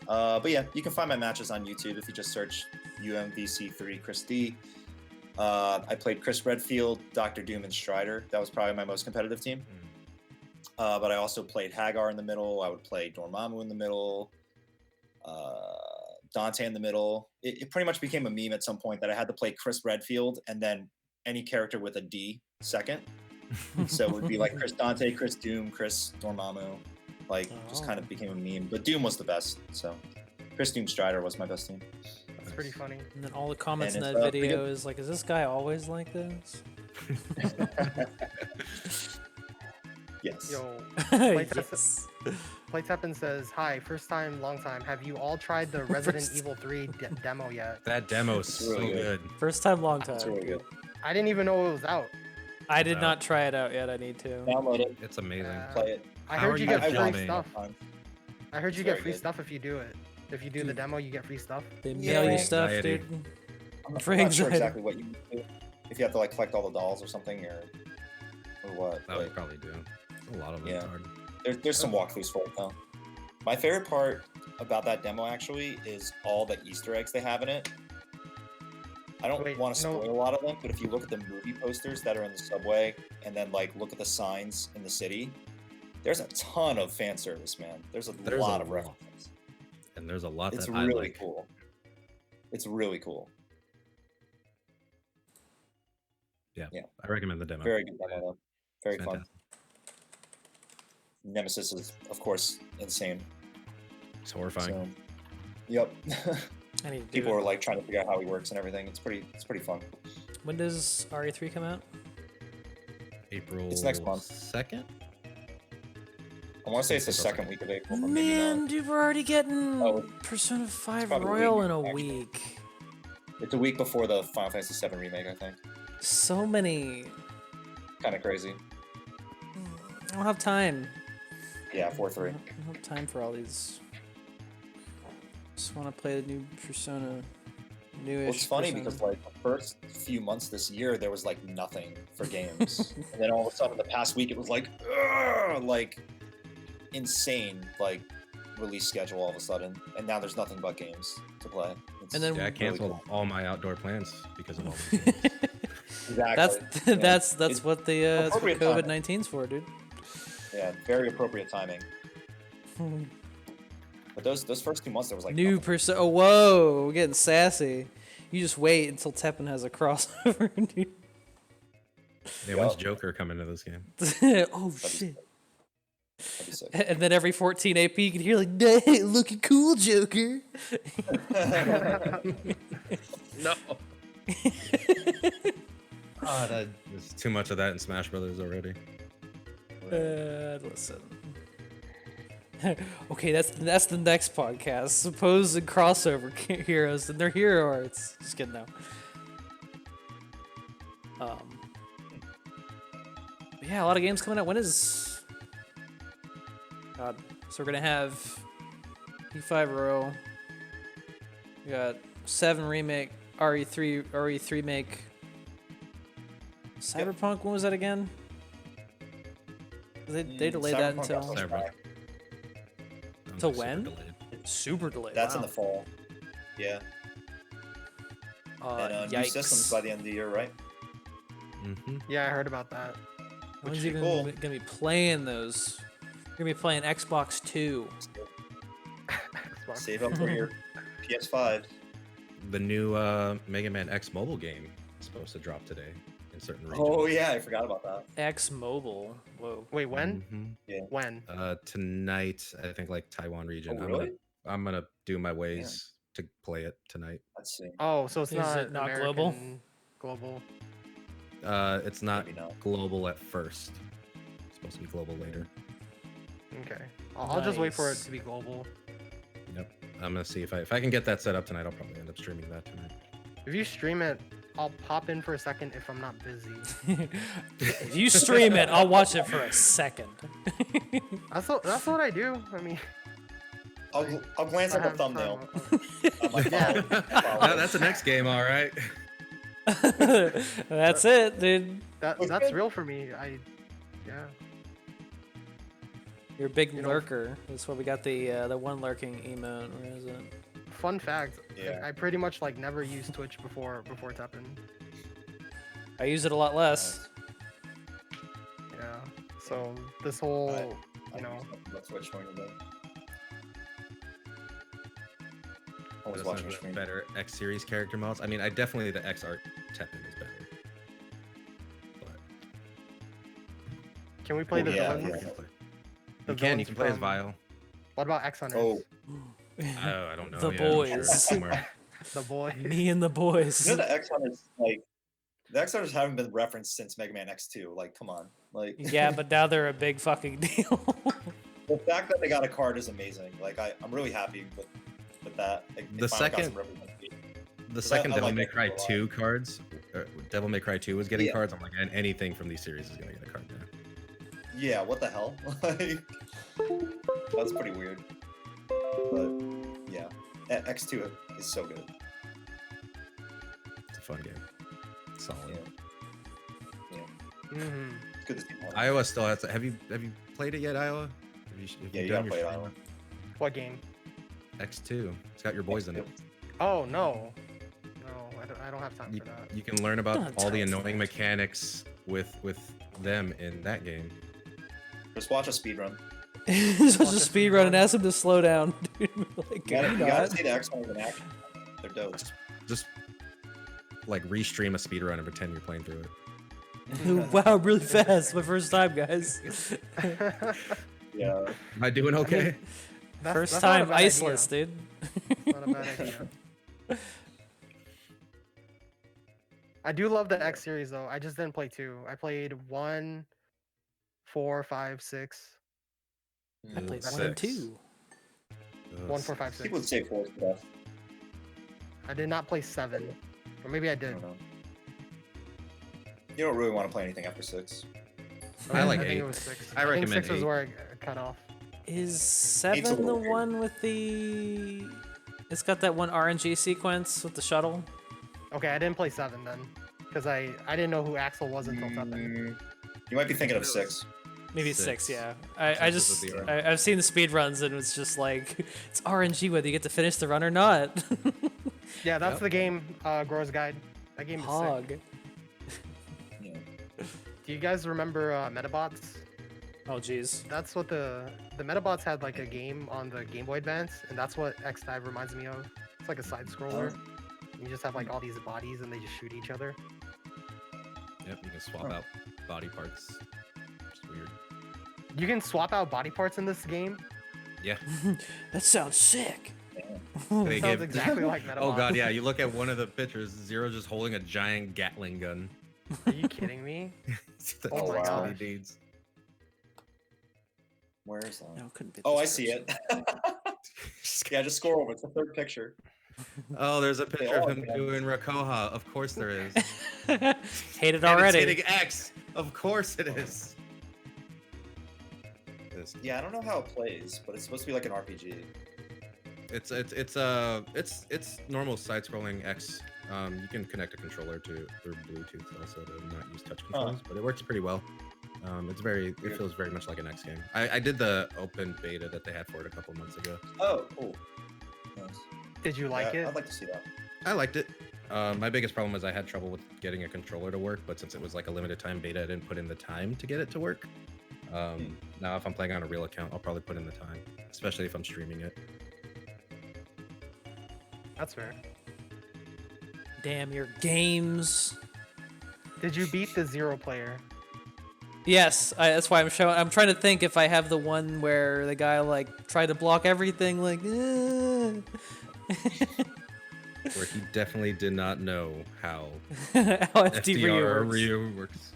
S3: But yeah, you can find my matches on YouTube if you just search UMVC3 Chris D. I played Chris Redfield, Dr. Doom, and Strider. That was probably my most competitive team. But I also played Hagar in the middle. I would play Dormammu in the middle. Dante in the middle. It pretty much became a meme at some point that I had to play Chris Redfield and then any character with a D second. So it would be like Chris Dante, Chris Doom, Chris Dormammu. Like, just kind of became a meme. But Doom was the best. So Chris Doom Strider was my best team.
S5: That's pretty funny.
S4: And then all the comments in
S3: And
S4: that
S3: it's,
S4: video is like, is this guy always like this?
S3: Yes.
S5: Yo,
S4: Yes.
S5: Teppen says, "Hi, first time, long time. Have you all tried the Resident Evil 3 demo yet?"
S2: That demo's
S3: It's
S2: so
S3: really
S2: good.
S3: good.
S4: First time, long
S3: It's
S4: time.
S3: really good.
S5: I didn't even know it was out.
S4: I did
S2: out.
S4: not try it out yet. I need to.
S3: Download it.
S2: It's amazing.
S3: Play it.
S5: I
S2: How
S5: heard
S2: are
S5: you
S2: you
S5: get free
S2: filming?
S5: stuff. I heard you
S3: It's
S5: get
S3: very
S5: free
S3: good.
S5: stuff if you do it. If you do the
S4: Dude.
S5: demo, you get free stuff.
S4: They
S3: Yeah.
S4: mail you stuff,
S2: Anxiety.
S4: dude.
S3: I'm
S4: For
S3: not sure
S4: anxiety.
S3: exactly what you do. If you have to like collect all the dolls or something, or what.
S2: That would
S3: but
S2: probably do. A lot of them.
S3: Yeah.
S2: It's hard.
S3: there's some walkthroughs for it though. My favorite part about that demo actually is all the Easter eggs they have in it. I don't
S5: Wait,
S3: want to
S5: no.
S3: spoil a lot of them, but if you look at the movie posters that are in the subway and then like look at the signs in the city, there's a ton of fan service, man. There's a lot of references.
S2: And there's a lot
S3: It's
S2: that I
S3: really
S2: like.
S3: cool. It's really cool.
S2: Yeah.
S3: Yeah.
S2: I recommend the demo.
S3: Very good demo though. Very fun.
S2: Fantastic.
S3: Nemesis is of course insane.
S2: It's horrifying.
S3: So, yep.
S4: I need to do
S3: People
S4: it.
S3: are like trying to figure out how he works and everything. It's pretty fun.
S4: When does RE3 come out?
S2: April
S3: It's next month.
S2: 2nd?
S3: I want to say it's the
S2: April
S3: second
S2: 2nd.
S3: week of April. but maybe
S4: Man,
S3: not.
S4: dude, we're already getting
S3: Oh,
S4: Persona 5
S3: probably a
S4: Royal
S3: week,
S4: in a
S3: actually.
S4: week.
S3: It's a week before the Final Fantasy VII remake, I think.
S4: So many.
S3: Kind of crazy.
S4: I don't have time.
S3: Yeah,
S4: I
S3: 4-3.
S4: don't have time for all these. Just want to play the new Persona. Newish.
S3: Well, it's funny
S4: Persona.
S3: because like the first few months this year, there was like nothing for games, and then all of a sudden, the past week, it was like, ugh, like insane, like release schedule all of a sudden, and now there's nothing but games to play. It's
S4: And then-
S2: Yeah, I
S3: really
S2: canceled
S3: cool.
S2: all my outdoor plans because of all these games.
S3: Exactly.
S4: That's
S3: Yeah.
S4: that's
S3: It's
S4: what the that's what
S3: appropriate timing.
S4: COVID-19's for, dude.
S3: Yeah, very appropriate timing. But those first 2 months, there was like
S4: New
S3: nothing.
S4: Persona. Oh, whoa, we're getting sassy. You just wait until Teppen has a crossover, dude.
S2: Yeah, when's Joker coming to this game?
S4: Oh
S3: That'd be
S4: shit.
S3: That'd be sick.
S4: And then every 14 AP you can hear like, "Hey, looking cool, Joker."
S2: No. There's too much of that in Smash Brothers already.
S4: Listen. Okay, that's the next podcast. Supposed crossover heroes and their hero arts. Just kidding now. But yeah, a lot of games coming out. When is? God. So we're gonna have E5 Royal. We got 7 remake, RE3 make. Cyberpunk. When was that again? They delayed that
S3: Cyberpunk
S4: until.
S3: got pushed
S2: Cyberpunk.
S3: back.
S4: Till
S2: Super
S4: when?
S2: delayed.
S4: Super delayed.
S3: That's
S4: wow.
S3: in the fall. Yeah. And new
S4: Yikes.
S3: systems by the end of the year, right?
S2: Mm-hmm.
S5: Yeah, I heard about that.
S4: No one's
S3: Which is
S4: even
S3: cool.
S4: gonna be playing those. You're gonna be playing Xbox 2.
S5: Xbox.
S3: Save up for your PS5.
S2: The new Mega Man X mobile game is supposed to drop today in certain regions.
S3: Oh yeah, I forgot about that.
S4: X Mobile. Whoa.
S5: Wait, when?
S2: Mhm.
S5: When?
S2: Tonight, I think like Taiwan region.
S3: Oh, really?
S2: I'm gonna do my ways to play it tonight.
S3: Let's see.
S5: Oh, so it's
S4: Is
S5: not
S4: it not
S5: American,
S4: global?
S5: Global.
S2: It's not
S3: Maybe not.
S2: global at first. It's supposed to be global later.
S5: Okay. I'll just wait for it
S4: Nice.
S5: to be global.
S2: Yep. I'm gonna see if I can get that set up tonight. I'll probably end up streaming that tonight.
S5: If you stream it, I'll pop in for a second if I'm not busy.
S4: If you stream it, I'll watch it for a second.
S5: That's what I do. I mean,
S3: I'll glance
S5: I
S3: at the
S5: have
S3: thumbnail.
S5: time.
S3: on my
S5: Yeah.
S3: phone.
S2: That's the next game, all right.
S4: That's it, dude.
S3: Looks
S5: That's
S3: good.
S5: real for me. Yeah.
S4: You're a big
S5: You know-
S4: lurker. That's why we got the one lurking emote. Where is it?
S5: Fun fact.
S3: Yeah.
S5: I pretty much like never used Twitch before Teppen.
S4: I use it a lot less.
S5: Yeah. So this whole,
S3: I
S5: you know,
S3: Let's switch one of them. Always
S2: That's
S3: watching
S2: not
S3: your screen.
S2: better X series character mods. I mean, I definitely the X art Teppen is better. But
S5: can we play the
S3: Yeah,
S5: villains?
S3: yeah.
S5: The
S2: you
S5: villains
S2: can play as
S5: from-
S2: Vile.
S5: What about X Hunters?
S3: Oh,
S2: I don't know.
S4: The
S2: yet. I'm sure
S4: boys.
S2: it's somewhere.
S5: The boy.
S4: Me and the boys.
S3: you know the X Hunters the X Hunters haven't been referenced since Mega Man X2. Like, come on. Like,
S4: Yeah, but now they're a big fucking deal.
S3: the fact that they got a card is amazing. Like, I'm really happy with that. Like, they
S2: The
S3: finally got
S2: second-
S3: some representation.
S2: The
S3: I
S2: second
S3: like
S2: Devil May
S3: that
S2: Cry
S3: a lot.
S2: 2 cards, Devil May Cry 2 was getting
S3: Yeah.
S2: cards. I'm like, anything from these series is gonna get a card now.
S3: Yeah, what the hell? Like, that's pretty weird. But yeah, X2 is so good.
S2: It's a fun game. Solid.
S3: Yeah.
S5: hmm
S3: It's good to see more.
S2: Iowa still has. Have you played it yet, Iowa?
S3: Yeah, you gotta play it, Iowa.
S5: What game?
S2: X2. It's got your boys in it.
S5: Oh no. No, I don't have time
S2: You,
S5: for that.
S2: you can learn
S4: Don't
S2: about
S4: have
S2: all the
S4: time for
S2: annoying
S4: that.
S2: mechanics with them in that game.
S3: Just watch a speed run.
S4: Just a speed run and ask him to slow down, dude. Like,
S3: You
S4: can
S3: gotta,
S4: you
S3: you gotta
S4: not?
S3: see the X Hunters in action. They're dope.
S2: Just like restream a speedrun and pretend you're playing through it.
S4: Wow, really fast. My first time, guys.
S3: Yeah.
S2: Am I doing okay?
S4: First
S5: that's not a
S4: time
S5: bad idea.
S4: iceless, dude.
S5: Not a bad idea. I do love the X series though. I just didn't play 2. I played 1, 4, 5, 6.
S4: I played
S2: Six.
S4: 1 and 2.
S5: 1, 4, 5, 6.
S3: People would say 4 stuff.
S5: I did not play 7. Or maybe I
S3: I
S5: did.
S3: don't know. You don't really want to play anything after 6.
S2: I like
S5: think
S2: 8.
S5: it was 6.
S2: I
S5: think
S2: recommend
S5: 6 was
S2: 8.
S5: where I cut off.
S4: Is
S3: Eight's a
S4: 7 the
S3: little weird.
S4: one with the... It's got that one RNG sequence with the shuttle?
S5: Okay, I didn't play 7 then. Because I didn't know who Axel was until 7.
S3: You might be thinking of 6.
S4: Maybe
S2: Six.
S4: 6, yeah. I
S2: Six
S4: just...
S2: would be
S4: I've seen the speed runs and it's just like... It's RNG whether you get to finish the run or not.
S5: Yeah, that's
S2: Yep.
S5: the game, Grore's Guide. That game is sick.
S4: Hog.
S3: Yeah.
S5: Do you guys remember Metabots?
S4: Oh, jeez.
S5: That's what the Metabots had like a game on the Game Boy Advance, and that's what X-Dive reminds me of. It's like a side scroller. You just have like all these bodies and they just shoot each other.
S2: Yep, you can swap out body parts. It's weird.
S5: You can swap out body parts in this game.
S2: Yeah.
S4: That sounds sick.
S2: They
S5: It sounds
S2: gave-
S5: exactly like Metabots.
S2: Oh god, yeah. You look at one of the pictures. Zero just holding a giant Gatling gun.
S5: Are you kidding me?
S2: That's
S5: Oh my
S2: what
S3: gosh.
S2: he needs.
S3: Where is that?
S4: No, it couldn't be.
S3: Oh,
S4: this
S3: I see
S4: person.
S3: it. Yeah, just scroll over. It's the third picture.
S2: Oh, there's a picture
S3: all
S2: of him
S3: have
S2: doing Rakoha. Of course there is.
S4: Hate it
S2: And
S4: already.
S2: It's hitting X. Of course it is. This-
S3: Yeah, I don't know how it plays, but it's supposed to be like an RPG.
S2: It's normal side-scrolling X. You can connect a controller to through Bluetooth also to not use touch controls, but it works pretty well. It feels very much like an X game. I did the open beta that they had for it a couple months ago.
S3: Oh, cool. Nice.
S5: Did you like
S3: Yeah,
S5: it?
S3: I'd like to see that.
S2: I liked it. My biggest problem was I had trouble with getting a controller to work, but since it was like a limited time beta, I didn't put in the time to get it to work. Now if I'm playing on a real account, I'll probably put in the time, especially if I'm streaming it.
S5: That's fair.
S4: Damn your games.
S5: Did you beat the 0 player?
S4: Yes, that's why I'm showing. I'm trying to think if I have the one where the guy like tried to block everything, like.
S2: Where he definitely did not know how
S4: How FD
S2: FDR
S4: works.
S2: Ryu works.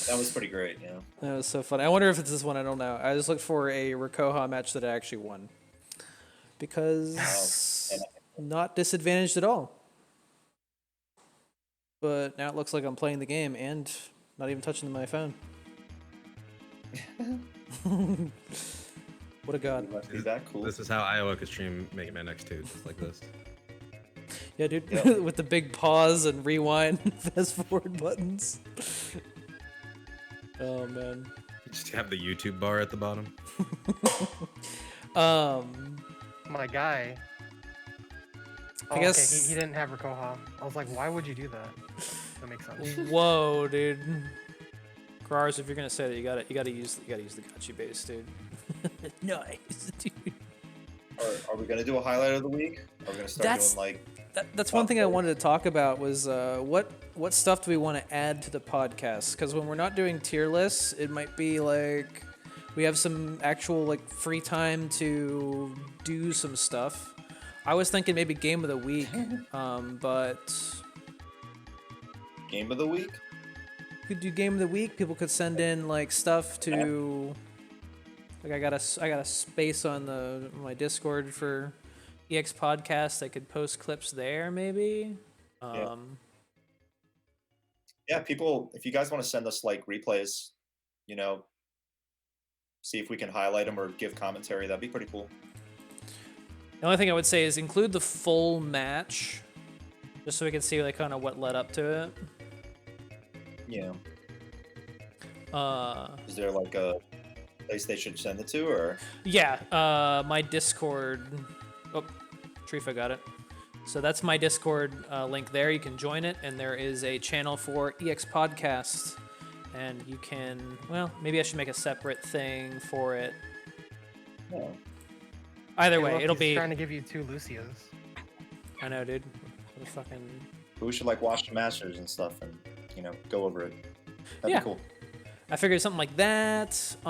S3: That was pretty great, yeah.
S4: That was so funny. I wonder if it's this one. I don't know. I just looked for a Rikoha match that I actually won. Because not disadvantaged at all. But now it looks like I'm playing the game and not even touching my phone. What a god.
S3: Must be that cool.
S2: This is how Iowa could stream Mega Man X2, just like this.
S4: Yeah, dude.
S3: Yep.
S4: With the big pause and rewind, fast forward buttons. Oh man.
S2: Just have the YouTube bar at the bottom.
S5: My guy.
S4: I guess
S5: okay, he didn't have Rikoha. I was like, why would you do that? That makes sense.
S4: Whoa, dude. Grars, if you're gonna say that, you gotta use the gachi base, dude. Nice, dude.
S3: Are we gonna do a highlight of the week? Are we gonna start doing like?
S4: That's one thing I wanted to talk about was what stuff do we want to add to the podcast? Because when we're not doing tier lists, it might be like we have some actual like free time to do some stuff. I was thinking maybe game of the week, but
S3: Game of the week?
S4: could do game of the week. People could send in like stuff to. Like I got a space on my Discord for EX Podcast. I could post clips there maybe.
S3: Yeah, people, if you guys want to send us like replays, you know, see if we can highlight them or give commentary, that'd be pretty cool.
S4: The only thing I would say is include the full match, just so we can see like kind of what led up to it.
S3: Yeah.
S4: Uh,
S3: Is there like a place they should send it to, or?
S4: Yeah, my Discord. Oh, Trifa got it. So that's my Discord link there. You can join it, and there is a channel for EX Podcast, and you can. Well, maybe I should make a separate thing for it.
S3: No.
S4: Either
S5: Hey,
S4: way,
S5: look,
S4: it'll
S5: he's
S4: be.
S5: trying to give you 2 Lucias.
S4: I know, dude. What a fucking.
S3: We should like watch the Masters and stuff, and you know, go over it. That'd
S4: Yeah.
S3: be cool.
S4: I figured something like that. But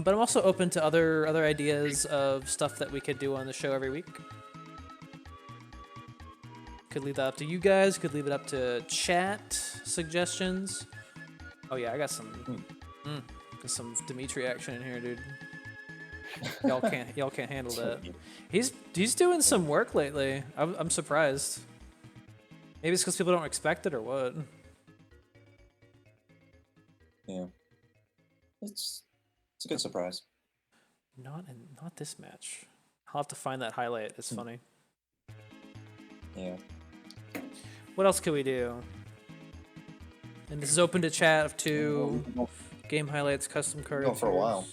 S4: I'm also open to other ideas of stuff that we could do on the show every week. Could leave that up to you guys. Could leave it up to chat suggestions. Oh yeah, I got some Dimitri action in here, dude. Y'all can't handle that. He's doing some work lately. I'm surprised. Maybe it's because people don't expect it or what.
S3: Yeah. It's a good surprise.
S4: Not this match. I'll have to find that highlight. It's funny.
S3: Yeah.
S4: What else could we do? And this is open to chat to game highlights, custom cards.
S3: Going for a while.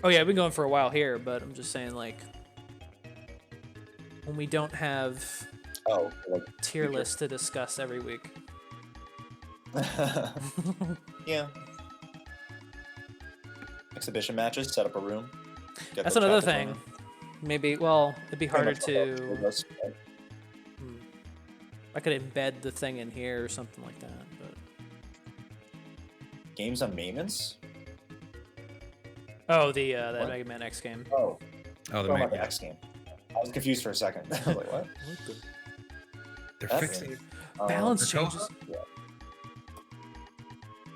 S4: Oh yeah, I've been going for a while here, but I'm just saying like when we don't have
S3: Like
S4: tier lists to discuss every week.
S3: Yeah. Exhibition matches. Set up a room. Get
S4: That's
S3: the
S4: another
S3: chat to
S4: thing.
S3: come in.
S4: Maybe it'd be harder
S3: Pretty much
S4: to.
S3: all of us, right?
S4: I could embed the thing in here or something like that. But
S3: Games on maintenance.
S4: oh, that
S3: What?
S4: Mega Man X game.
S3: Oh,
S2: Oh,
S3: talking about the X game. I was confused for a second. I was like, what?
S2: They're
S3: That's
S2: fixing
S3: it.
S4: Balance
S2: Rikoha?
S4: changes.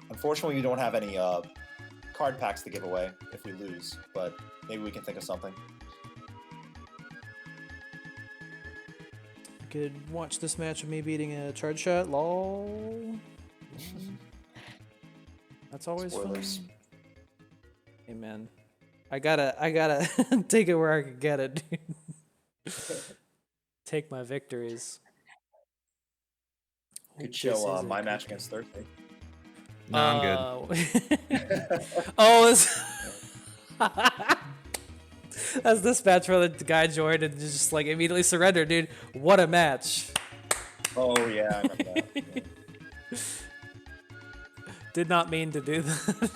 S3: Unfortunately, we don't have any card packs to give away if we lose, but maybe we can think of something.
S4: I could watch this match of me beating a charge shot. Lol. That's always
S3: Spoilers.
S4: fun. Hey man, I gotta take it where I can get it, dude. Take my victories.
S3: Could
S4: This
S3: show
S4: is a
S3: my
S4: good
S3: match
S4: game.
S3: against Thursday.
S2: No, I'm good.
S4: Oh, that's this match where the guy joined and just like immediately surrendered, dude. What a match!
S3: Oh yeah, I remember that. Yeah.
S4: Did not mean to do that,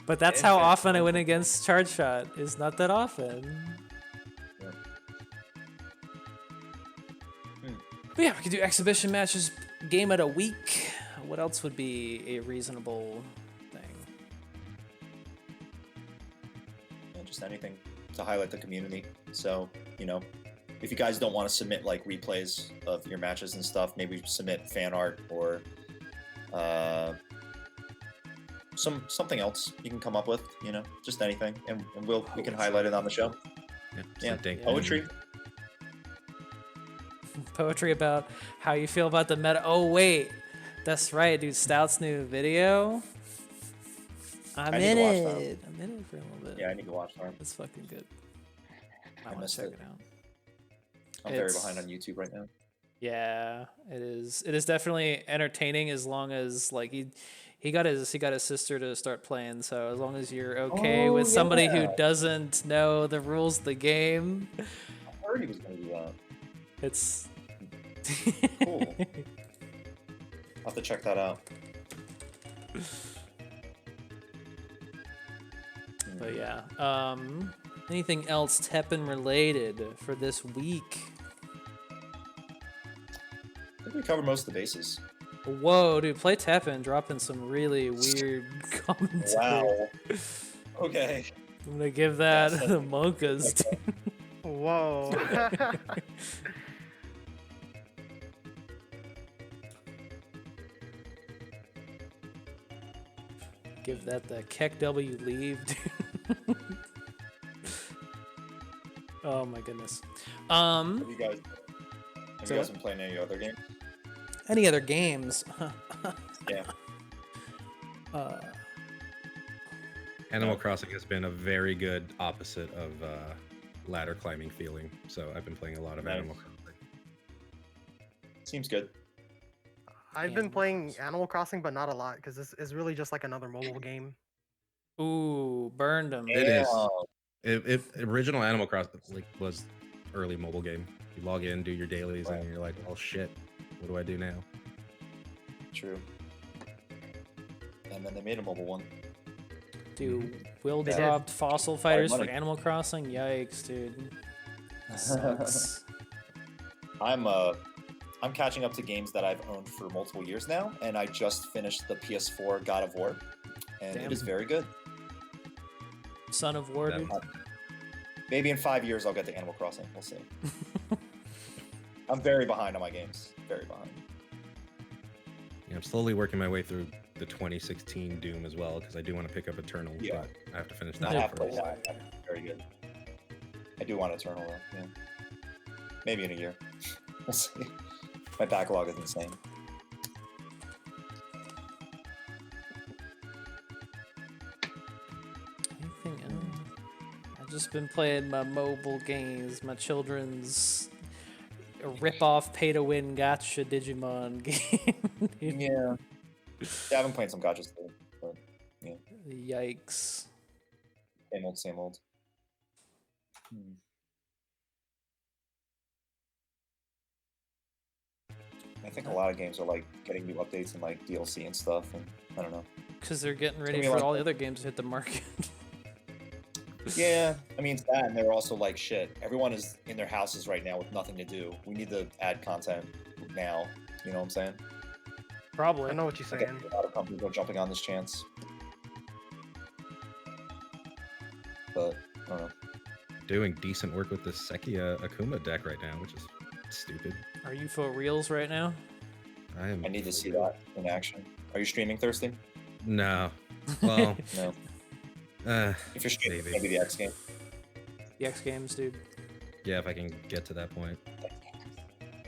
S4: but that's how often I win against charge shot. Is not that often.
S3: Yep.
S4: But yeah, we could do exhibition matches, game at a week. What else would be a reasonable thing?
S3: Yeah, just anything to highlight the community. So, you know, if you guys don't want to submit like replays of your matches and stuff, maybe submit fan art or something else you can come up with, you know, just anything, and we can highlight it on the show. Yeah, poetry.
S4: Poetry about how you feel about the meta. Oh wait, that's right, dude. Stout's new video. I'm in
S3: need to watch that.
S4: it. I'm in it for a little bit.
S3: Yeah, I need to watch that.
S4: It's fucking good. I want
S3: missed
S4: to check
S3: it.
S4: it out.
S3: I'm very behind on YouTube right now.
S4: Yeah, it is. It is definitely entertaining as long as like he got his sister to start playing. So as long as you're okay with somebody who doesn't know the rules of the game,
S3: I heard he was gonna do that.
S4: it's
S3: Cool. I'll have to check that out.
S4: But yeah. Anything else Teppen related for this week?
S3: I think we covered most of the bases.
S4: Whoa, dude, play Teppen, dropping some really weird commentary.
S3: Wow. Okay.
S4: I'm gonna give that the Monkas. dude.
S5: Whoa.
S4: Give that the Keck W leave, dude. Oh my goodness.
S3: Have you guys
S4: So
S3: been playing any other games?
S4: any other games?
S3: Yeah.
S2: Animal Crossing has been a very good opposite of ladder climbing feeling. So I've been playing a lot of
S3: Nice.
S2: Animal Crossing.
S3: Seems good.
S5: I've been playing Animal Crossing, but not a lot because this is really just like another mobile game.
S4: Ooh, burned him.
S2: It is. It original Animal Crossing was early mobile game. You log in, do your dailies, and you're like, oh shit, what do I do now?
S3: True. And then they made a mobile one.
S4: Dude, Will
S5: They did.
S4: dropped Fossil Fighters for
S3: money.
S4: Animal Crossing. Yikes, dude. That sucks.
S3: I'm catching up to games that I've owned for multiple years now, and I just finished the PS4 God of War, and
S4: Damn.
S3: it is very good.
S4: Son of War, dude.
S3: Maybe in 5 years I'll get to Animal Crossing. We'll see. I'm very behind on my games. Very behind.
S2: Yeah, I'm slowly working my way through the 2016 Doom as well because I do want to pick up Eternal,
S3: Yeah.
S2: but I have to finish
S3: I
S2: that
S3: have played
S2: first.
S3: that. That's very good. I do want Eternal though. Yeah. Maybe in a year. We'll see. My backlog is insane.
S4: Anything else? I've just been playing my mobile games, my children's rip-off pay-to-win gotcha Digimon game. dude.
S3: Yeah. Yeah, I've been playing some gotchas too, but
S4: Yikes.
S3: same old, same old. I think a lot of games are like getting new updates and like DLC and stuff, and I don't know.
S4: Because they're getting ready
S3: be
S4: for
S3: like-
S4: all the other games to hit the market.
S3: Yeah, I mean it's that, and they're also like shit. Everyone is in their houses right now with nothing to do. We need to add content now. You know what I'm saying?
S4: Probably.
S5: I know what you're
S3: I guess
S5: saying.
S3: a lot of companies are jumping on this chance, but I don't know.
S2: Doing decent work with the Sekia Akuma deck right now, which is stupid.
S4: Are you for reals right now?
S2: I am.
S3: I need to see that in action. Are you streaming Thirsty?
S2: No. Well,
S3: No. If you're streaming,
S2: maybe.
S3: maybe the X game.
S4: The X Games, dude.
S2: Yeah, if I can get to that point.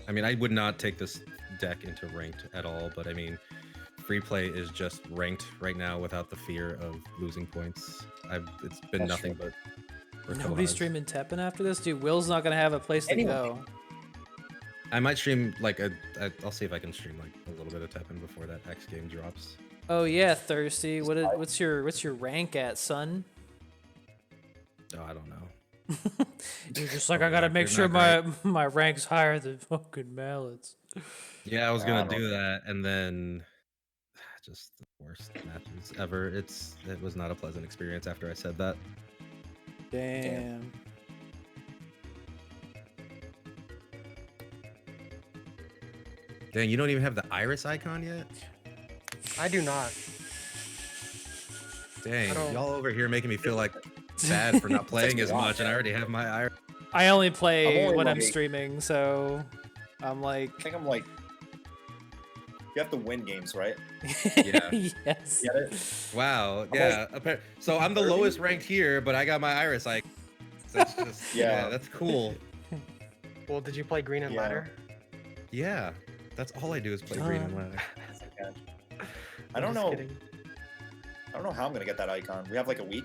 S2: I mean, I would not take this deck into ranked at all, but I mean, free play is just ranked right now without the fear of losing points. It's been
S3: That's
S2: nothing but.
S4: Nobody's
S2: Rotohas.
S4: streaming Teppen after this? Dude, Will's not going to have a place to
S3: Anyone.
S4: go.
S2: I might stream like I'll see if I can stream like a little bit of Teppen before that X game drops.
S4: Oh yeah, Thirsty. What's your rank at, son?
S2: Oh, I don't know.
S4: You're just like, I gotta make
S2: They're
S4: sure
S2: not
S4: my rank's higher than fucking Mallet's.
S2: Yeah, I was
S3: I
S2: gonna
S3: don't
S2: do that, and then just the worst matches ever. It was not a pleasant experience after I said that.
S4: Damn.
S2: Dang, you don't even have the iris icon yet?
S5: I do not.
S2: Dang,
S5: don't-
S2: y'all over here making me feel like bad for not playing as much, and I already have my iris.
S4: I only play
S3: I'm only
S4: when I'm
S3: like-
S4: streaming, so I'm like,
S3: I think I'm like You have to win games, right?
S2: Yeah.
S4: Yes.
S3: Get it?
S2: Wow. Yeah. So I'm the lowest ranked here, but I got my iris icon. That's just
S3: Yeah.
S2: that's cool.
S5: Well, did you play green and
S3: Yeah.
S5: ladder?
S2: Yeah. That's all I do is play green and ladder.
S3: I don't
S5: I'm just
S3: know.
S5: kidding.
S3: I don't know how I'm gonna get that icon. We have like a week.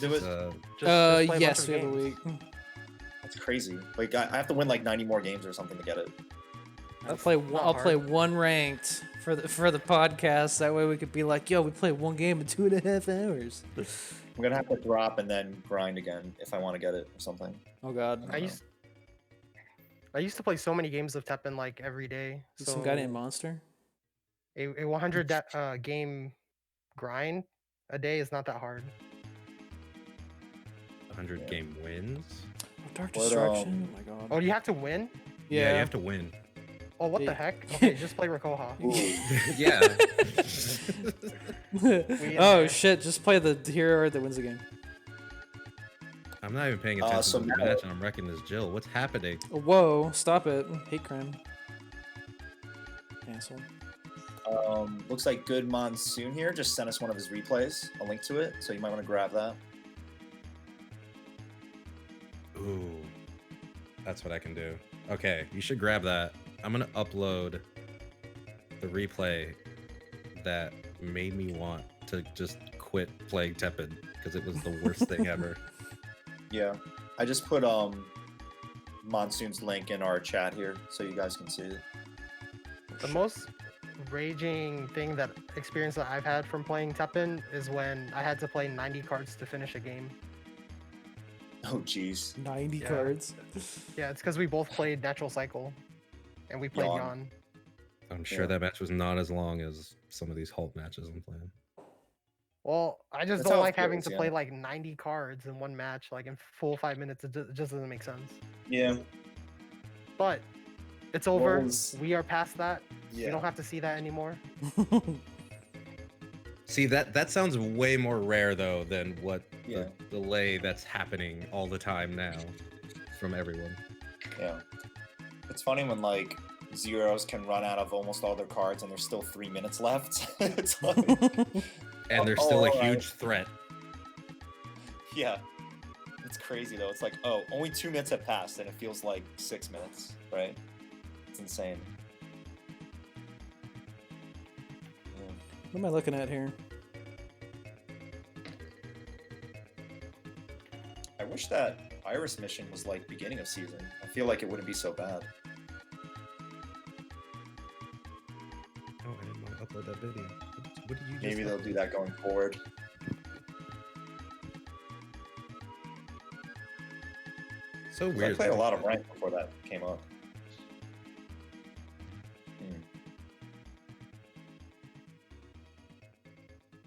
S3: Do it.
S2: Just,
S5: Just play a bunch
S4: Yes,
S5: of
S4: we have a
S5: games.
S4: week.
S3: That's crazy. Like I have to win like 90 more games or something to get it.
S4: I'll play.
S5: not
S4: I'll play
S5: hard.
S4: one ranked for the podcast. That way we could be like, yo, we played one game in 2.5 hours.
S3: I'm gonna have to drop and then grind again if I want to get it or something.
S4: Oh God.
S5: I used to play so many games of Teppen like every day.
S4: Is
S5: So
S4: some guy named Monster?
S5: a 100 game grind a day is not that hard.
S2: 100 game wins.
S4: Dark
S3: What,
S4: Destruction. Oh my God.
S5: Oh, you have to win?
S2: Yeah, you have to win.
S5: Oh, what the
S4: Yeah.
S5: heck? Okay, just play Rakoha.
S2: Yeah.
S4: Oh shit! Just play the hero that wins the game.
S2: I'm not even paying attention
S3: so
S2: to the
S3: now-
S2: match, and I'm wrecking this Jill. What's happening?
S4: Whoa! Stop it! Hate crime. Asshole.
S3: Looks like Good Monsoon here just sent us one of his replays, a link to it, so you might want to grab that.
S2: Ooh, that's what I can do. Okay, you should grab that. I'm gonna upload the replay that made me want to just quit playing Teppen because it was the worst thing ever.
S3: Yeah, I just put Monsoon's link in our chat here so you guys can see it.
S5: The most raging experience that I've had from playing Teppen is when I had to play 90 cards to finish a game.
S3: Oh jeez.
S4: 90
S5: Yeah.
S4: cards.
S5: Yeah, it's because we both played Natural Cycle, and we played
S3: Yawn.
S5: Yawn.
S2: I'm sure
S3: Yeah.
S2: that match was not as long as some of these Halt matches I'm playing.
S5: Well, I just
S3: That's
S5: don't
S3: how it
S5: like having
S3: feels,
S5: to
S3: yeah.
S5: play like 90 cards in one match, like in full 5 minutes. It just doesn't make sense.
S3: Yeah.
S5: But it's over.
S3: was-
S5: We are past that.
S3: Yeah.
S5: We don't have to see that anymore.
S2: See, that sounds way more rare though than what
S3: Yeah.
S2: the delay that's happening all the time now from everyone.
S3: Yeah. It's funny when like zeros can run out of almost all their cards and there's still 3 minutes left. It's like,
S2: And they're
S3: Oh,
S2: still a
S3: alright.
S2: huge threat.
S3: yeah. It's crazy though. It's like, oh, only 2 minutes have passed and it feels like 6 minutes, right? It's insane. Yeah.
S4: What am I looking at here?
S3: I wish that Iris mission was like beginning of season. I feel like it wouldn't be so bad.
S2: Oh, I didn't want to upload that video. What did you just
S3: Maybe they'll
S2: upload?
S3: do that going forward.
S2: So
S3: 'Cause
S2: weird.
S3: I played a lot of rank before that came up. Hmm.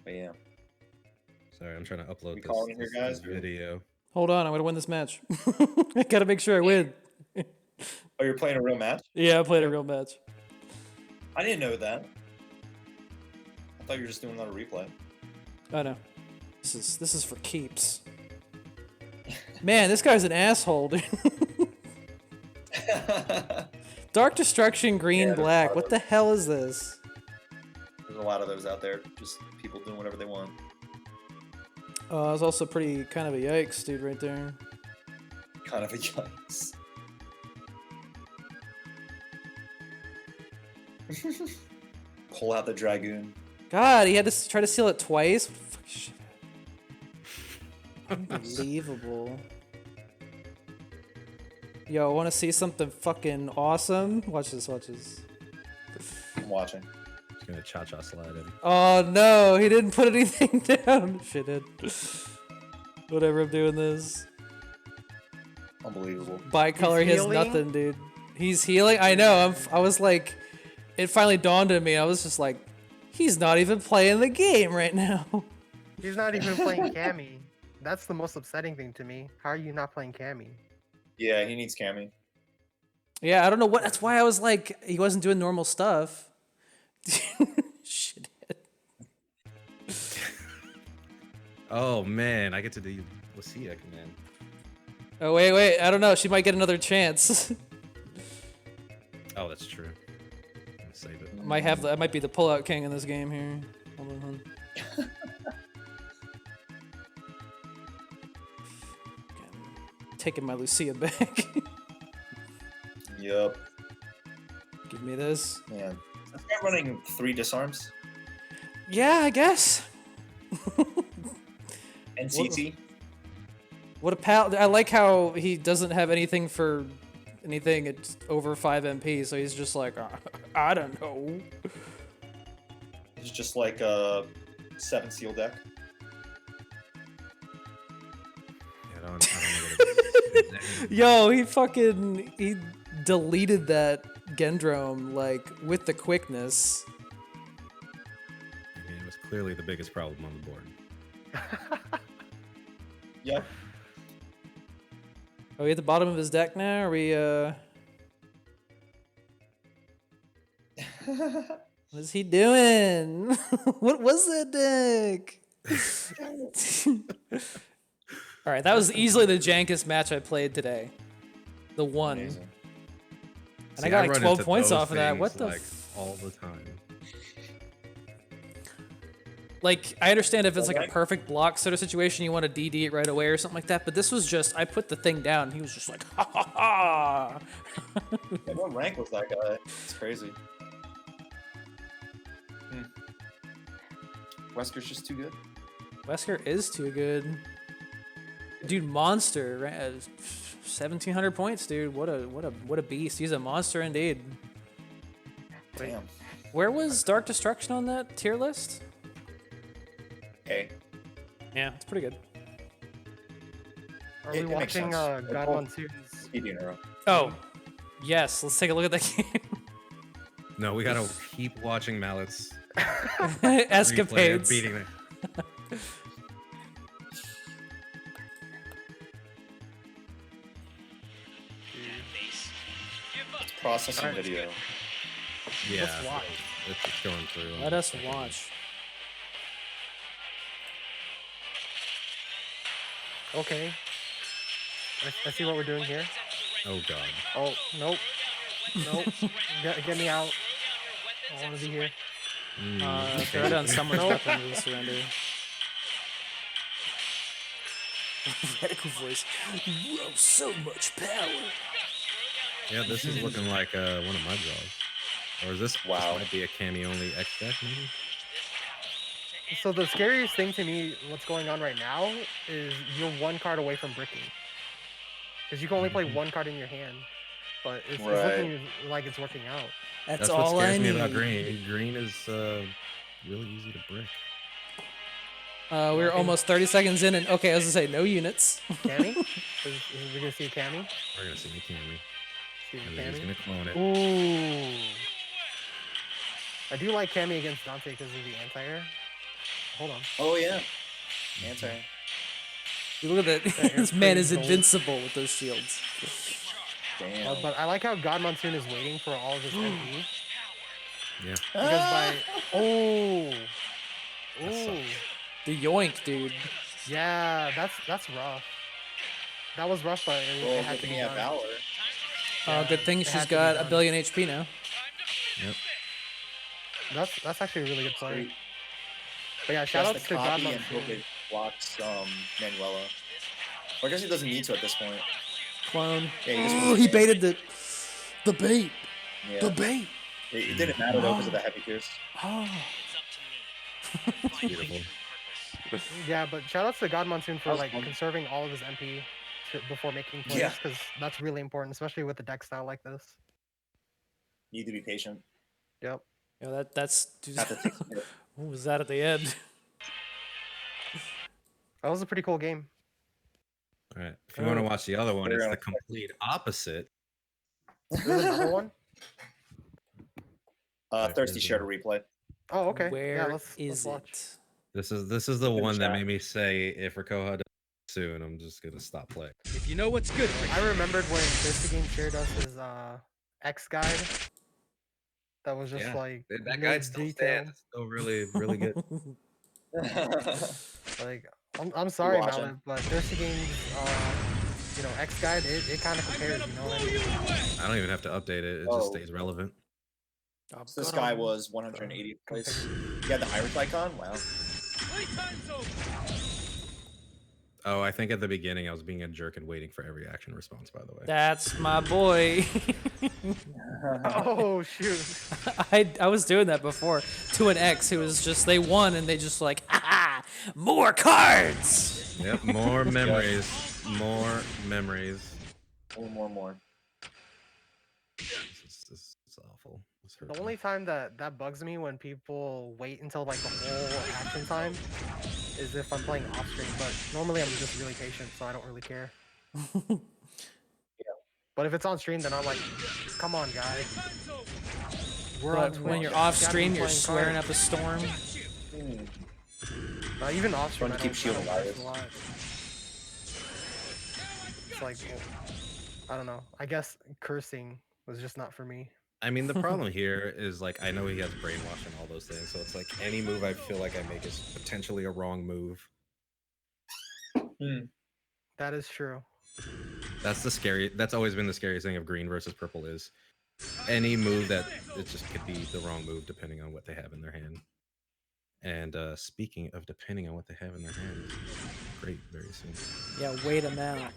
S3: But yeah.
S2: Sorry, I'm trying to upload
S3: We
S2: this,
S3: calling it here,
S2: this
S3: guys, or-
S2: video.
S4: Hold on, I'm gonna win this match. I gotta make sure I win.
S3: Oh, you're playing a real match?
S4: Yeah, I played a real match.
S3: I didn't know that. I thought you were just doing another replay.
S4: I know. This is for keeps. Man, this guy's an asshole, dude. Dark Destruction, green,
S3: Yeah, there's a
S4: black.
S3: lot
S4: What
S3: of
S4: the hell is this?
S3: There's a lot of those out there. Just people doing whatever they want.
S4: Oh, it's also pretty kind of a yikes, dude, right there.
S3: Kind of a yikes. Pull out the Dragoon.
S4: God, he had to try to steal it twice. What the fuck shit? Unbelievable. Yo, want to see something fucking awesome? Watch this, watch this.
S3: I'm watching.
S2: Just gonna cha-cha slide in.
S4: Oh no, he didn't put anything down. Shithead. Whatever, I'm doing this.
S3: Unbelievable.
S4: Bicolor, he has
S5: healing?
S4: nothing, dude. He's healing? I know, I was like, it finally dawned on me. I was just like, he's not even playing the game right now.
S5: He's not even playing Cammy. That's the most upsetting thing to me. How are you not playing Cammy?
S3: Yeah, he needs Cammy.
S4: Yeah, I don't know what. That's why I was like, he wasn't doing normal stuff. Shit.
S2: Oh man, I get to do Lucia command.
S4: Oh wait, I don't know. She might get another chance.
S2: Oh, that's true. save it.
S4: I might be the pullout king in this game here. Hold on. Okay, I'm taking my Lucia back.
S3: Yep.
S4: Give me this.
S3: Man. Is that running 3 disarms?
S4: Yeah, I guess.
S3: And CT?
S4: What a pal! I like how he doesn't have anything for anything at over 5 MP, so he's just like, I don't know.
S3: It's just like a 7 seal deck.
S2: Yeah, I don't know what
S4: Yo, he deleted that Gendrome like with the quickness.
S2: I mean, it was clearly the biggest problem on the board.
S3: Yep.
S4: Are we at the bottom of his deck now? Are we what is he doing? What was that deck? All right, that was easily the jankest match I played today. The one.
S3: Amazing.
S4: And I got like 12 points off of that. What the
S2: like all the time.
S4: Like, I understand if it's like a perfect block sort of situation, you want to DD it right away or something like that, but this was just, I put the thing down, and he was just like, ha ha ha!
S3: Yeah, what rank was that guy? It's crazy. Wesker's just too good.
S4: Wesker is too good. Dude, monster, 1,700 points, dude. What a beast. He's a monster indeed.
S3: Damn.
S4: Where was Dark Destruction on that tier list?
S3: Okay.
S4: Yeah, it's pretty good.
S5: Are
S3: It
S5: we
S3: makes
S5: watching
S3: sense.
S5: God
S3: Oh.
S5: Monsoon's?
S3: Speedy in a row.
S4: Oh, yes. Let's take a look at that game.
S2: No, we gotta keep watching Mallet's
S4: Escapades.
S2: beating it.
S3: It's processing video.
S2: Yeah,
S5: Let's watch.
S2: it's going through.
S4: Let us watch.
S5: Okay. I see what we're doing here.
S2: Oh god.
S5: Oh, nope. Nope. Get me out. I want to be here.
S4: Throw down someone's weapon to surrender. Radical voice. Whoa, so much power.
S2: Yeah, this is looking like one of my draws. Or is this
S3: Wow.
S2: might be a Cammy only X deck maybe?
S5: So the scariest thing to me, what's going on right now, is you're 1 card away from bricking. Because you can only play 1 card in your hand. But it's looking like it's working out.
S4: That's
S2: what
S4: all I
S2: scares me
S4: need.
S2: about green. Green is really easy to brick.
S4: We're almost 30 seconds in, and okay, I was gonna say no units.
S5: Cammy? Is we gonna see a Cammy?
S2: We're gonna see a Cammy.
S5: See a
S2: And then he's
S5: Cammy?
S2: gonna clone it.
S5: Ooh. I do like Cammy against Dante because of the anti-air. Hold on.
S3: Oh yeah. Anti.
S4: You look at that. This man is invincible with those shields.
S3: Damn.
S5: But I like how God Monsoon is waiting for all of his MP.
S2: Yeah.
S5: Because by oh,
S4: The yoink, dude.
S5: yeah, that's rough. That was rough, but it had to be done.
S3: Valor.
S4: Good thing
S5: it
S4: she's
S5: had to be
S4: got
S5: done.
S4: 1 billion HP now.
S2: Yep.
S5: That's actually a really good play.
S3: Great.
S5: But yeah, shout
S3: That's
S5: outs
S3: the
S5: to God
S3: copy and hope
S5: Monsoon.
S3: it blocks Manuela. Or I guess he doesn't need to at this point.
S4: Clone.
S3: Yeah, he just
S4: Ooh,
S3: wants
S4: he
S3: to-
S4: baited the bait.
S3: Yeah.
S4: The bait.
S3: It didn't matter though because of the heavy pierce.
S4: Oh.
S2: Beautiful.
S5: Yeah, but shout outs to God Monsoon for
S3: That was
S5: like
S3: fun.
S5: conserving all of his MP before making plays,
S3: Yeah.
S5: because that's really important, especially with a deck style like this.
S3: Need to be patient.
S5: Yep.
S4: Yeah, that's.
S3: Have to take some hit.
S4: What was that at the end?
S5: That was a pretty cool game.
S2: All right. If you want to watch the other one,
S3: We're
S2: it's
S3: gonna-
S2: the complete opposite.
S5: There's another one.
S3: Thirsty shared a replay.
S5: Oh, okay.
S4: Where
S5: yeah, let's
S4: is
S5: watch.
S4: it?
S2: This is the
S3: Good
S2: one that
S3: shot.
S2: made me say if Rakoha does soon, I'm just gonna stop playing.
S1: If you know what's good for
S5: I remembered when Thirsty Game shared us his X guide. That was just
S2: Yeah,
S5: like
S2: That
S5: really
S2: guide still
S5: detailed.
S2: stands. It's still really good.
S5: Like, I'm sorry,
S3: watching?
S5: Mallet, but Thirsty Game's X guide, it kind of compares. You know what I mean?
S2: I don't even have to update it. It
S3: Oh.
S2: just stays relevant.
S4: I'm
S3: So this
S4: gonna-
S3: guy was 180th place. He had the Irish icon. Wow.
S2: Oh, I think at the beginning I was being a jerk and waiting for every action response, by the way.
S4: That's my boy.
S5: Oh shoot!
S4: I was doing that before to an ex who was just they won and they just like more cards.
S2: Yep, more memories. More memories.
S3: More.
S2: This is awful. This
S5: The
S2: hurts.
S5: only time that bugs me when people wait until like the whole action time is if I'm playing off stream. But normally I'm just really patient, so I don't really care. But if it's on stream, then I'm like, come on, guys. We're on
S4: But when
S5: Twitch.
S4: you're
S5: You
S4: off
S5: gotta be
S4: stream, you're
S5: playing
S4: swearing
S5: cards.
S4: up a storm.
S5: Even off stream,
S3: Trying
S5: I
S3: to keep
S5: don't
S3: shielding
S5: curse
S3: Iris.
S5: a lot. It's like, I don't know. I guess cursing was just not for me.
S2: I mean, the problem here is like I know he has brainwash and all those things, so it's like any move I feel like I make is potentially a wrong move.
S5: That is true.
S2: That's always been the scariest thing of green versus purple is any move that it just could be the wrong move depending on what they have in their hand. And speaking of depending on what they have in their hand, is great very soon.
S4: Yeah, wait them out.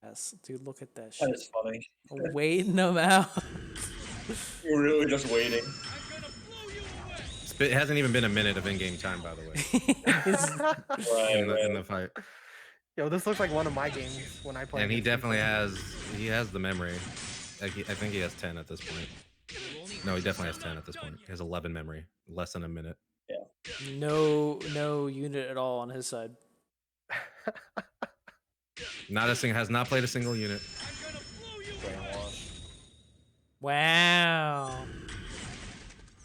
S4: Yes, dude, look at that
S3: That
S4: shit.
S3: is funny.
S4: Waiting them out.
S3: You're really just waiting.
S2: It hasn't even been a minute of in-game time, by the way, in the fight.
S5: Yo, this looks like one of my games when I play.
S2: And he
S5: against
S2: definitely
S5: people.
S2: has the memory. Like I think he has 10 at this point. No, he definitely has 10 at this point. He has 11 memory, less than a minute.
S4: No unit at all on his side.
S2: Has not played a single unit.
S3: Brainwash.
S4: Wow.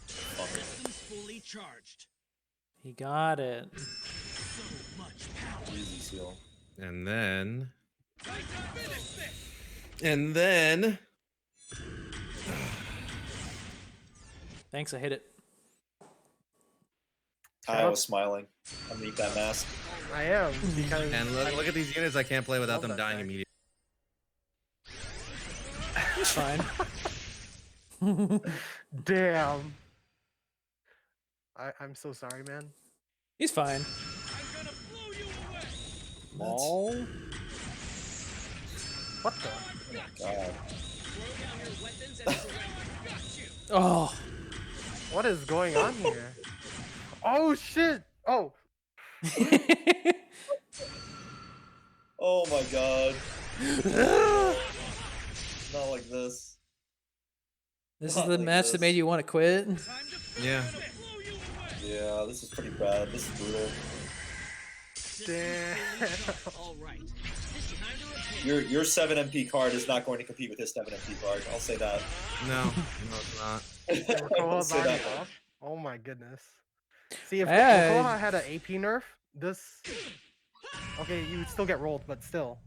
S3: Fuck it.
S6: Fully charged.
S4: He got it.
S6: So much power.
S3: Easy seal.
S2: And then
S4: Thanks, I hit it.
S3: I was smiling underneath that mask.
S5: I am because.
S2: and look at these units I can't play without
S5: Love
S2: them
S5: that
S2: dying
S5: deck.
S2: immediately.
S4: It's fine.
S5: Damn. I'm so sorry, man.
S4: He's fine. Lol.
S5: What the?
S3: God.
S4: Oh.
S5: What is going on here? Oh shit! Oh,
S3: Oh my god. Not like this.
S4: This is
S3: Not
S4: the
S3: like
S4: match that
S3: this.
S4: made you want to quit.
S2: Yeah.
S3: Yeah, this is pretty bad. This is brutal.
S5: damn.
S6: All right. This time to repair.
S3: Your 7 MP card is not going to compete with his 7 MP card. I'll say that.
S2: No, it's not.
S5: Rakoa's
S3: Say
S5: already
S3: that.
S5: off? Oh my goodness. See, if
S4: Hey.
S5: Rakoa had an AP nerf, this. Okay, you would still get rolled, but still.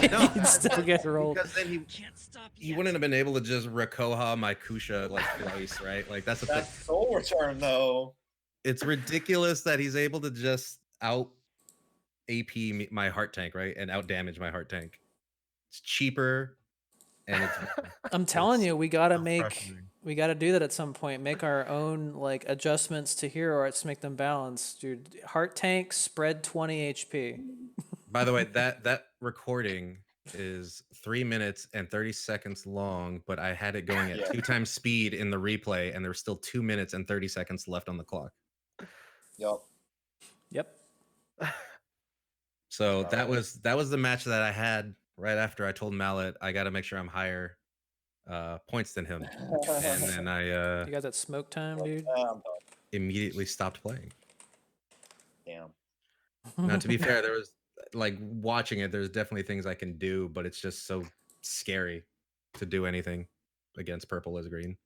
S2: No,
S4: You'd still get rolled.
S2: because then
S6: Can't stop
S2: he
S6: yet.
S2: wouldn't have been able to just Rakoha my Kusha like twice, right? Like that's the thing.
S3: That soul return though.
S2: It's ridiculous that he's able to just out AP my heart tank, right? And out damage my heart tank. It's cheaper and it's
S4: I'm telling you, we gotta
S2: so
S4: make,
S2: frustrating.
S4: we gotta do that at some point. Make our own like adjustments to hero arts to make them balanced, dude. Heart tank spread 20 HP.
S2: By the way, that recording is 3 minutes and 30 seconds long, but I had it going at
S3: Yeah.
S2: 2 times speed in the replay, and there were still 2 minutes and 30 seconds left on the clock.
S3: Yup.
S4: Yep.
S2: So
S3: About
S2: that
S3: right.
S2: was the match that I had right after I told Mallet I got to make sure I'm higher points than him, and then I
S4: You got that smoke time, dude.
S3: I'm done.
S2: immediately stopped playing.
S3: Damn.
S2: Now, to be fair, there was like watching it. There's definitely things I can do, but it's just so scary to do anything against purple as green.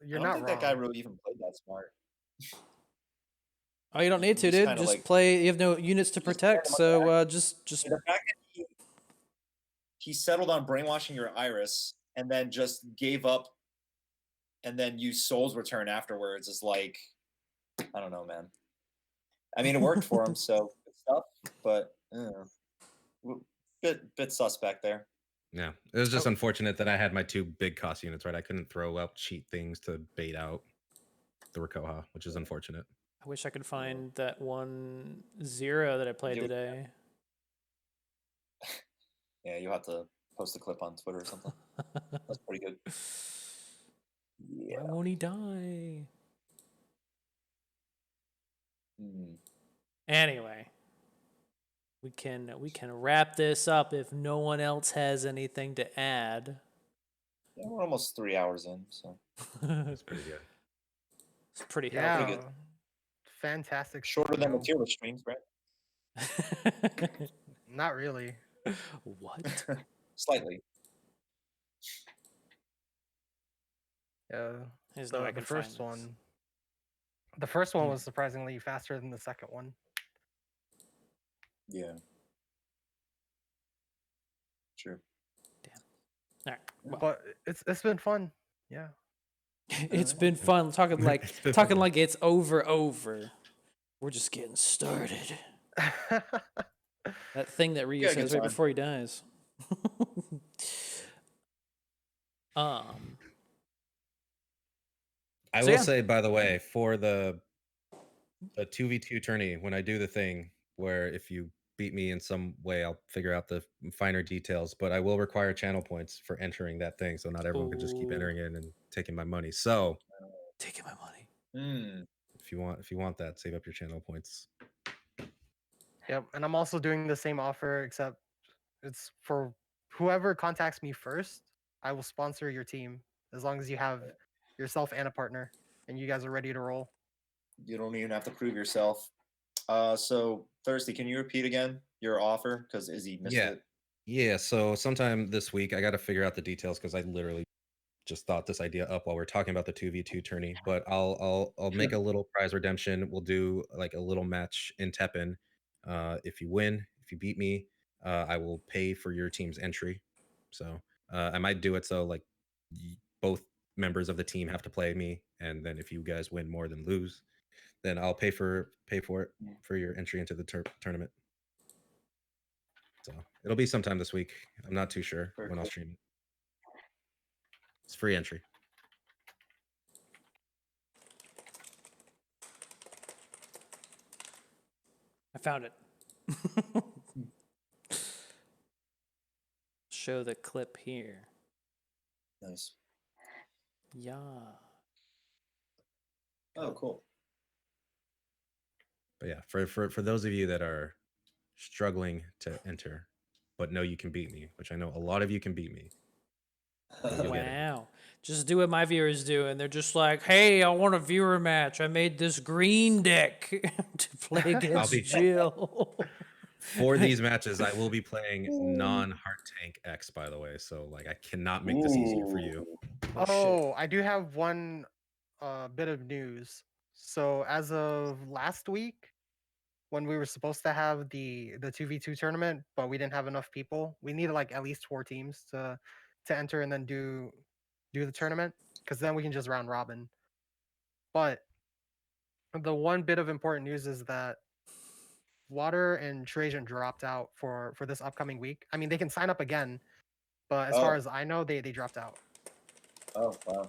S5: You're
S3: I don't
S5: not
S3: think
S5: wrong.
S3: that guy really even played that smart.
S4: Oh, you don't need to,
S3: Just
S4: dude.
S3: kinda
S4: Just
S3: like-
S4: play. You have no units to protect, so just
S3: The fact that he settled on brainwashing your Iris and then just gave up and then used Soul's Return afterwards is like, I don't know, man. I mean, it worked for him, so good stuff, but bit suspect there.
S2: Yeah, it was just
S5: Oh.
S2: unfortunate that I had my 2 big cost units, right? I couldn't throw out cheat things to bait out the Rakoha, which is unfortunate.
S4: I wish I could find that 1-0 that I played
S3: Do-
S4: today.
S3: Yeah, you have to post a clip on Twitter or something. That's pretty good. Yeah.
S4: Why won't he die?
S3: Hmm.
S4: Anyway, we can wrap this up if no one else has anything to add.
S3: Yeah, we're almost 3 hours in, so
S2: That's pretty good.
S4: It's pretty
S5: Yeah.
S3: pretty good.
S5: Fantastic.
S3: Shorter
S5: stuff,
S3: than the
S5: yo.
S3: tier list streams, right?
S4: healthy.
S5: Not really.
S4: What?
S3: Slightly.
S5: Yeah.
S4: There's no way I
S5: The
S4: can find
S5: first
S4: this.
S5: one. The first one was surprisingly faster than the second one.
S3: Yeah. True.
S4: All right. Well,
S5: But it's been fun. Yeah.
S4: it's been fun talking like
S2: It's been
S4: talking
S2: fun.
S4: like it's over. We're just getting started. That thing that Ryu
S3: Yeah,
S4: says
S3: good
S4: right
S3: time.
S4: before he dies. um.
S2: I
S4: So
S2: will
S4: yeah.
S2: say, by the way, for the 2v2 tourney, when I do the thing where if you beat me in some way, I'll figure out the finer details, but I will require channel points for entering that thing, so not everyone can just keep
S4: Ooh.
S2: entering in and taking my money. So
S4: Taking my money.
S3: Hmm.
S2: if you want that, save up your channel points.
S5: Yep. And I'm also doing the same offer, except it's for whoever contacts me first. I will sponsor your team as long as you have yourself and a partner, and you guys are ready to roll.
S3: You don't even have to prove yourself. So Thirsty, can you repeat again your offer? Because Izzy missed
S2: Yeah.
S3: it.
S2: Yeah, so sometime this week I got to figure out the details because I literally just thought this idea up while we're talking about the 2v2 tourney. But I'll make a little prize redemption. We'll do like a little match in Teppen. If you win, if you beat me, I will pay for your team's entry. So I might do it so like both members of the team have to play me, and then if you guys win more than lose, then I'll pay for it for your entry into the tournament. So it'll be sometime this week. I'm not too sure
S3: Very
S2: when I'll
S3: cool.
S2: stream it. It's free entry.
S4: I found it. Show the clip here.
S3: Nice.
S4: Yeah.
S3: Oh, cool.
S2: But yeah, for those of you that are struggling to enter, but know you can beat me, which I know a lot of you can beat me. You'll get it.
S4: Wow. Just do what my viewers do, and they're just like, hey, I want a viewer match. I made this green deck to play against
S2: be-
S4: Jill.
S2: For these matches, I will be playing non-heart tank X, by the way. So like I cannot make this easier for you.
S4: Oh, shit.
S5: Oh, I do have one bit of news. So as of last week, when we were supposed to have the 2v2 tournament, but we didn't have enough people, we needed like at least 4 teams to enter and then do the tournament, because then we can just round robin. But the one bit of important news is that Water and Trajan dropped out for this upcoming week. I mean, they can sign up again, but as far
S3: Oh.
S5: as I know, they dropped out.
S3: Oh, wow.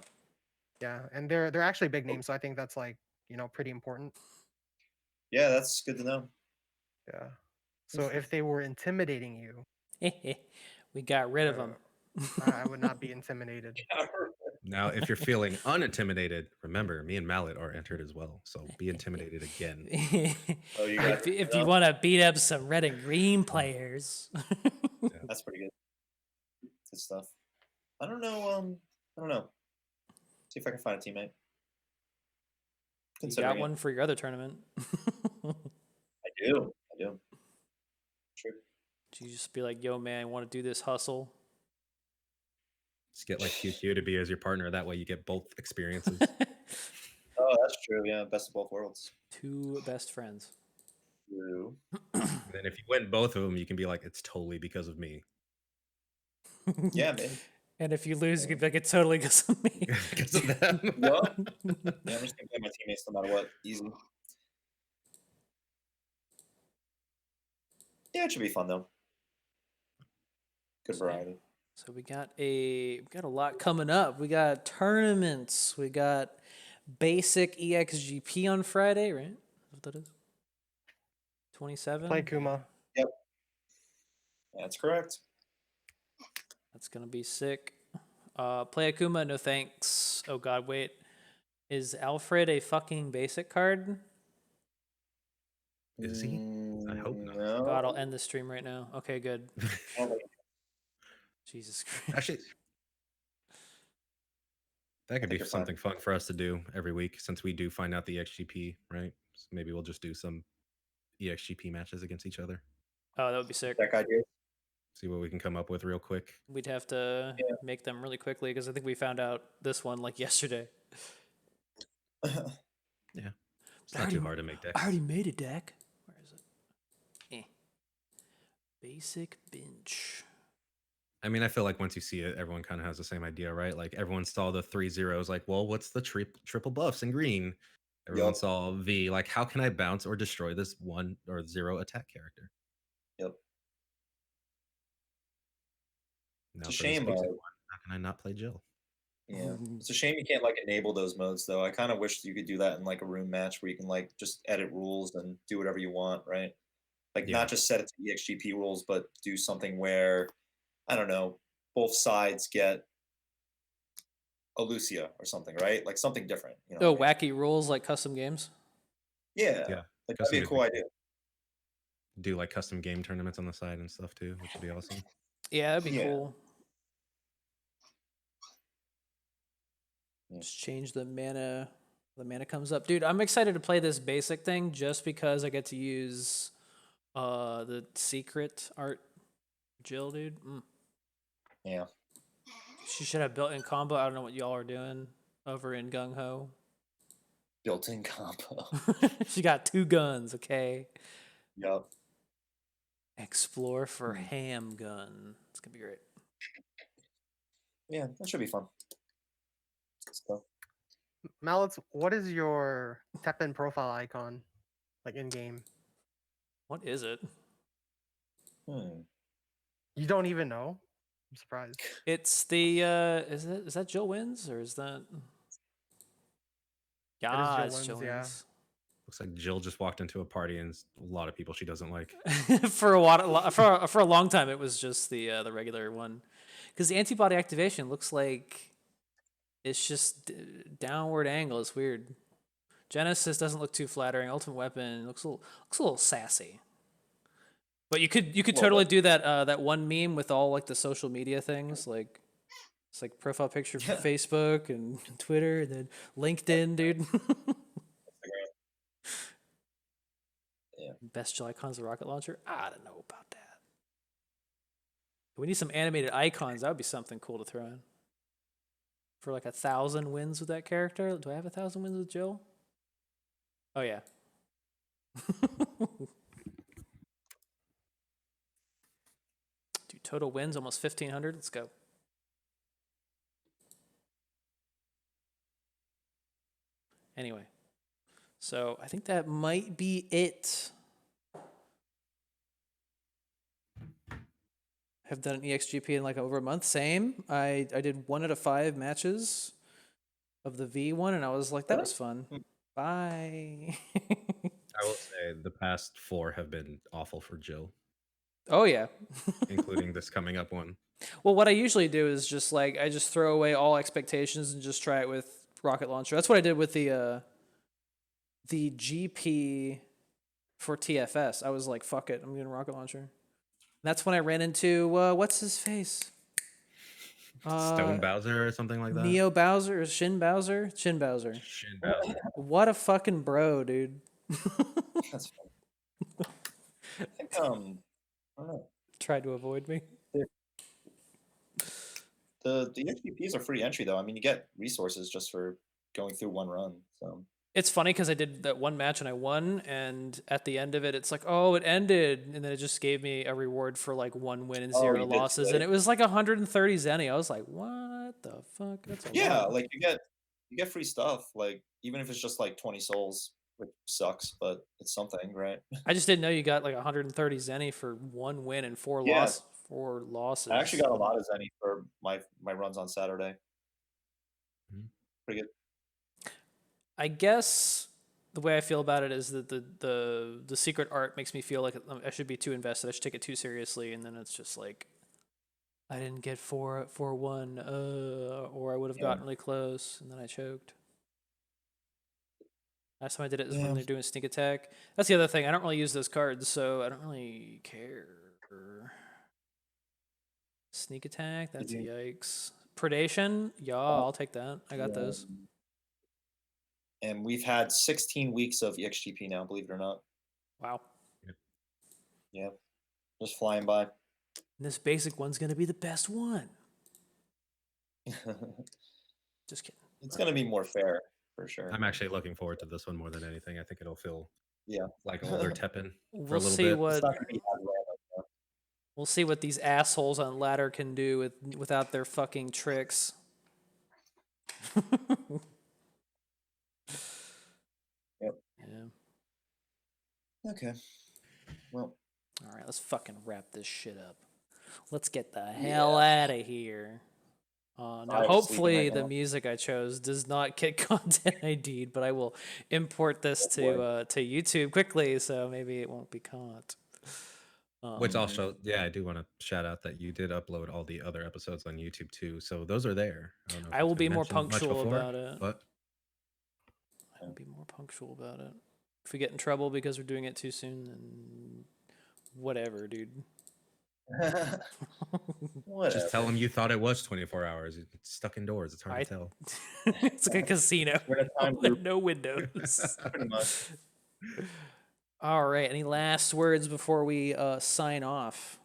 S5: Yeah, and they're actually big names, so I think that's like, pretty important.
S3: Yeah, that's good to know.
S5: Yeah. So if they were intimidating you,
S4: We got rid of them.
S5: I would not be intimidated.
S2: Now, if you're feeling unintimidated, remember me and Mallet are entered as well. So be intimidated again.
S3: Oh, you got
S4: if you want to beat up some red and green players.
S3: That's pretty good. Good stuff. I don't know. I don't know. See if I can find a teammate.
S4: You got
S3: Considering
S4: one for your other tournament.
S3: I do. True.
S4: You just be like, yo, man, I want to do this hustle.
S2: Just get like QQ to be as your partner. That way you get both experiences.
S3: Oh, that's true. Yeah, best of both worlds.
S4: 2 best friends.
S3: True.
S2: And then if you win both of them, you can be like, it's totally because of me.
S3: Yeah, man.
S4: And if you lose, you can be like, it's totally because of me.
S2: Because of them.
S3: Yup. Yeah, I'm just gonna play my teammates no matter what. Easy. Yeah, it should be fun though. Good variety.
S4: So we got a lot coming up. We got tournaments. We got basic EXGP on Friday, right? What that is? 27.
S5: Play Kuma.
S3: Yep. That's correct.
S4: That's gonna be sick. Play Akuma, no thanks. Oh god, wait. Is Alfred a fucking basic card?
S2: Is he? I hope not.
S3: No.
S4: God, I'll end the stream right now. Okay, good.
S3: Oh,
S4: Jesus Christ.
S2: Actually, that could be
S3: you're fine.
S2: something fun for us to do every week since we do find out the EXGP, right? So maybe we'll just do some EXGP matches against each other.
S4: Oh, that would be sick.
S3: Deck idea.
S2: See what we can come up with real quick.
S4: We'd have to make them really quickly because I think we found out this one like yesterday.
S2: Yeah. It's not too hard to make decks.
S4: I already made a deck. Where is it? Basic bench.
S2: I mean, I feel like once you see it, everyone kind of has the same idea, right? Like everyone saw the 3 zeros, like, well, what's the triple buffs in green? Everyone saw V, like, how can I bounce or destroy this 1 or 0 attack character?
S3: Yep.
S2: Now
S3: It's a
S2: for this
S3: shame.
S2: basic one, how can I not play Jill?
S3: Yeah, it's a shame you can't like enable those modes though. I kind of wish you could do that in like a room match where you can like just edit rules and do whatever you want, right? Like not just set it to EXGP rules, but do something where I don't know, both sides get a Lucia or something, right? Like something different. You know
S4: Oh,
S3: what I
S4: wacky rules like custom games?
S3: mean?
S2: Yeah.
S3: Like that'd be a cool idea.
S2: Do like custom game tournaments on the side and stuff too, which would be awesome.
S4: Yeah, that'd be cool. Just change the mana. The mana comes up. Dude, I'm excited to play this basic thing just because I get to use the secret art Jill, dude.
S3: Yeah.
S4: She should have built-in combo. I don't know what y'all are doing over in Gung Ho.
S3: Built-in combo.
S4: She got 2 guns, okay?
S3: Yup.
S4: Explore for ham gun. It's gonna be great.
S3: Yeah, that should be fun. So,
S5: Mallets, what is your Teppen profile icon, like in game?
S4: What is it?
S5: You don't even know? I'm surprised.
S4: It's the is that Jill wins or is that? Yeah, it's Jill wins.
S2: Looks like Jill just walked into a party and a lot of people she doesn't like.
S4: For a long time, it was just the regular one, because the antibody activation looks like it's just downward angle. It's weird. Genesis doesn't look too flattering. Ultimate Weapon looks a little sassy. But you could totally do that one meme with all like the social media things, like it's like profile picture for Facebook and Twitter and then LinkedIn, dude. Best Jill icons of rocket launcher? I don't know about that. We need some animated icons. That would be something cool to throw in. For like 1,000 wins with that character. Do I have 1,000 wins with Jill? Oh yeah. Dude, total wins almost 1,500. Let's go. Anyway, so I think that might be it. Have done an EXGP in like over a month. Same. I did 1 out of 5 matches of the V1, and I was like, that was fun. Bye.
S2: I will say the past 4 have been awful for Jill.
S4: Oh yeah.
S2: Including this coming up one.
S4: Well, what I usually do is just like I just throw away all expectations and just try it with rocket launcher. That's what I did with the GP for TFS. I was like, fuck it, I'm doing rocket launcher. And that's when I ran into what's his face?
S2: Stone Bowser or something like that.
S4: Neo Bowser or Shin Bowser? Shin Bowser.
S2: Shin Bowser.
S4: What a fucking bro, dude.
S3: That's fun. I think I don't know.
S4: Tried to avoid me.
S3: The XPs are free entry though. I mean, you get resources just for going through one run. So
S4: it's funny because I did that one match and I won, and at the end of it, it's like, oh, it ended, and then it just gave me a reward for like 1 win and 0 losses, and it was like 130 zenny. I was like, what the fuck? That's a lot.
S3: Like you get free stuff, like even if it's just like 20 souls, which sucks, but it's something, right?
S4: I just didn't know you got like 130 zenny for 1 win and 4 loss. 4 losses.
S3: I actually got a lot of Zenny for my runs on Saturday. Pretty good.
S4: I guess the way I feel about it is that the secret art makes me feel like I should be too invested. I should take it too seriously, and then it's just like I didn't get 4-1, or I would have gotten really close, and then I choked. Last time I did it was when they're doing sneak attack. That's the other thing. I don't really use those cards, so I don't really care. Sneak attack, that's a yikes. Predation, yeah, I'll take that. I got those.
S3: And we've had 16 weeks of EXGP now, believe it or not.
S4: Wow.
S3: Yep. Just flying by.
S4: And this basic one's gonna be the best one. Just kidding.
S3: It's gonna be more fair for sure.
S2: I'm actually looking forward to this one more than anything. I think it'll feel
S3: Yeah.
S2: like older Teppen for
S4: We'll
S2: a little
S4: see
S2: bit.
S4: what
S3: It's not gonna be as random.
S4: we'll see what these assholes on ladder can do without their fucking tricks.
S3: Yep.
S4: Yeah.
S3: Okay. Well.
S4: All right, let's fucking wrap this shit up. Let's get the hell out of here. Now, hopefully, the music I chose does not get content ID'd, but I will import this to YouTube quickly, so maybe it won't be caught.
S2: Which also, yeah, I do want to shout out that you did upload all the other episodes on YouTube too, so those are there. I don't know if
S4: I
S2: it's
S4: will
S2: been
S4: be more
S2: mentioned much
S4: punctual
S2: before,
S4: about it.
S2: but
S4: I will be more punctual about it. If we get in trouble because we're doing it too soon, then whatever, dude.
S2: just tell them you thought it was 24 hours. It's stuck indoors. It's hard to tell.
S4: It's like a casino.
S3: We're in a time loop.
S4: No windows.
S3: Pretty much.
S4: All right. Any last words before we sign off?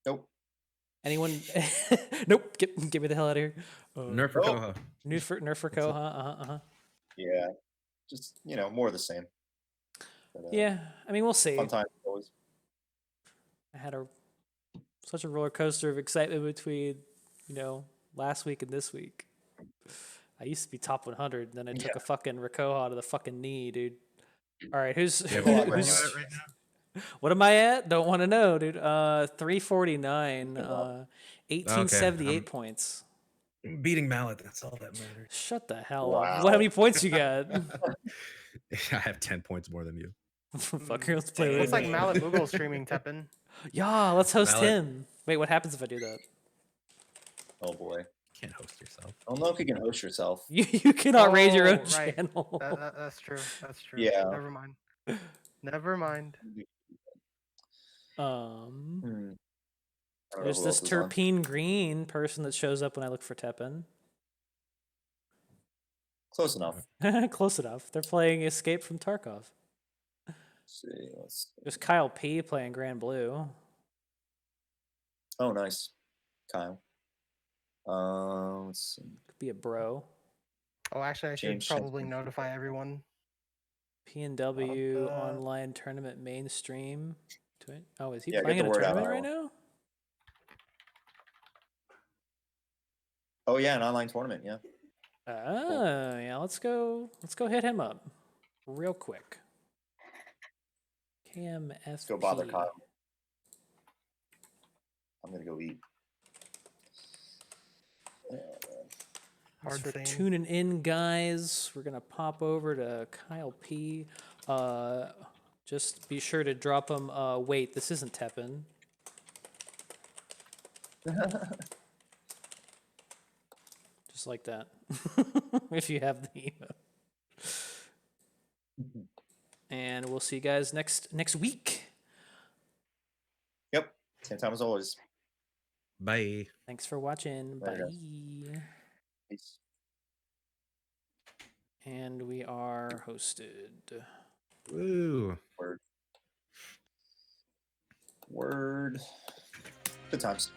S3: Nope.
S4: Anyone? Nope. Get me the hell out of here.
S2: Nerf for Koha.
S4: Nerf for Koha.
S3: Yeah. Just, more of the same. But,
S4: Yeah. I mean, we'll see.
S3: Fun time always.
S4: I had such a roller coaster of excitement between, last week and this week. I used to be top 100, then I took a fucking Rikoha to the fucking knee, dude. All right, who's what am I at? Don't want to know, dude. 349, 1878 points.
S2: Beating Mallet, that's all that matters.
S4: Shut the hell up. How many points you got?
S2: I have 10 points more than you.
S4: Fucker, let's play
S5: Looks
S4: with
S5: like Mallet Moogle streaming Teppen.
S4: Yeah, let's host
S2: Mallet.
S4: him. Wait, what happens if I do that?
S3: Oh boy.
S2: Can't host yourself.
S3: I don't know if you can host yourself.
S4: You cannot raise your own
S5: right.
S4: channel.
S5: That's true. That's true.
S3: Yeah.
S5: Never mind. Never mind.
S4: There's this terpene green person that shows up when I look for Teppen.
S3: Close enough.
S4: Close enough. They're playing Escape from Tarkov.
S3: Let's see.
S4: There's Kyle P playing Grand Blue.
S3: Oh, nice. Kyle. Let's see.
S4: Could be a bro.
S5: Oh, actually, I should probably notify everyone.
S4: PNW online tournament mainstream. Oh, is he
S3: Yeah,
S4: playing
S3: get
S4: in
S3: the
S4: a
S3: word out
S4: tournament
S3: on
S4: right
S3: that
S4: now?
S3: Oh yeah, an online tournament. Yeah.
S4: Oh, yeah. Let's go hit him up real quick. KMFP.
S3: Let's go bother Kyle. I'm gonna go eat.
S4: Thanks for tuning in, guys. We're gonna pop over to Kyle P. Just be sure to drop him. Wait, this isn't Teppen. Just like that. If you have the email. And we'll see you guys next week.
S3: Yep. Same time as always.
S2: Bye.
S4: Thanks for watching.
S3: Bye,
S4: Bye.
S3: Peace.
S4: And we are hosted.
S2: Woo.
S3: Word. Good times.